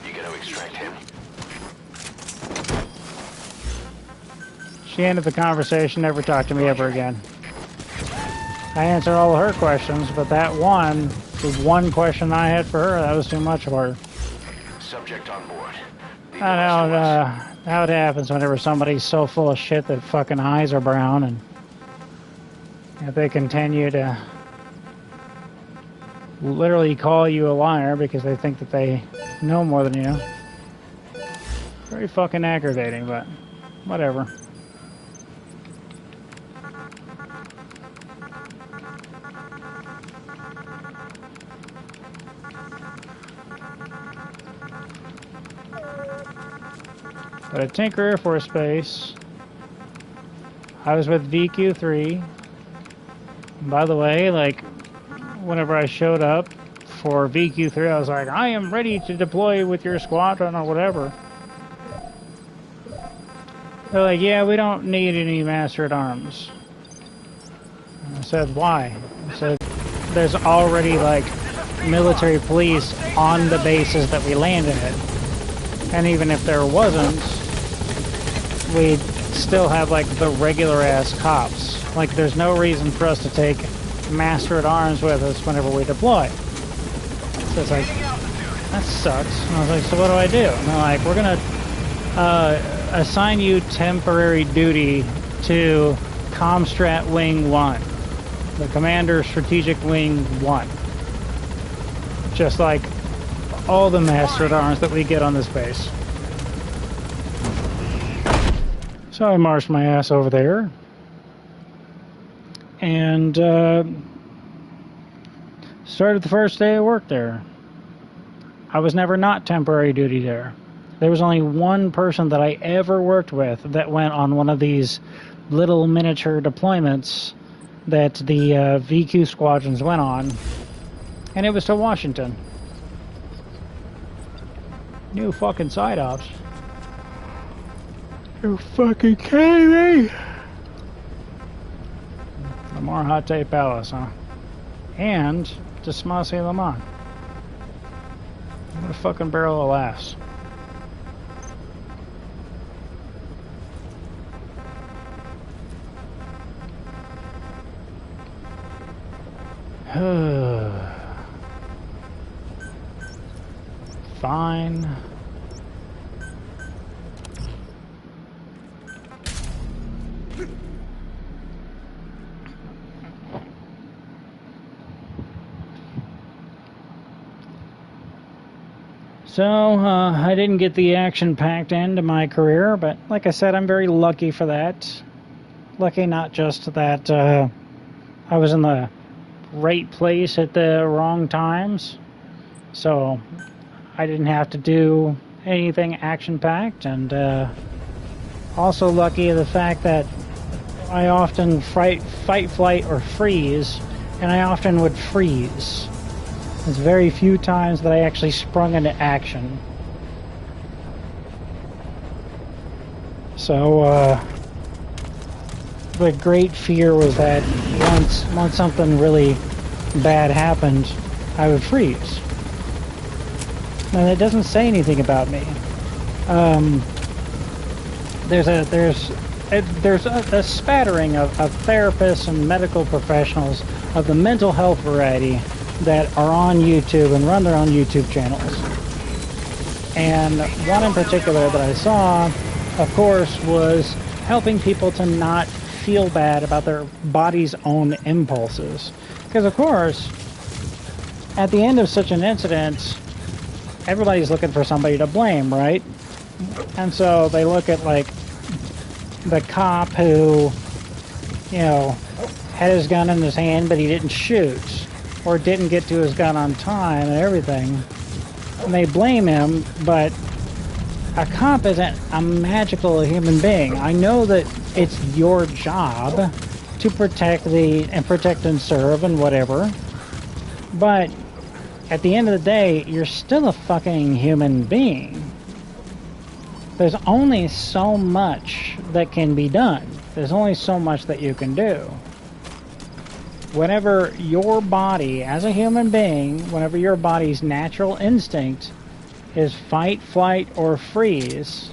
You gonna extract him? She ended the conversation, never talked to me ever again. I answered all of her questions, but that one, the one question I had for her, that was too much for her. Subject on board. I know how it happens whenever somebody's so full of shit that fucking eyes are brown, and if they continue to literally call you a liar because they think that they know more than you. Very fucking aggravating, but whatever. But at Tinker Air Force Base, I was with VQ3. By the way, like, whenever I showed up for VQ3, I was like, I am ready to deploy with your squadron or whatever. They're like, yeah, we don't need any Master at Arms. And I said, why? I said, there's already, like, military police on the bases that we landed at. And even if there wasn't, we'd still have, like, the regular-ass cops. Like, there's no reason for us to take Master at Arms with us whenever we deploy. So it's like, that sucks. And I was like, so what do I do? And they're like, we're gonna assign you temporary duty to Comstrat Wing 1. The Commander Strategic Wing 1. Just like all the Master at Arms that we get on this base. So I marched my ass over there. And started the first day of work there. I was never not temporary duty there. There was only one person that I ever worked with that went on one of these little miniature deployments that the VQ squadrons went on, and it was to Washington. New fucking side ops. You fucking kidding me? Lamar Hot Tape Palace, huh? And Dismasi Lamar. What a fucking barrel of laughs. Fine. So, I didn't get the action-packed end of my career, but like I said, I'm very lucky for that. Lucky not just that I was in the right place at the wrong times, so I didn't have to do anything action-packed, and also lucky the fact that I often fight, flight, or freeze, and I often would freeze. There's very few times that I actually sprung into action. So, the great fear was that once something really bad happened, I would freeze. And it doesn't say anything about me. There's a spattering of therapists and medical professionals of the mental health variety that are on YouTube and run their own YouTube channels. And one in particular that I saw, of course, was helping people to not feel bad about their body's own impulses. Because, of course, at the end of such an incident, everybody's looking for somebody to blame, right? And so they look at, like, the cop who, you know, had his gun in his hand, but he didn't shoot, or didn't get to his gun on time and everything. And they blame him, but a cop isn't a magical human being. I know that it's your job to protect and serve and whatever, but at the end of the day, you're still a fucking human being. There's only so much that can be done. There's only so much that you can do. Whenever your body, as a human being, whenever your body's natural instinct is fight, flight, or freeze,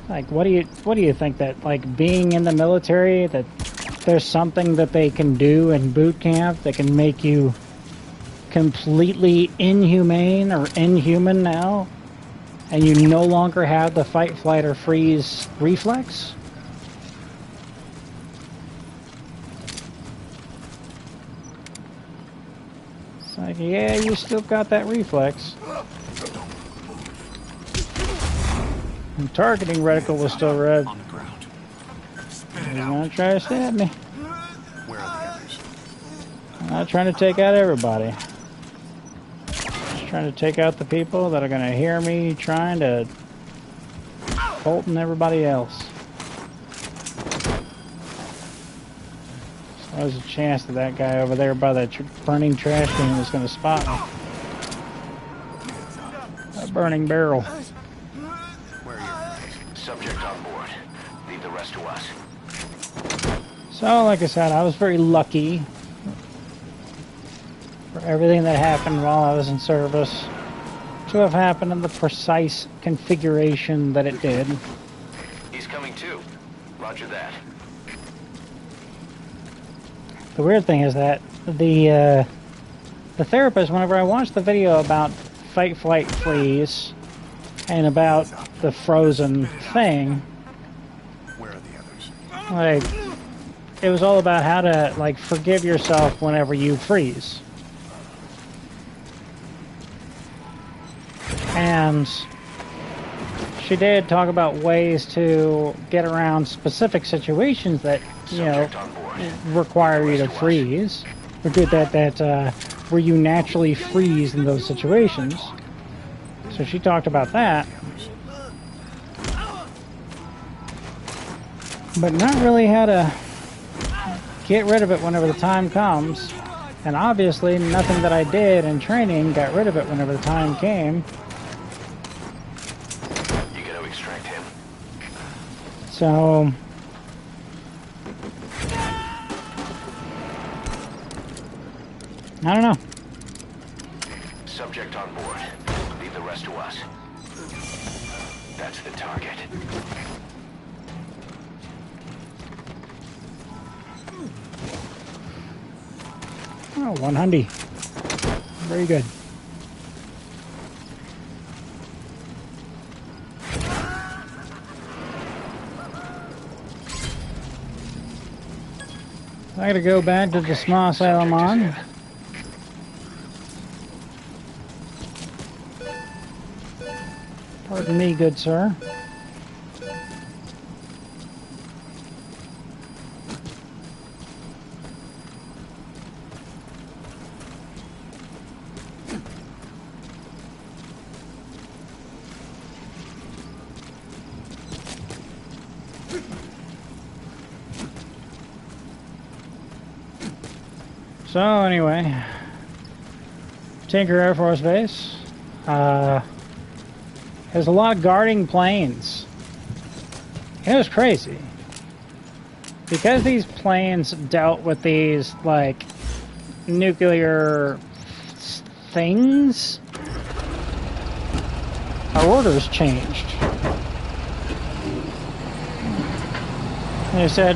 like what do you think, that like being in the military, that there's something that they can do in boot camp that can make you completely inhumane or inhuman now, and you no longer have the fight, flight, or freeze reflex? It's like, yeah, you still got that reflex. And targeting reticle was still red. On the ground. Spit it You're out. gonna try to stab me. Where are the others? I'm not trying to take out everybody. Just trying to take out the people that are gonna hear me trying to Bolton everybody else. So there's a chance that that guy over there by that burning trash can was gonna spot me. A burning barrel. Where are you? Subject on board. Leave the rest to us. So, like I said, I was very lucky for everything that happened while I was in service to have happened in the precise configuration that it did. He's coming too. Roger that. The weird thing is that the therapist, whenever I watched the video about fight, flight, freeze, and about the frozen thing, Where are the others? like, it was all about how to, like, forgive yourself whenever you freeze. And she did talk about ways to get around specific situations that, you know, Subject on board. require you to freeze, or do that where you naturally freeze in those situations. So she talked about that, but not really how to get rid of it whenever the time comes. And obviously nothing that I did in training got rid of it whenever the time came. You gotta extract him. So I don't know. Subject on board. Leave the rest to us. That's the target. Oh, 100. Very good. I gotta go back to the small Salomon. Pardon me, good sir. So anyway, Tinker Air Force Base has a lot of guarding planes. It was crazy because these planes dealt with these like nuclear things. Our orders changed. They said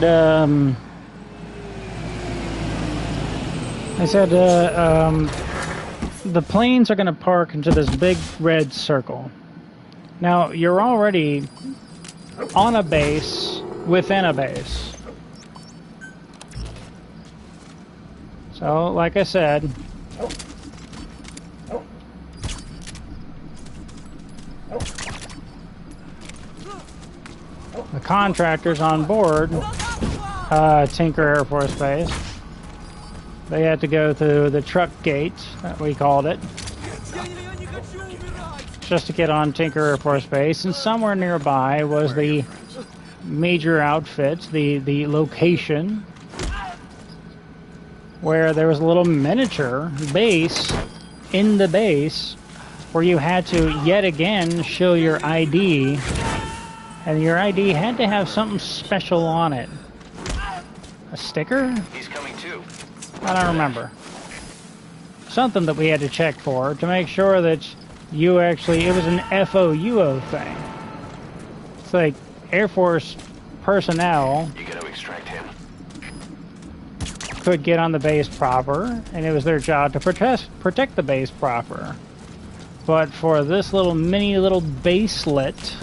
the planes are going to park into this big red circle. Now, you're already on a base within a base. So, like I said, the contractors on board Tinker Air Force Base, they had to go through the truck gate, that we called it, just to get on Tinker Air Force Base, and somewhere nearby was the major outfit, the location where there was a little miniature base in the base where you had to yet again show your ID, and your ID had to have something special on it. A sticker? He's coming too. I don't remember. Something that we had to check for to make sure that you actually, it was an FOUO thing. It's like Air Force personnel You gotta extract him. could get on the base proper, and it was their job to protect the base proper. But for this little baselet,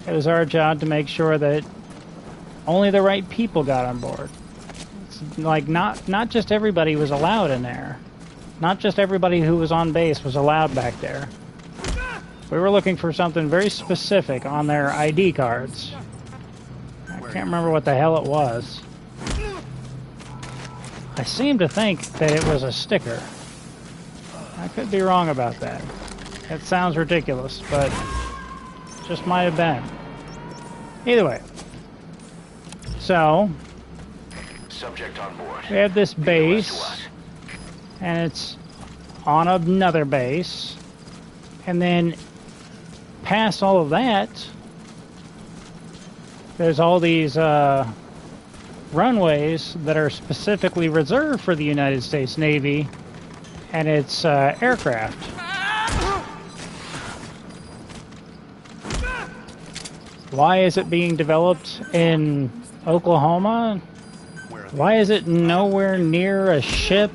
it was our job to make sure that only the right people got on board. It's like not just everybody was allowed in there. Not just everybody who was on base was allowed back there. We were looking for something very specific on their ID cards. I can't remember what the hell it was. I seem to think that it was a sticker. I could be wrong about that. It sounds ridiculous, but just might have been. Either way. So, Subject on board. we have this Leave the rest to base, us. and it's on another base, and then past all of that, there's all these runways that are specifically reserved for the United States Navy and its aircraft. Why is it being developed in Oklahoma? Why is it nowhere near a ship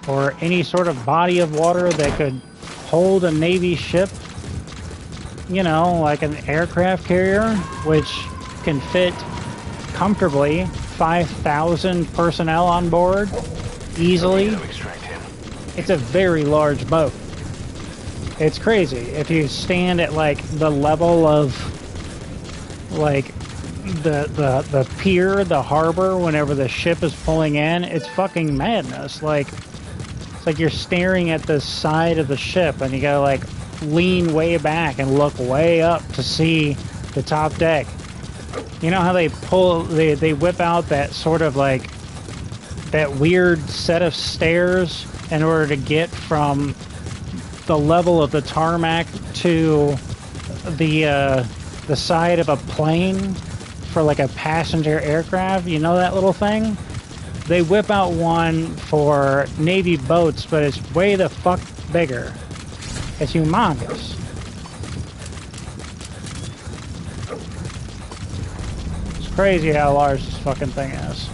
or any sort of body of water that could hold a Navy ship? You know, like an aircraft carrier, which can fit comfortably 5,000 personnel on board easily. You gotta extract him. It's a very large boat. It's crazy. If you stand at like the level of like the pier, the harbor, whenever the ship is pulling in, it's fucking madness. Like, it's like you're staring at the side of the ship and you gotta like lean way back and look way up to see the top deck. You know how they whip out that sort of like that weird set of stairs in order to get from the level of the tarmac to the side of a plane for like a passenger aircraft? You know that little thing? They whip out one for Navy boats, but it's way the fuck bigger. It's humongous. It's crazy how large this fucking thing is.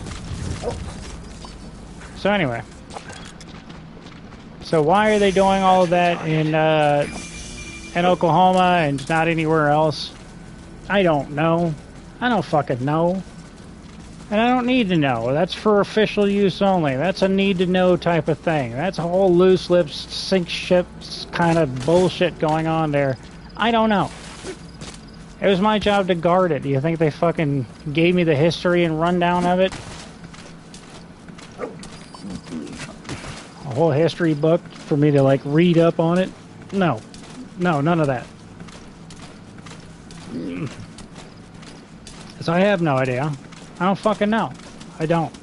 So anyway. So why are they doing all of that in Oklahoma and not anywhere else? I don't know. I don't fucking know. And I don't need to know. That's for official use only. That's a need to know type of thing. That's a whole loose lips, sink ships kind of bullshit going on there. I don't know. It was my job to guard it. Do you think they fucking gave me the history and rundown of it? A whole history book for me to like read up on it? No. No, none of that. So I have no idea. I don't fucking know. I don't.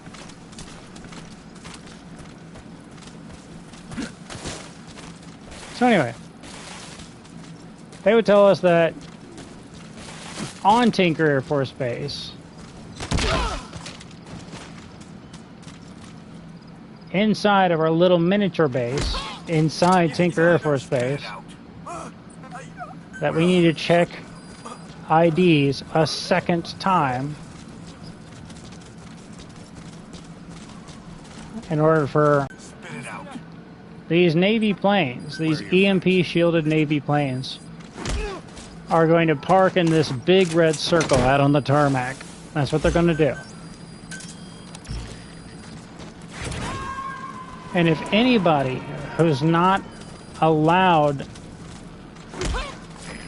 So anyway, they would tell us that on Tinker Air Force Base, inside of our little miniature base, inside Tinker Air Force Base, that we need to check IDs a second time in order for these Navy planes, these EMP shielded Navy planes, are going to park in this big red circle out on the tarmac. That's what they're going to do. And if anybody who's not allowed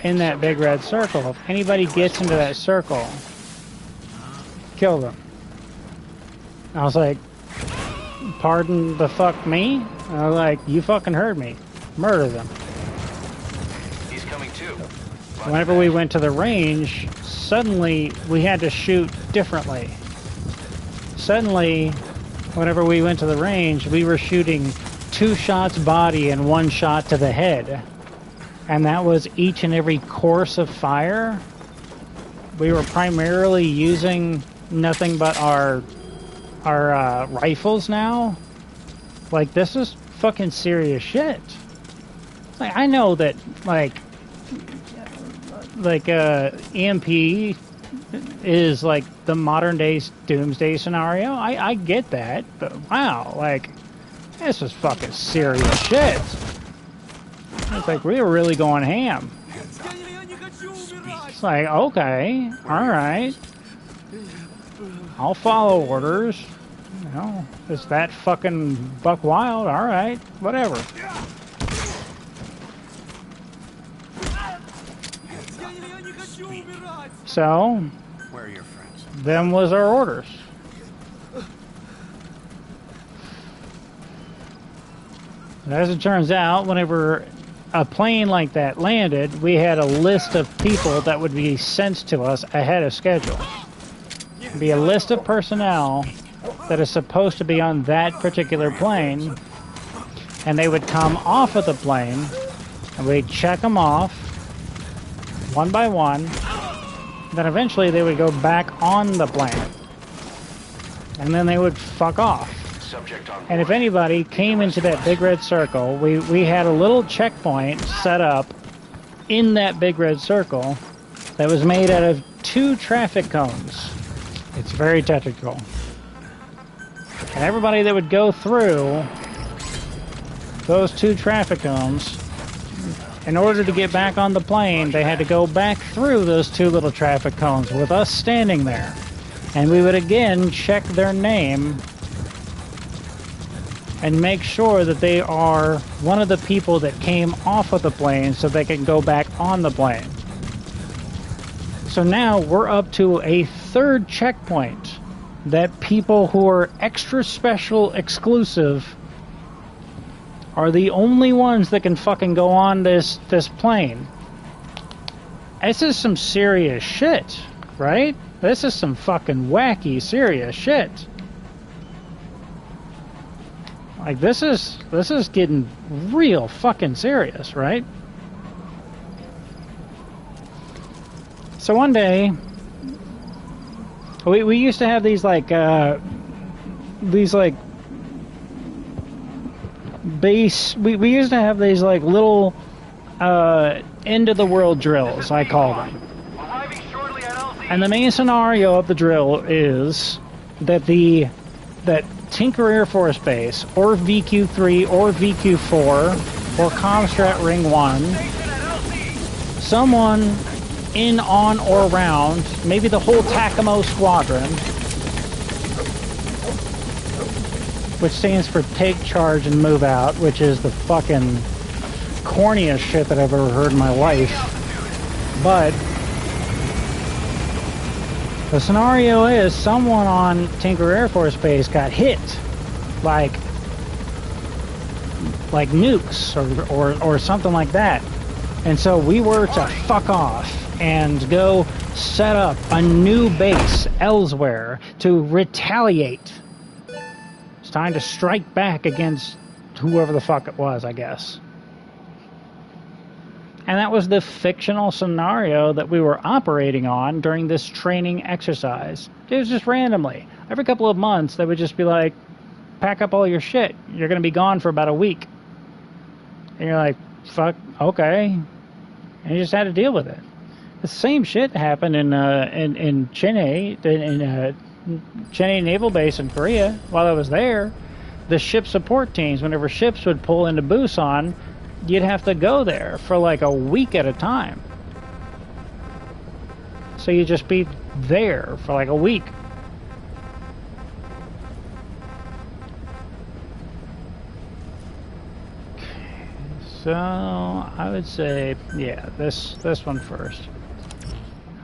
in that big red circle, if anybody gets into that circle, kill them. I was like, pardon the fuck me? I was like, you fucking heard me. murder them. He's coming too. Whenever we went to the range, suddenly we had to shoot differently. Suddenly, whenever we went to the range, we were shooting 2 shots body and 1 shot to the head. And that was each and every course of fire. We were primarily using nothing but our rifles now. Like, this is fucking serious shit. Like, I know that, like EMP is like the modern day doomsday scenario. I get that, but wow, like, this is fucking serious shit. It's like, we were really going ham. It's like, okay, alright. I'll follow orders. You know, it's that fucking buck wild, alright, whatever. So, Where are your friends? them was our orders. And as it turns out, whenever a plane like that landed, we had a list of people that would be sent to us ahead of schedule. It'd be a list of personnel that is supposed to be on that particular plane, and they would come off of the plane, and we'd check them off one by one. Then eventually they would go back on the plane, and then they would fuck off. And if anybody came into that big red circle, we had a little checkpoint set up in that big red circle that was made out of 2 traffic cones. It's very technical. And everybody that would go through those 2 traffic cones, in order to get back on the plane, they had to go back through those 2 little traffic cones with us standing there. And we would again check their name and make sure that they are one of the people that came off of the plane so they can go back on the plane. So now we're up to a 3rd checkpoint that people who are extra special exclusive are the only ones that can fucking go on this plane. This is some serious shit, right? This is some fucking wacky serious shit. Like, this is getting real fucking serious, right? So one day, we used to have these base, we used to have these like little end of the world drills, I call them. And the main scenario of the drill is that Tinker Air Force Base, or VQ3, or VQ4, or Comstrat Ring 1, someone in, on, or around, maybe the whole TACAMO squadron, which stands for Take Charge and Move Out, which is the fucking corniest shit that I've ever heard in my life. But the scenario is someone on Tinker Air Force Base got hit, like nukes or something like that. And so we were to fuck off and go set up a new base elsewhere to retaliate. It's time to strike back against whoever the fuck it was, I guess. And that was the fictional scenario that we were operating on during this training exercise. It was just randomly. Every couple of months, they would just be like, pack up all your shit. You're going to be gone for about a week. And you're like, fuck, okay. And you just had to deal with it. The same shit happened in Chennai, in Chennai Naval Base in Korea while I was there. The ship support teams, whenever ships would pull into Busan, you'd have to go there for like a week at a time. So you'd just be there for like a week. So I would say, yeah, this one first.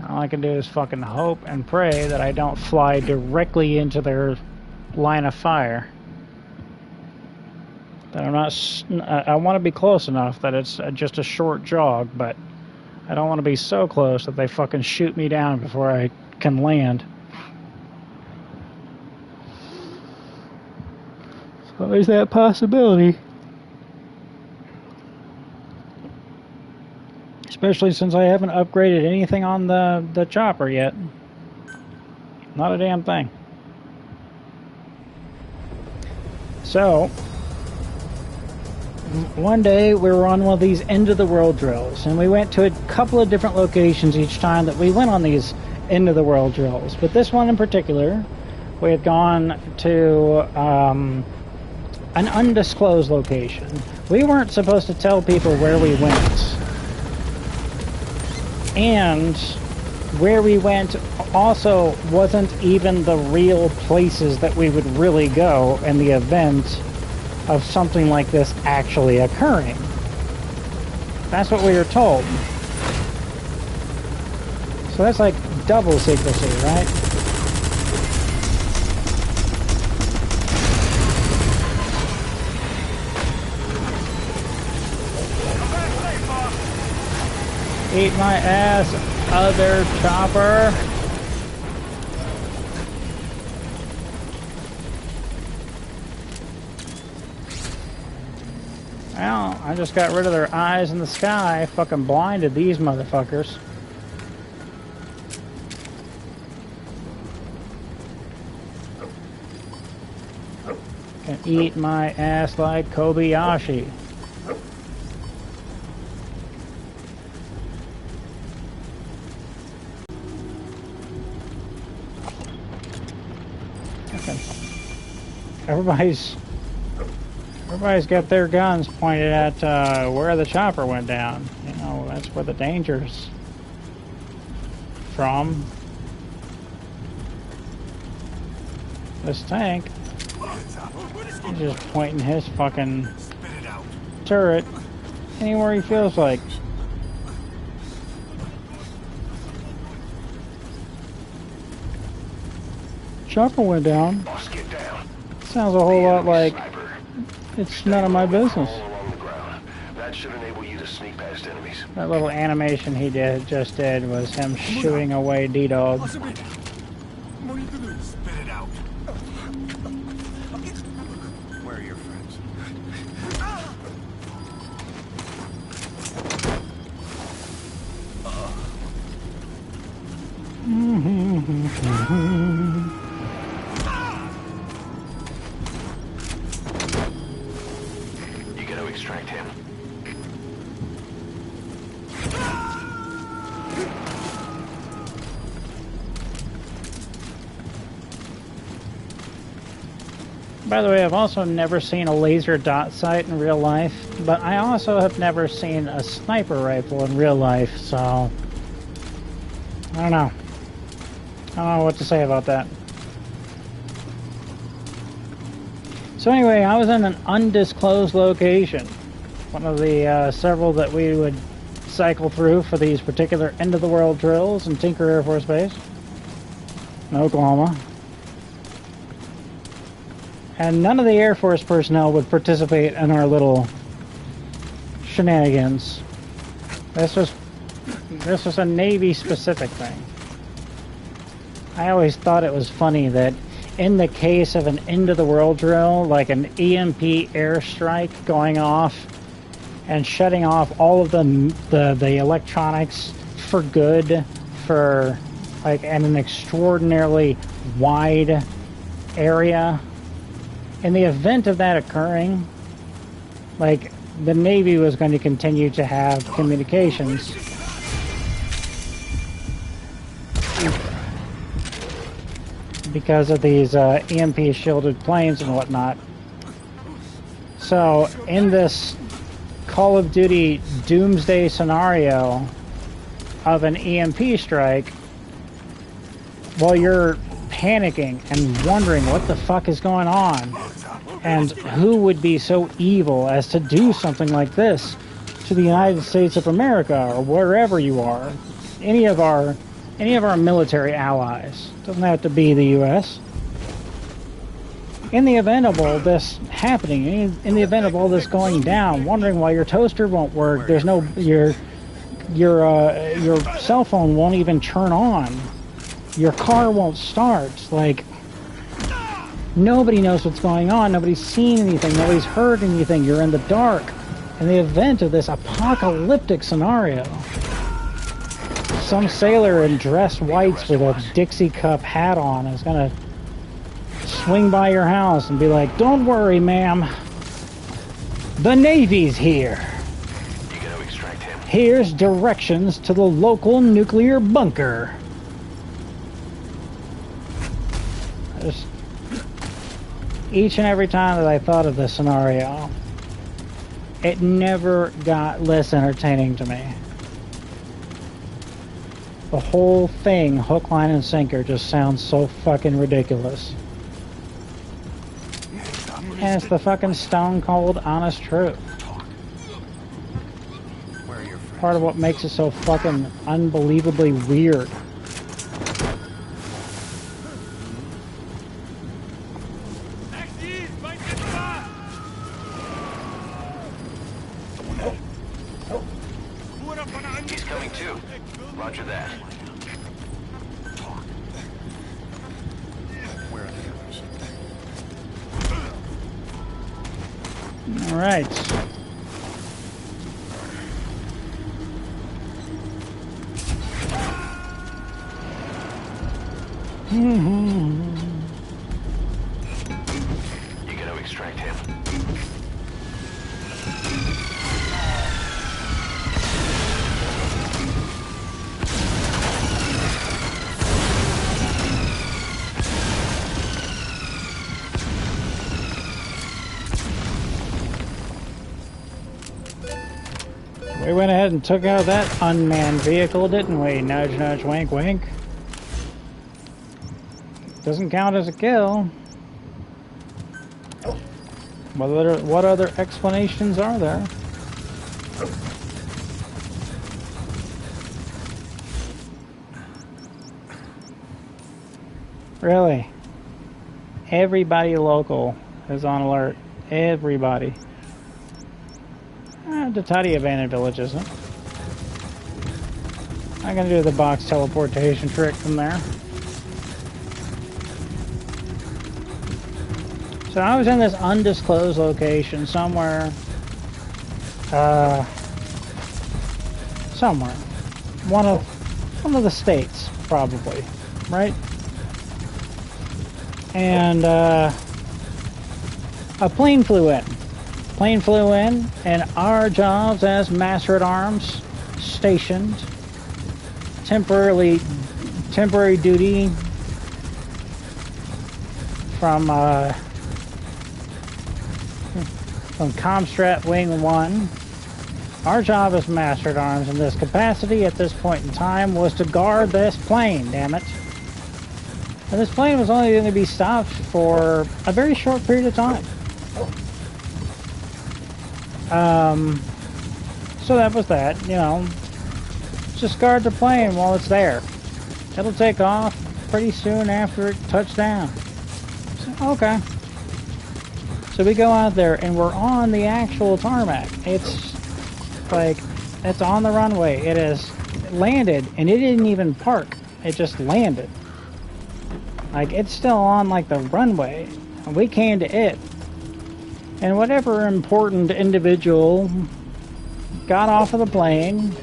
All I can do is fucking hope and pray that I don't fly directly into their line of fire. That I'm not. I want to be close enough that it's just a short jog, but I don't want to be so close that they fucking shoot me down before I can land. So there's that possibility. Especially since I haven't upgraded anything on the chopper yet. Not a damn thing. So, one day we were on one of these end of the world drills, and we went to a couple of different locations each time that we went on these end of the world drills. But this one in particular, we had gone to an undisclosed location. We weren't supposed to tell people where we went. And where we went also wasn't even the real places that we would really go in the event of something like this actually occurring. That's what we were told. So that's like double secrecy, right? Eat my ass, other chopper. Well, I just got rid of their eyes in the sky. Fucking blinded these motherfuckers. Can eat my ass like Kobayashi. Everybody's got their guns pointed at where the chopper went down. You know, that's where the danger's from. This tank, he's just pointing his fucking turret anywhere he feels like. Chopper went down. Sounds a whole lot like it's none of my business. That should enable you to sneak past enemies. That little animation he just did was him shooting away D-Dog. Spit it out. Where are your friends? You got to extract him. By the way, I've also never seen a laser dot sight in real life, but I also have never seen a sniper rifle in real life, so I don't know. I don't know what to say about that. So anyway, I was in an undisclosed location. One of the several that we would cycle through for these particular end-of-the-world drills in Tinker Air Force Base in Oklahoma. And none of the Air Force personnel would participate in our little shenanigans. This was a Navy-specific thing. I always thought it was funny that in the case of an end-of-the-world drill, like an EMP airstrike going off and shutting off all of the electronics for good, for like in an extraordinarily wide area, in the event of that occurring, like the Navy was going to continue to have communications. Because of these EMP shielded planes and whatnot. So in this Call of Duty doomsday scenario of an EMP strike, while you're panicking and wondering what the fuck is going on and who would be so evil as to do something like this to the United States of America or wherever you are, any of our military allies. Doesn't have to be the U.S. in the event of all this happening, in the event of all this going down, wondering why your toaster won't work, there's no your cell phone won't even turn on, your car won't start. Like, nobody knows what's going on. Nobody's seen anything. Nobody's heard anything. You're in the dark. In the event of this apocalyptic scenario, some sailor in dressed whites with a Dixie cup hat on is gonna swing by your house and be like, "Don't worry, ma'am. The Navy's here. You gotta extract him. Here's directions to the local nuclear bunker." Just each and every time that I thought of this scenario, it never got less entertaining to me. The whole thing, hook, line, and sinker, just sounds so fucking ridiculous. And it's the fucking stone cold honest truth. Part of what makes it so fucking unbelievably weird. He's coming too. Roger that. Where are the others? All right. You gotta extract him. We went ahead and took out that unmanned vehicle, didn't we? Nudge, nudge, wink, wink. Doesn't count as a kill. What other explanations are there? Really? Everybody local is on alert. Everybody. The tidy abandoned village isn't. I'm gonna do the box teleportation trick from there. So I was in this undisclosed location somewhere. Somewhere. One of the states, probably. Right? And a plane flew in. And our jobs as Master at Arms, stationed, temporary duty from Comstrat Wing 1. Our job as Master at Arms in this capacity at this point in time was to guard this plane, damn it. And this plane was only going to be stopped for a very short period of time. So that was that, you know. Just guard the plane while it's there. It'll take off pretty soon after it touches down. So, okay. So we go out there and we're on the actual tarmac. It's like, it's on the runway. It is landed and it didn't even park. It just landed. Like, it's still on like the runway. And we came to it. And whatever important individual got off of the plane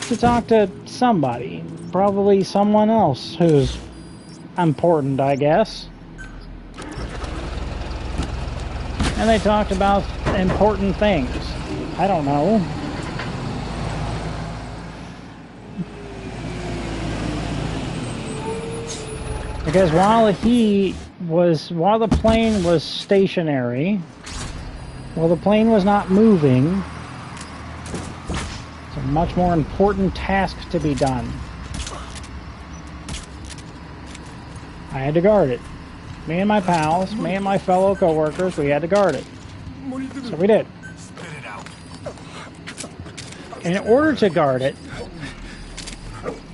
to talk to somebody. Probably someone else who's important, I guess. And they talked about important things. I don't know. Because while the plane was stationary, while the plane was not moving, it's a much more important task to be done. I had to guard it. Me and my pals, me and my fellow co-workers, we had to guard it. So we did. In order to guard it,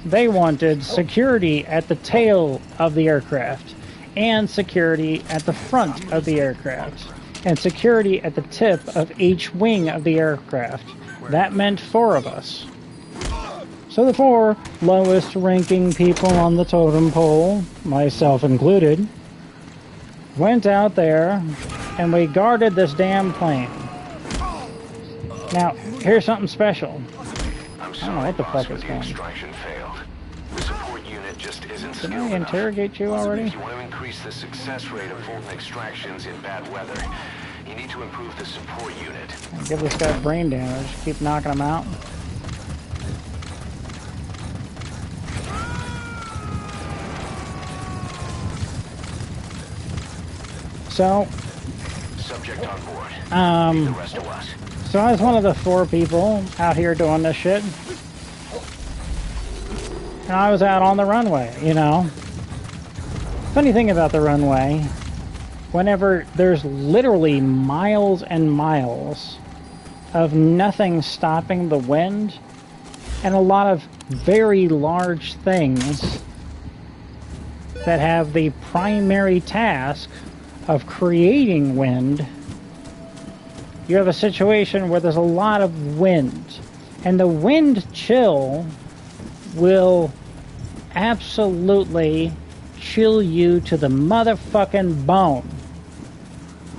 they wanted security at the tail of the aircraft. and security at the front of the aircraft, and security at the tip of each wing of the aircraft. That meant 4 of us. So the 4 lowest ranking people on the totem pole, myself included, went out there and we guarded this damn plane. Now, here's something special. I'm I don't know what the fuck is the going on. extraction failed. The support unit just isn't Did skilled I enough. interrogate you already? If you want to increase the success rate of Fulton extractions in bad weather, you need to improve the support unit. Give this guy brain damage. Keep knocking him out. So, Subject on board. Leave the rest of us. so I was one of the 4 people out here doing this shit. And I was out on the runway, you know. Funny thing about the runway, whenever there's literally miles and miles of nothing stopping the wind, and a lot of very large things that have the primary task of creating wind, you have a situation where there's a lot of wind. And the wind chill will absolutely chill you to the motherfucking bone.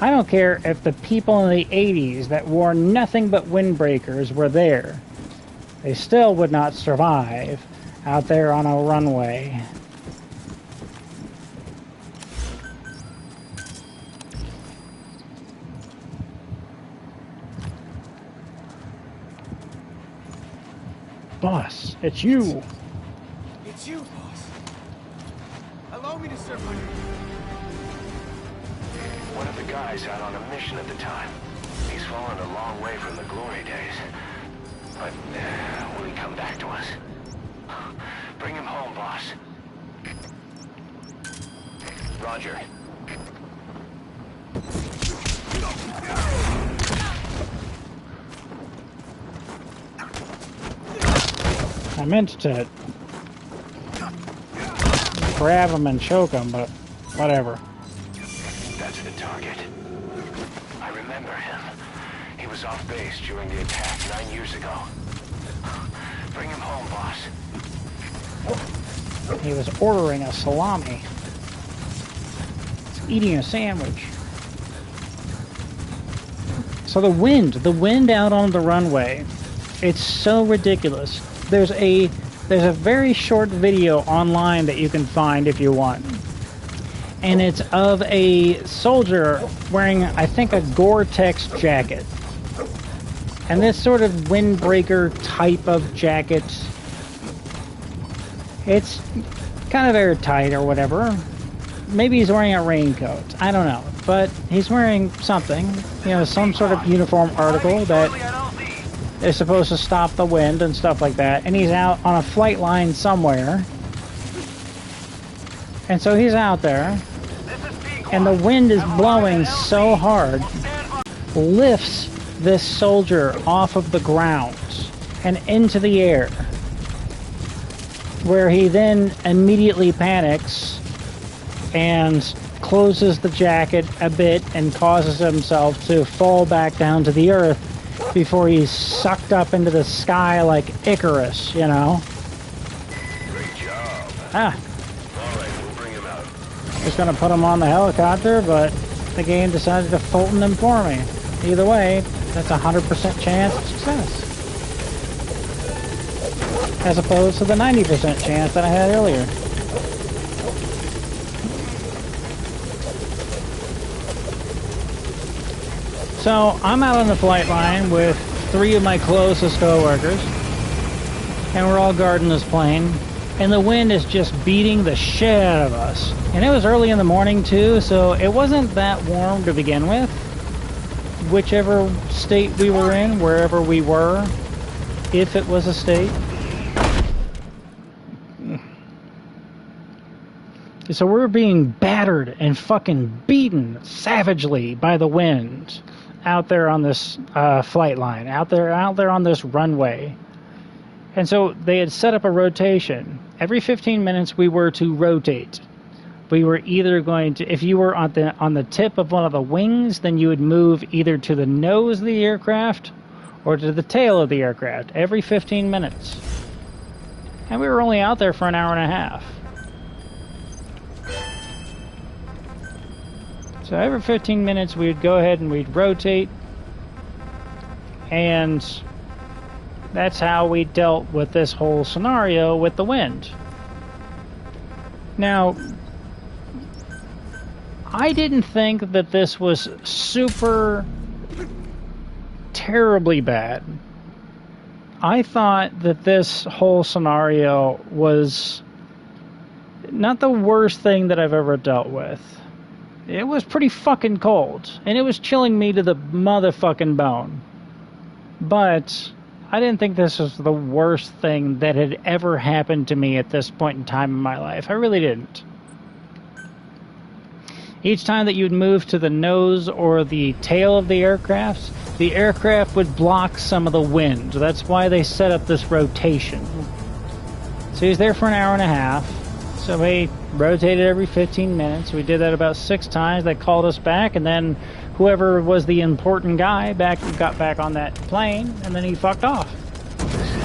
I don't care if the people in the 80s that wore nothing but windbreakers were there. They still would not survive out there on a runway. Boss, it's you. It's you, boss. Allow me to serve my... One of the guys out on a mission at the time. He's fallen a long way from the glory days. But will he come back to us? Bring him home, boss. Roger. I meant to grab him and choke him, but whatever. That's the target. I remember him. He was off base during the attack 9 years ago. Bring him home, boss. He was ordering a salami. He's eating a sandwich. So the wind out on the runway, it's so ridiculous. There's a very short video online that you can find if you want. And it's of a soldier wearing, I think, a Gore-Tex jacket. And this sort of windbreaker type of jacket, it's kind of airtight or whatever. Maybe he's wearing a raincoat. I don't know. But he's wearing something, you know, some sort of uniform article that is supposed to stop the wind and stuff like that. And he's out on a flight line somewhere. And so he's out there. And the wind is blowing so hard, lifts this soldier off of the ground and into the air, where he then immediately panics and closes the jacket a bit and causes himself to fall back down to the earth before he's sucked up into the sky like Icarus, you know? Great job. Ah, All right, we'll bring him out. was gonna put him on the helicopter, but the game decided to Fulton him for me. Either way, that's a 100% chance of success. As opposed to the 90% chance that I had earlier. So, I'm out on the flight line with 3 of my closest co-workers, and we're all guarding this plane, and the wind is just beating the shit out of us. And it was early in the morning too, so it wasn't that warm to begin with. Whichever state we were in, wherever we were, if it was a state. So we're being battered and fucking beaten savagely by the wind out there on this flight line, out there on this runway. And so they had set up a rotation. Every 15 minutes we were to rotate. we were either going to, if you were on the tip of one of the wings, then you would move either to the nose of the aircraft or to the tail of the aircraft every 15 minutes. And we were only out there for an hour and a half. So every 15 minutes we'd go ahead and we'd rotate, and that's how we dealt with this whole scenario with the wind. Now, I didn't think that this was super terribly bad. I thought that this whole scenario was not the worst thing that I've ever dealt with. It was pretty fucking cold, and it was chilling me to the motherfucking bone. But I didn't think this was the worst thing that had ever happened to me at this point in time in my life. I really didn't. Each time that you'd move to the nose or the tail of the aircraft would block some of the wind. That's why they set up this rotation. So he was there for an hour and a half. So we rotated every 15 minutes. We did that about 6 times. They called us back, and then whoever was the important guy got back on that plane, and then he fucked off.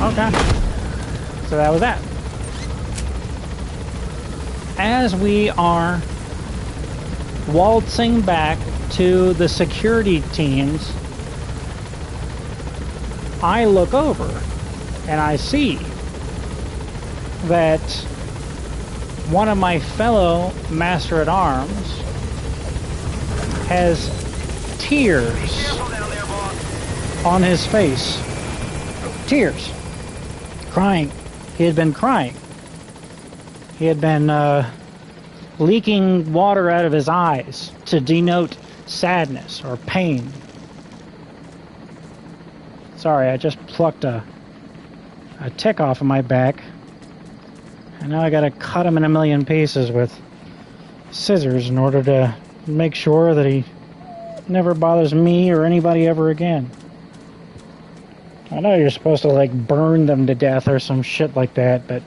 Okay. So that was that. As we are waltzing back to the security teams, I look over and I see that one of my fellow Master-at-Arms has tears on his face. Tears. Crying. He had been crying. He had been leaking water out of his eyes to denote sadness or pain. Sorry, I just plucked a tick off of my back. And now I gotta cut him in a million pieces with scissors in order to make sure that he never bothers me or anybody ever again. I know you're supposed to, like, burn them to death or some shit like that, but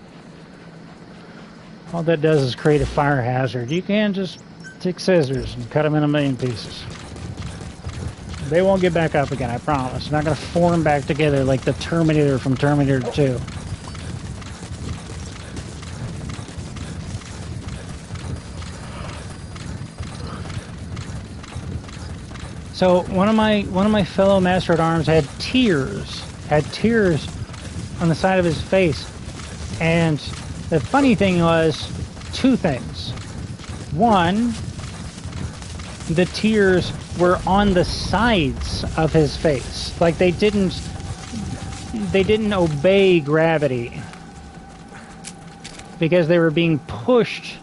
all that does is create a fire hazard. You can just take scissors and cut them in a million pieces. They won't get back up again, I promise. They're not going to form back together like the Terminator from Terminator 2. So one of my fellow Master-at-Arms had tears on the side of his face. And the funny thing was 2 things. One, the tears were on the sides of his face. Like they didn't obey gravity, because they were being pushed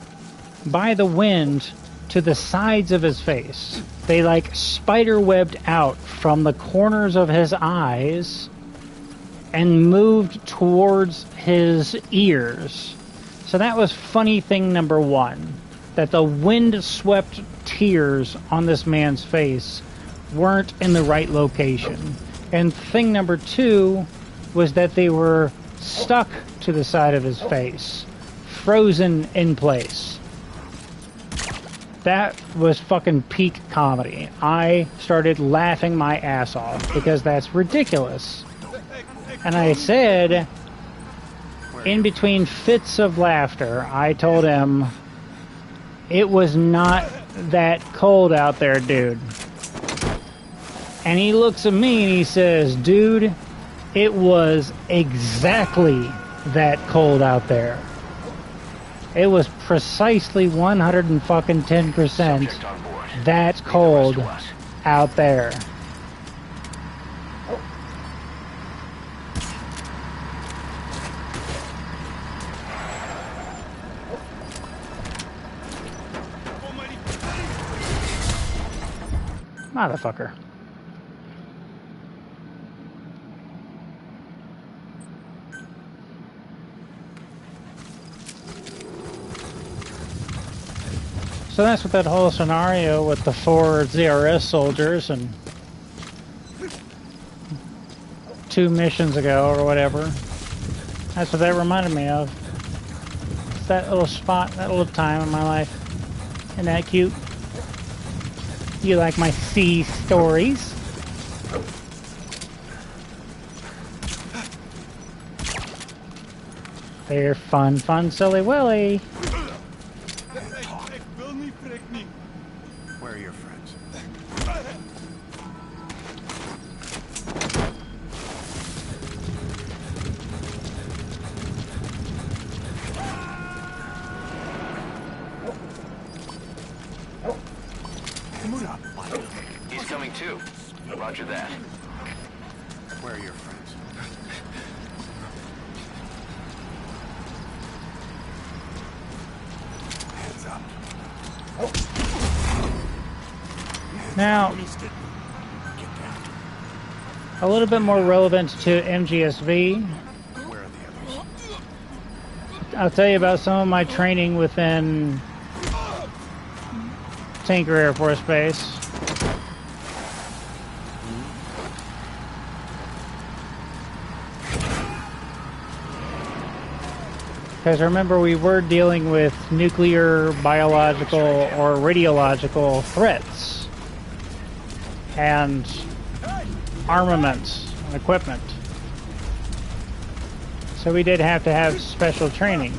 by the wind to the sides of his face. They like spider-webbed out from the corners of his eyes and moved towards his ears. So that was funny thing number 1, that the wind-swept tears on this man's face weren't in the right location. And thing number 2 was that they were stuck to the side of his face, frozen in place. That was fucking peak comedy. I started laughing my ass off because that's ridiculous. And I said, in between fits of laughter, I told him, it was not that cold out there, dude. And he looks at me and he says, dude, it was exactly that cold out there. It was precisely 110% that cold out there. Motherfucker. So that's what that whole scenario with the 4 ZRS soldiers and 2 missions ago or whatever. That's what that reminded me of. It's that little spot, that little time in my life. Isn't that cute? You like my sea stories? They're fun, fun, silly Willy. Ek wil nie trek nie. Where are your friends? He's coming too. Roger that. Where are your friends? Hands up. Now, a little bit more relevant to MGSV. Where are the others? I'll tell you about some of my training within Tinker Air Force Base. Because remember, we were dealing with nuclear, biological, or radiological threats and armaments and equipment. So we did have to have special training.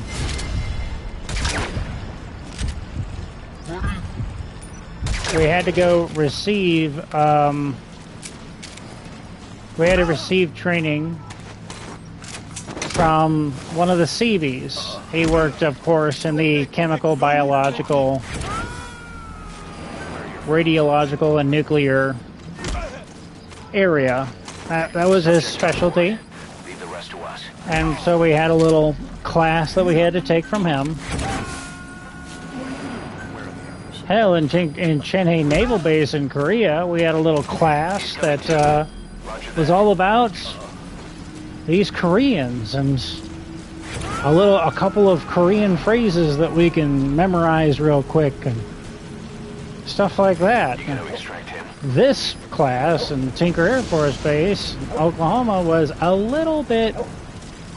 We had to go receive, training from one of the Mgsvs. He worked, of course, in the chemical, biological, radiological, and nuclear area. That was his specialty. Leave the rest to us. And so we had a little class that we had to take from him. Hell, in Chenhae Naval Base in Korea, we had a little class that was all about these Koreans and a couple of Korean phrases that we can memorize real quick and stuff like that. You gotta extract him. This class in Tinker Air Force Base, Oklahoma, was a little bit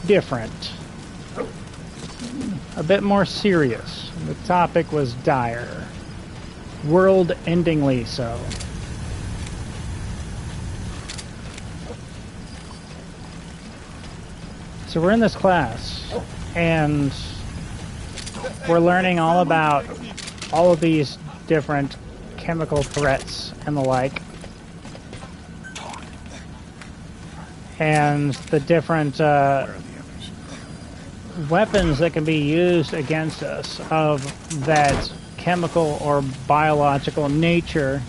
different. A bit more serious. The topic was dire. World-endingly so. So we're in this class, and we're learning all about all of these different chemical threats and the like, and the different weapons that can be used against us of that chemical or biological nature,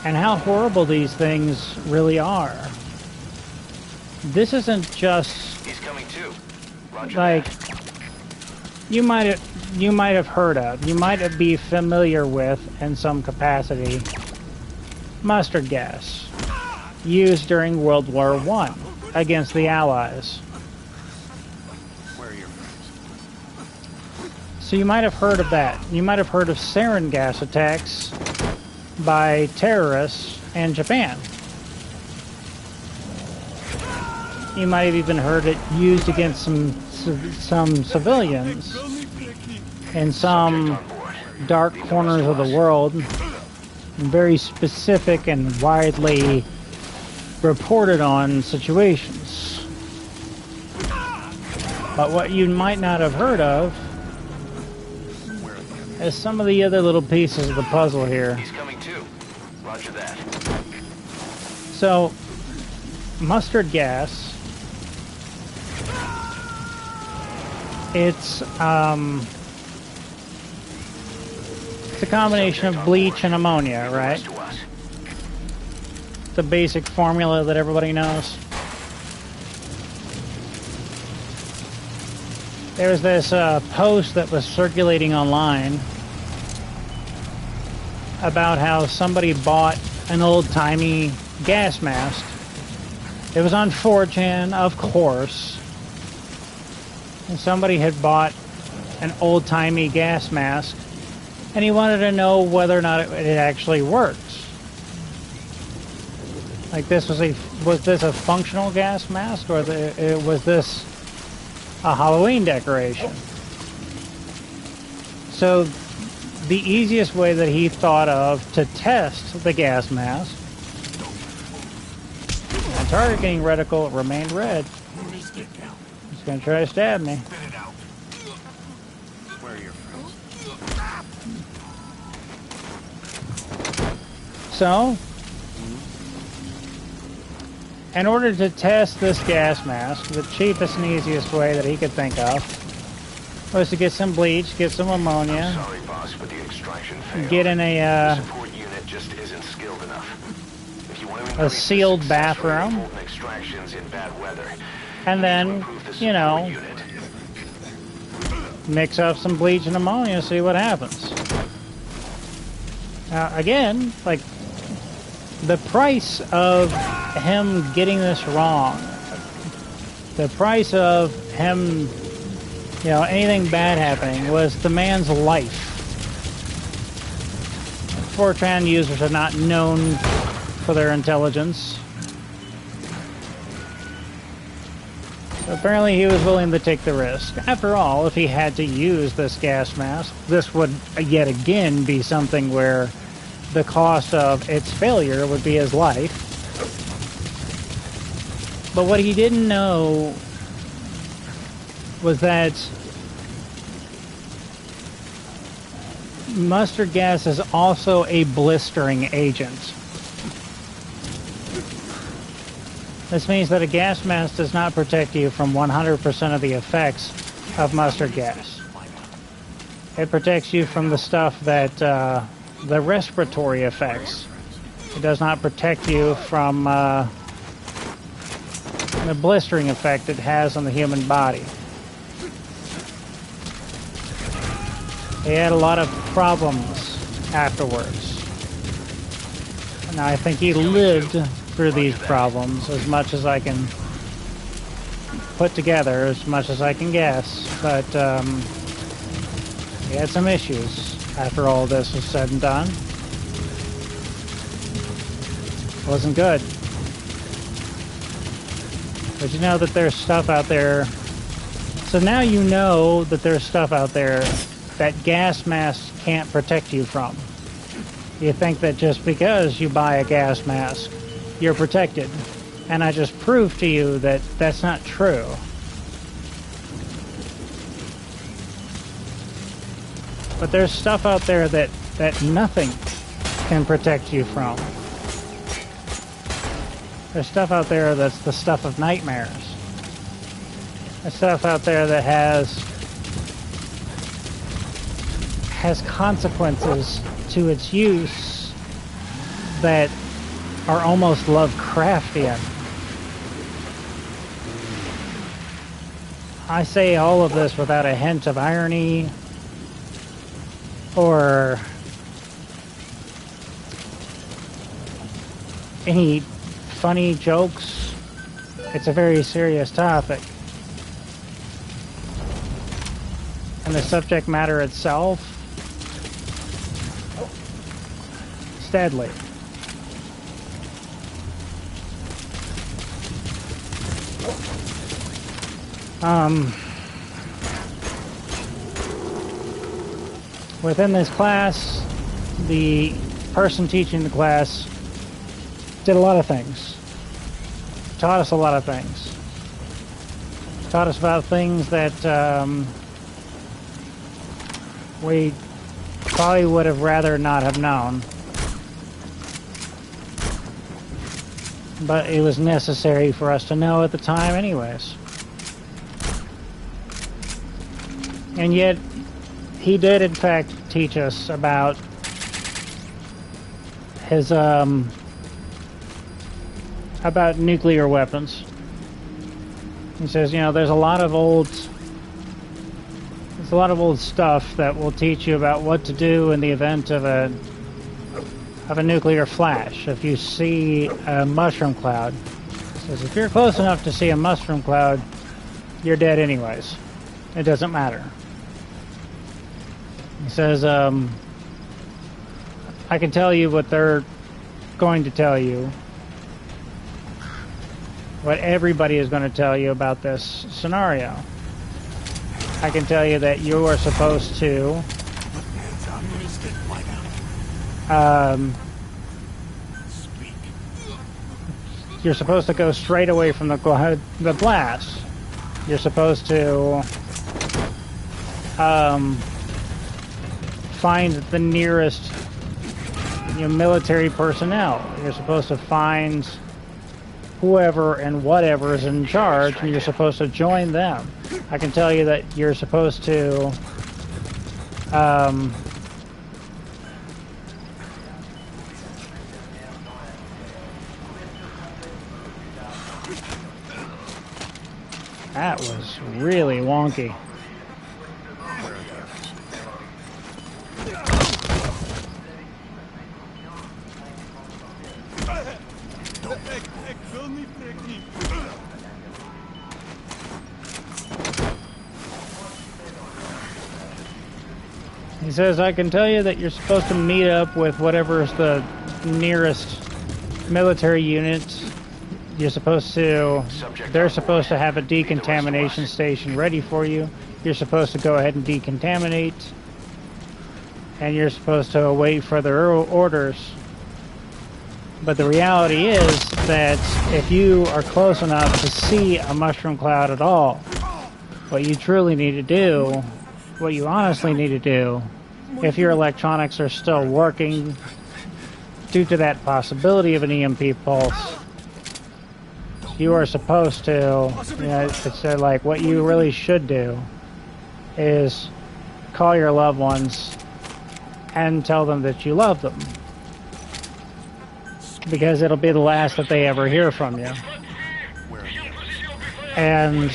and how horrible these things really are. This isn't just He's coming too. Roger like that. you might have heard of, you might be familiar with in some capacity, mustard gas used during World War I against the Allies. Where are your friends? So you might have heard of that. You might have heard of sarin gas attacks by terrorists in Japan. You might have even heard it used against some civilians in some dark corners of the world, in very specific and widely reported on situations. But what you might not have heard of is some of the other little pieces of the puzzle here. He's coming too. Roger that. So, mustard gas, it's a combination of bleach and ammonia, right? To us. The basic formula that everybody knows. There was this post that was circulating online about how somebody bought an old-timey gas mask. It was on 4chan, of course. And somebody had bought an old-timey gas mask, and he wanted to know whether or not it actually worked. Like, was this a functional gas mask, or was this a Halloween decoration? So the easiest way that he thought of to test the gas mask, and target getting reticle remained red. He's gonna try to stab me. Where are your friends? So, in order to test this gas mask, the cheapest and easiest way that he could think of was to get some bleach, get some ammonia, Sorry, boss, but the extraction failed. get in The support unit just isn't skilled enough. If you want to increase the sealed success rate of bathroom, Fulton extractions in bad weather, and you then, need to improve the you know, support unit. mix up some bleach and ammonia, see what happens. Now, again, like, the price of him getting this wrong, the price of him, you know, anything bad happening was the man's life. 4chan users are not known for their intelligence. So apparently he was willing to take the risk. After all, if he had to use this gas mask, this would yet again be something where the cost of its failure would be his life. But what he didn't know was that mustard gas is also a blistering agent. This means that a gas mask does not protect you from 100% of the effects of mustard gas. It protects you from the stuff that, the respiratory effects. It does not protect you from the blistering effect it has on the human body. He had a lot of problems afterwards. And I think he lived through these problems as much as I can put together, as much as I can guess. But he had some issues after all this was said and done. Wasn't good. But you know that there's stuff out there. So now you know that there's stuff out there that gas masks can't protect you from. You think that just because you buy a gas mask, you're protected. And I just proved to you that that's not true. But there's stuff out there that nothing can protect you from. There's stuff out there that's the stuff of nightmares. There's stuff out there that has consequences to its use that are almost Lovecraftian. I say all of this without a hint of irony or any funny jokes. It's a very serious topic. And the subject matter itself, it's deadly. Within this class, the person teaching the class did a lot of things. Taught us a lot of things. Taught us about things that we probably would have rather not have known. But it was necessary for us to know at the time anyways. And yet, he did in fact teach us about his, about nuclear weapons. He says, you know, there's a lot of old stuff that will teach you about what to do in the event of a nuclear flash. If you see a mushroom cloud, he says, if you're close enough to see a mushroom cloud, you're dead anyways. It doesn't matter. He says, I can tell you what they're going to tell you. What everybody is going to tell you about this scenario. I can tell you that you are supposed to you're supposed to go straight away from the blast. You're supposed to find the nearest military personnel. You're supposed to find whoever and whatever is in charge, and you're supposed to join them. I can tell you that you're supposed to that was really wonky. He says, I can tell you that you're supposed to meet up with whatever is the nearest military unit. You're supposed to, they're supposed to have a decontamination station ready for you. You're supposed to go ahead and decontaminate. And you're supposed to await further orders. But the reality is that if you are close enough to see a mushroom cloud at all, what you truly need to do, what you honestly need to do, if your electronics are still working due to that possibility of an EMP pulse, you are supposed to, it's like what you really should do is call your loved ones and tell them that you love them. Because it'll be the last that they ever hear from you. And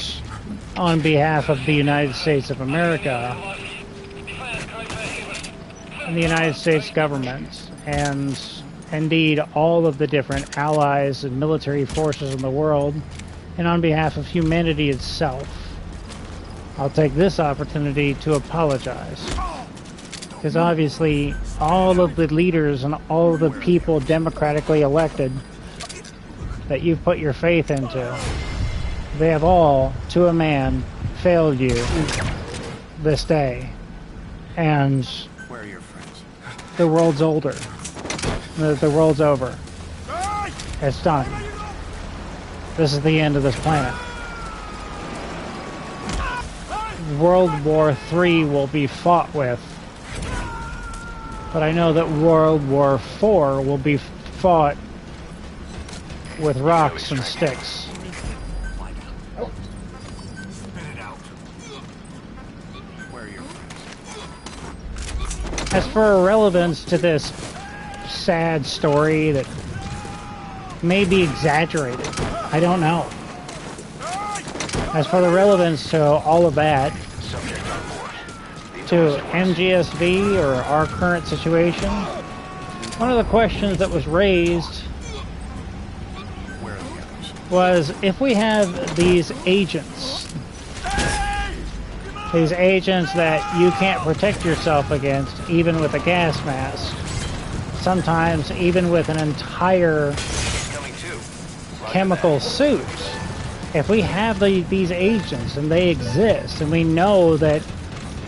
on behalf of the United States of America, and the United States government, and indeed all of the different allies and military forces in the world, and on behalf of humanity itself, I'll take this opportunity to apologize. Because obviously, all of the leaders and all of the people democratically elected that you've put your faith into, they have all, to a man, failed you this day. And Where are your friends? the world's older. The world's over. It's done. This is the end of this planet. World War III will be fought with. But I know that World War IV will be fought with rocks and sticks. As for relevance to this sad story that may be exaggerated, I don't know. As for the relevance to all of that, to Mgsv or our current situation, one of the questions that was raised was if we have these agents that you can't protect yourself against even with a gas mask, sometimes even with an entire chemical suit, if we have these agents and they exist and we know that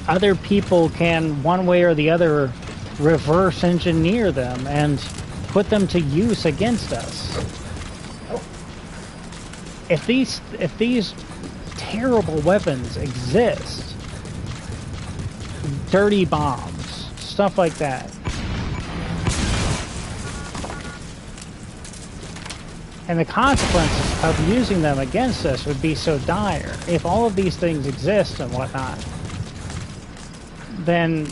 other people can, one way or the other, reverse engineer them and put them to use against us. If these terrible weapons exist, dirty bombs, stuff like that, and the consequences of using them against us would be so dire. If all of these things exist and whatnot, then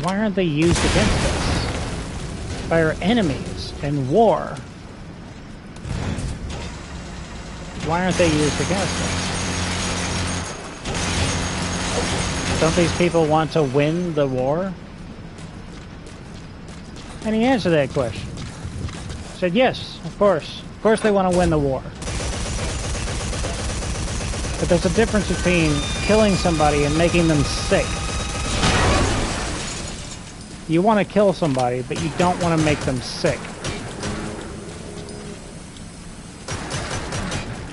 why aren't they used against us by our enemies in war? Why aren't they used against us? Don't these people want to win the war? And he answered that question. He said, yes, of course. Of course they want to win the war. But there's a difference between killing somebody and making them sick. You want to kill somebody, but you don't want to make them sick.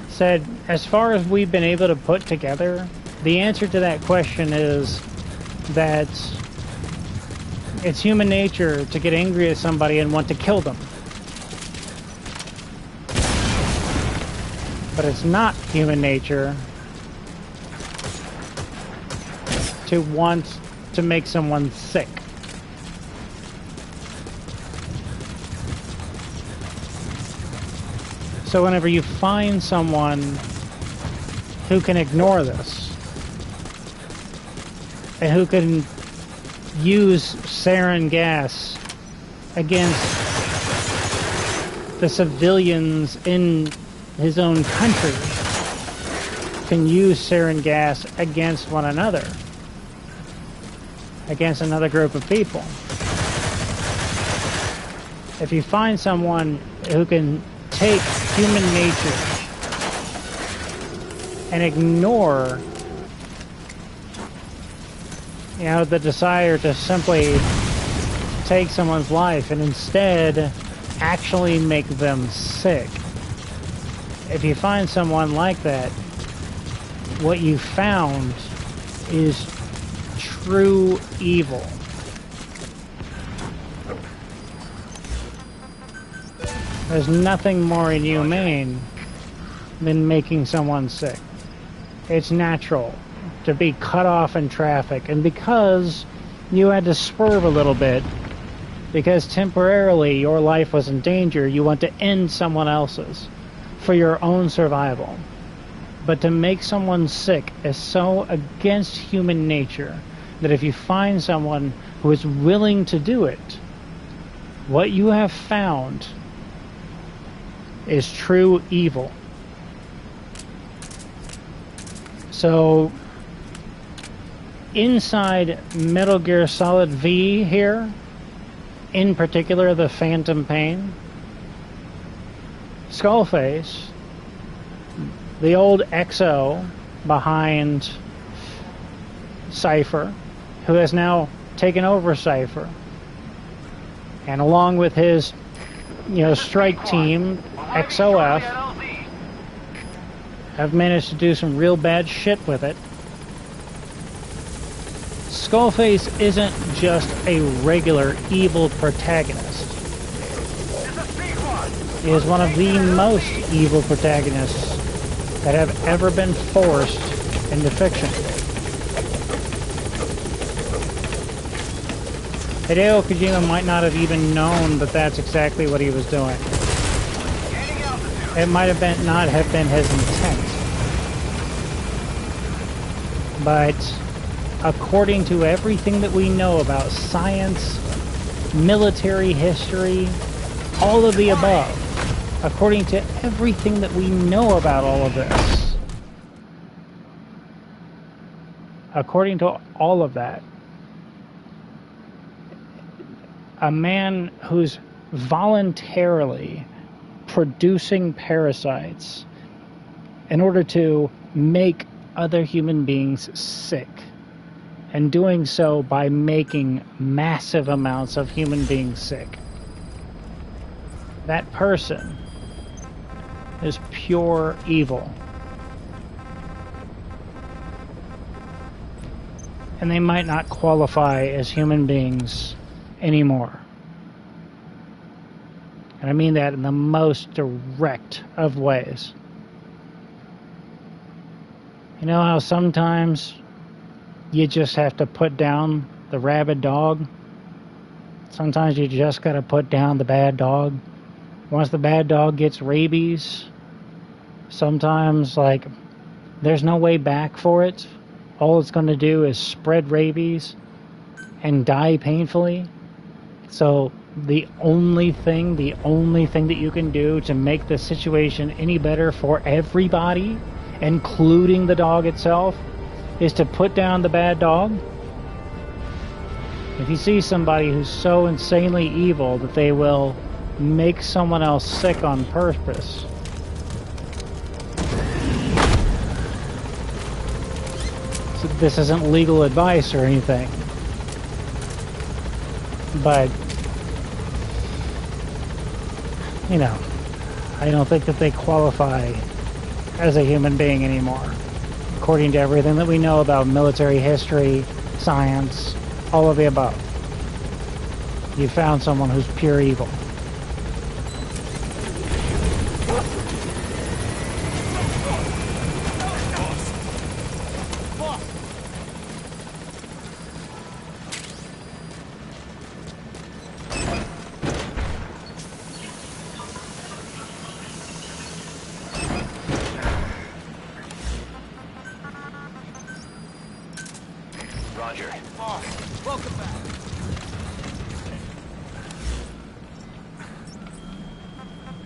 Said, as far as we've been able to put together, the answer to that question is that It's human nature to get angry at somebody and want to kill them. But it's not human nature to want to make someone sick. So whenever you find someone who can ignore this, and who can use sarin gas against the civilians in his own country, can use sarin gas against one another, against another group of people. If you find someone who can take human nature and ignore, you know, the desire to simply take someone's life and instead actually make them sick. If you find someone like that, what you found is true evil. There's nothing more inhumane than making someone sick. It's natural to be cut off in traffic, and because you had to swerve a little bit, because temporarily your life was in danger, you want to end someone else's for your own survival. But to make someone sick is so against human nature that if you find someone who is willing to do it, what you have found is true evil. So inside Metal Gear Solid V here, in particular the Phantom Pain, Skullface, the old XO behind Cypher, who has now taken over Cypher, and along with his, you know, strike team, XOF, have managed to do some real bad shit with it. Skullface isn't just a regular evil protagonist. He is one of the most evil protagonists that have ever been forced into fiction. Hideo Kojima might not have even known that that's exactly what he was doing. It might have been not have been his intent. But according to everything that we know about science, military history, all of the above, according to everything that we know about all of this, according to all of that, a man who's voluntarily producing parasites in order to make other human beings sick, and doing so by making massive amounts of human beings sick. That person is pure evil. And they might not qualify as human beings anymore. And I mean that in the most direct of ways. You know how sometimes you just have to put down the rabid dog? Sometimes you just gotta put down the bad dog. Once the bad dog gets rabies, sometimes, like, there's no way back for it. All it's gonna do is spread rabies and die painfully. So the only thing that you can do to make the situation any better for everybody, including the dog itself, is to put down the bad dog. If you see somebody who's so insanely evil that they will make someone else sick on purpose, so this isn't legal advice or anything, but, you know, I don't think that they qualify as a human being anymore, according to everything that we know about military history, science, all of the above. you found someone who's pure evil. Roger. Welcome back.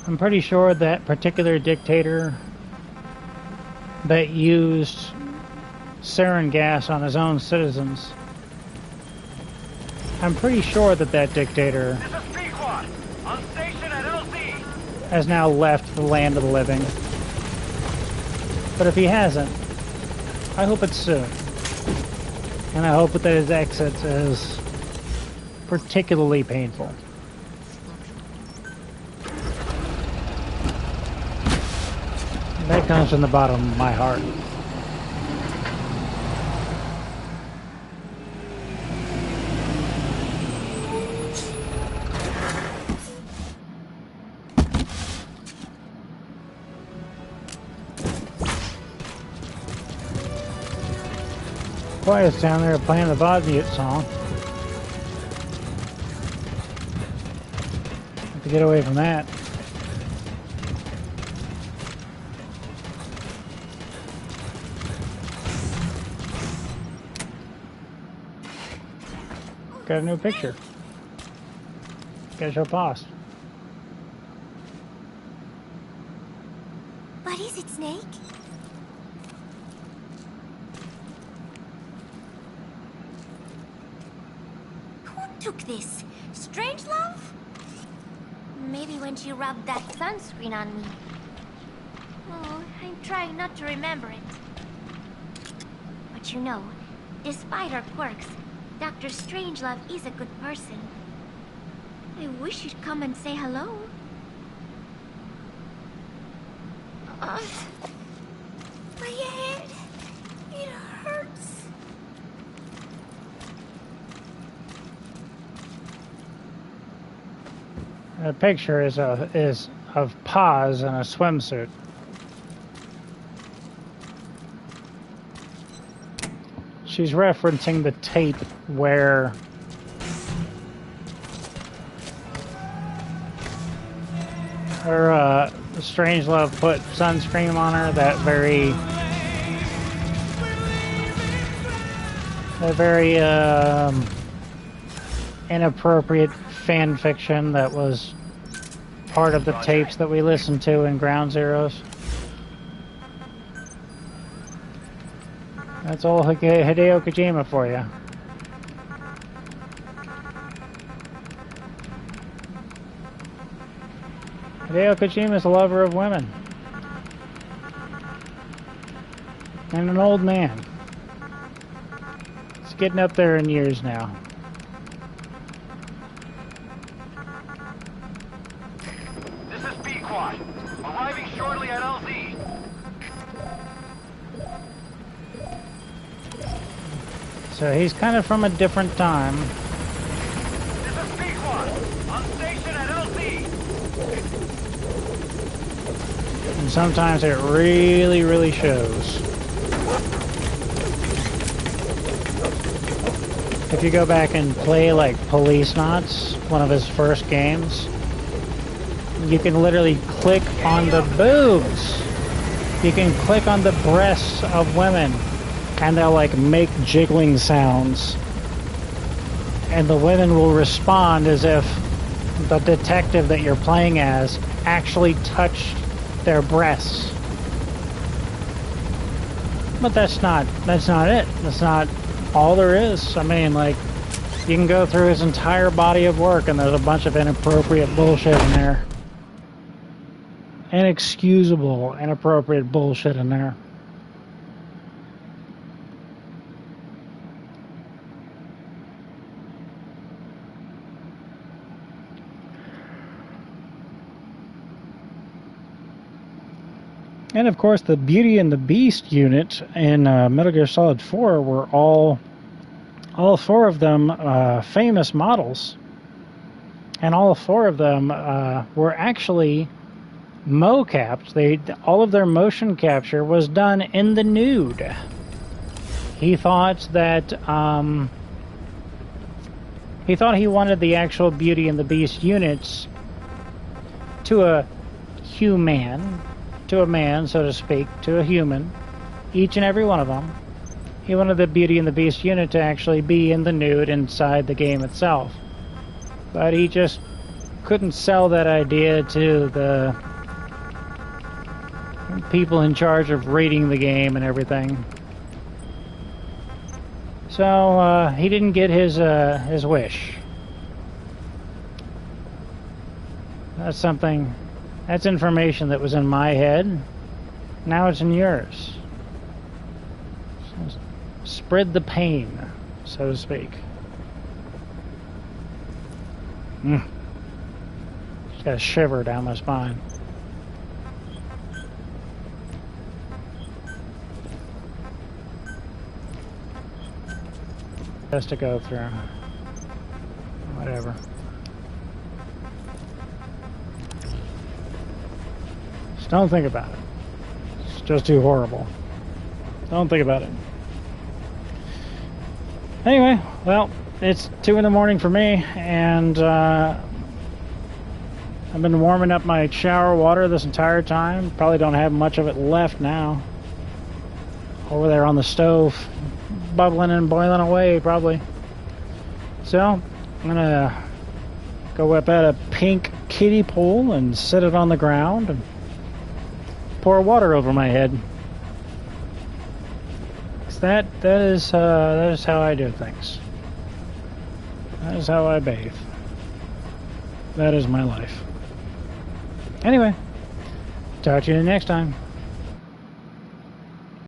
I'm pretty sure that particular dictator that used sarin gas on his own citizens, I'm pretty sure that that dictator This is Pequod. On station at LZ. has now left the land of the living. But if he hasn't, I hope it's soon. And I hope that his exit is particularly painful. That comes from the bottom of my heart. Quiet's down there playing the Vodmute song. Have to get away from that. Got a new picture. Gotta show boss. What is it, Snake? Who took this? Strangelove? Maybe when she rubbed that sunscreen on me. Oh, I'm trying not to remember it. But you know, despite her quirks, Dr. Strangelove is a good person. I wish you'd come and say hello. My head, it hurts. The picture is of Paz in a swimsuit. She's referencing the tape where her Strangelove put sunscreen on her. That very inappropriate fan fiction that was part of the tapes that we listened to in Ground Zeroes. That's all Hideo Kojima for you. Hideo Kojima is a lover of women. And an old man. He's getting up there in years now. This is Pequod. Arriving shortly at LZ. So he's kind of from a different time. This is Pequod. On station at LZ. And sometimes it really, really shows. If you go back and play like Police Knots, one of his first games, you can literally click on the boobs. You can click on the breasts of women and they'll like make jiggling sounds. And the women will respond as if the detective that you're playing as actually touched their breasts. But that's not it. That's not all there is. I mean, like, you can go through his entire body of work and there's a bunch of inappropriate bullshit in there. Inexcusable, inappropriate bullshit in there. And of course, the Beauty and the Beast unit in Metal Gear Solid 4 were all four of them famous models. And all 4 of them were actually mo-capped. All of their motion capture was done in the nude. He thought that he wanted the actual Beauty and the Beast units to a human, to a man, so to speak, to a human, each and every one of them. He wanted the Beauty and the Beast unit to actually be in the nude inside the game itself. But he just couldn't sell that idea to the people in charge of rating the game and everything. So he didn't get his wish. That's information that was in my head. Now it's in yours. So spread the pain, so to speak. Just got a shiver down my spine. Has to go through. Whatever. Just don't think about it. It's just too horrible. Don't think about it. Anyway, well, it's 2 in the morning for me, and I've been warming up my shower water this entire time. Probably don't have much of it left now. Over there on the stove, bubbling and boiling away, probably. So, I'm gonna go whip out a pink kiddie pool and set it on the ground and pour water over my head. That is how I do things. That is how I bathe. That is my life. Anyway, talk to you next time.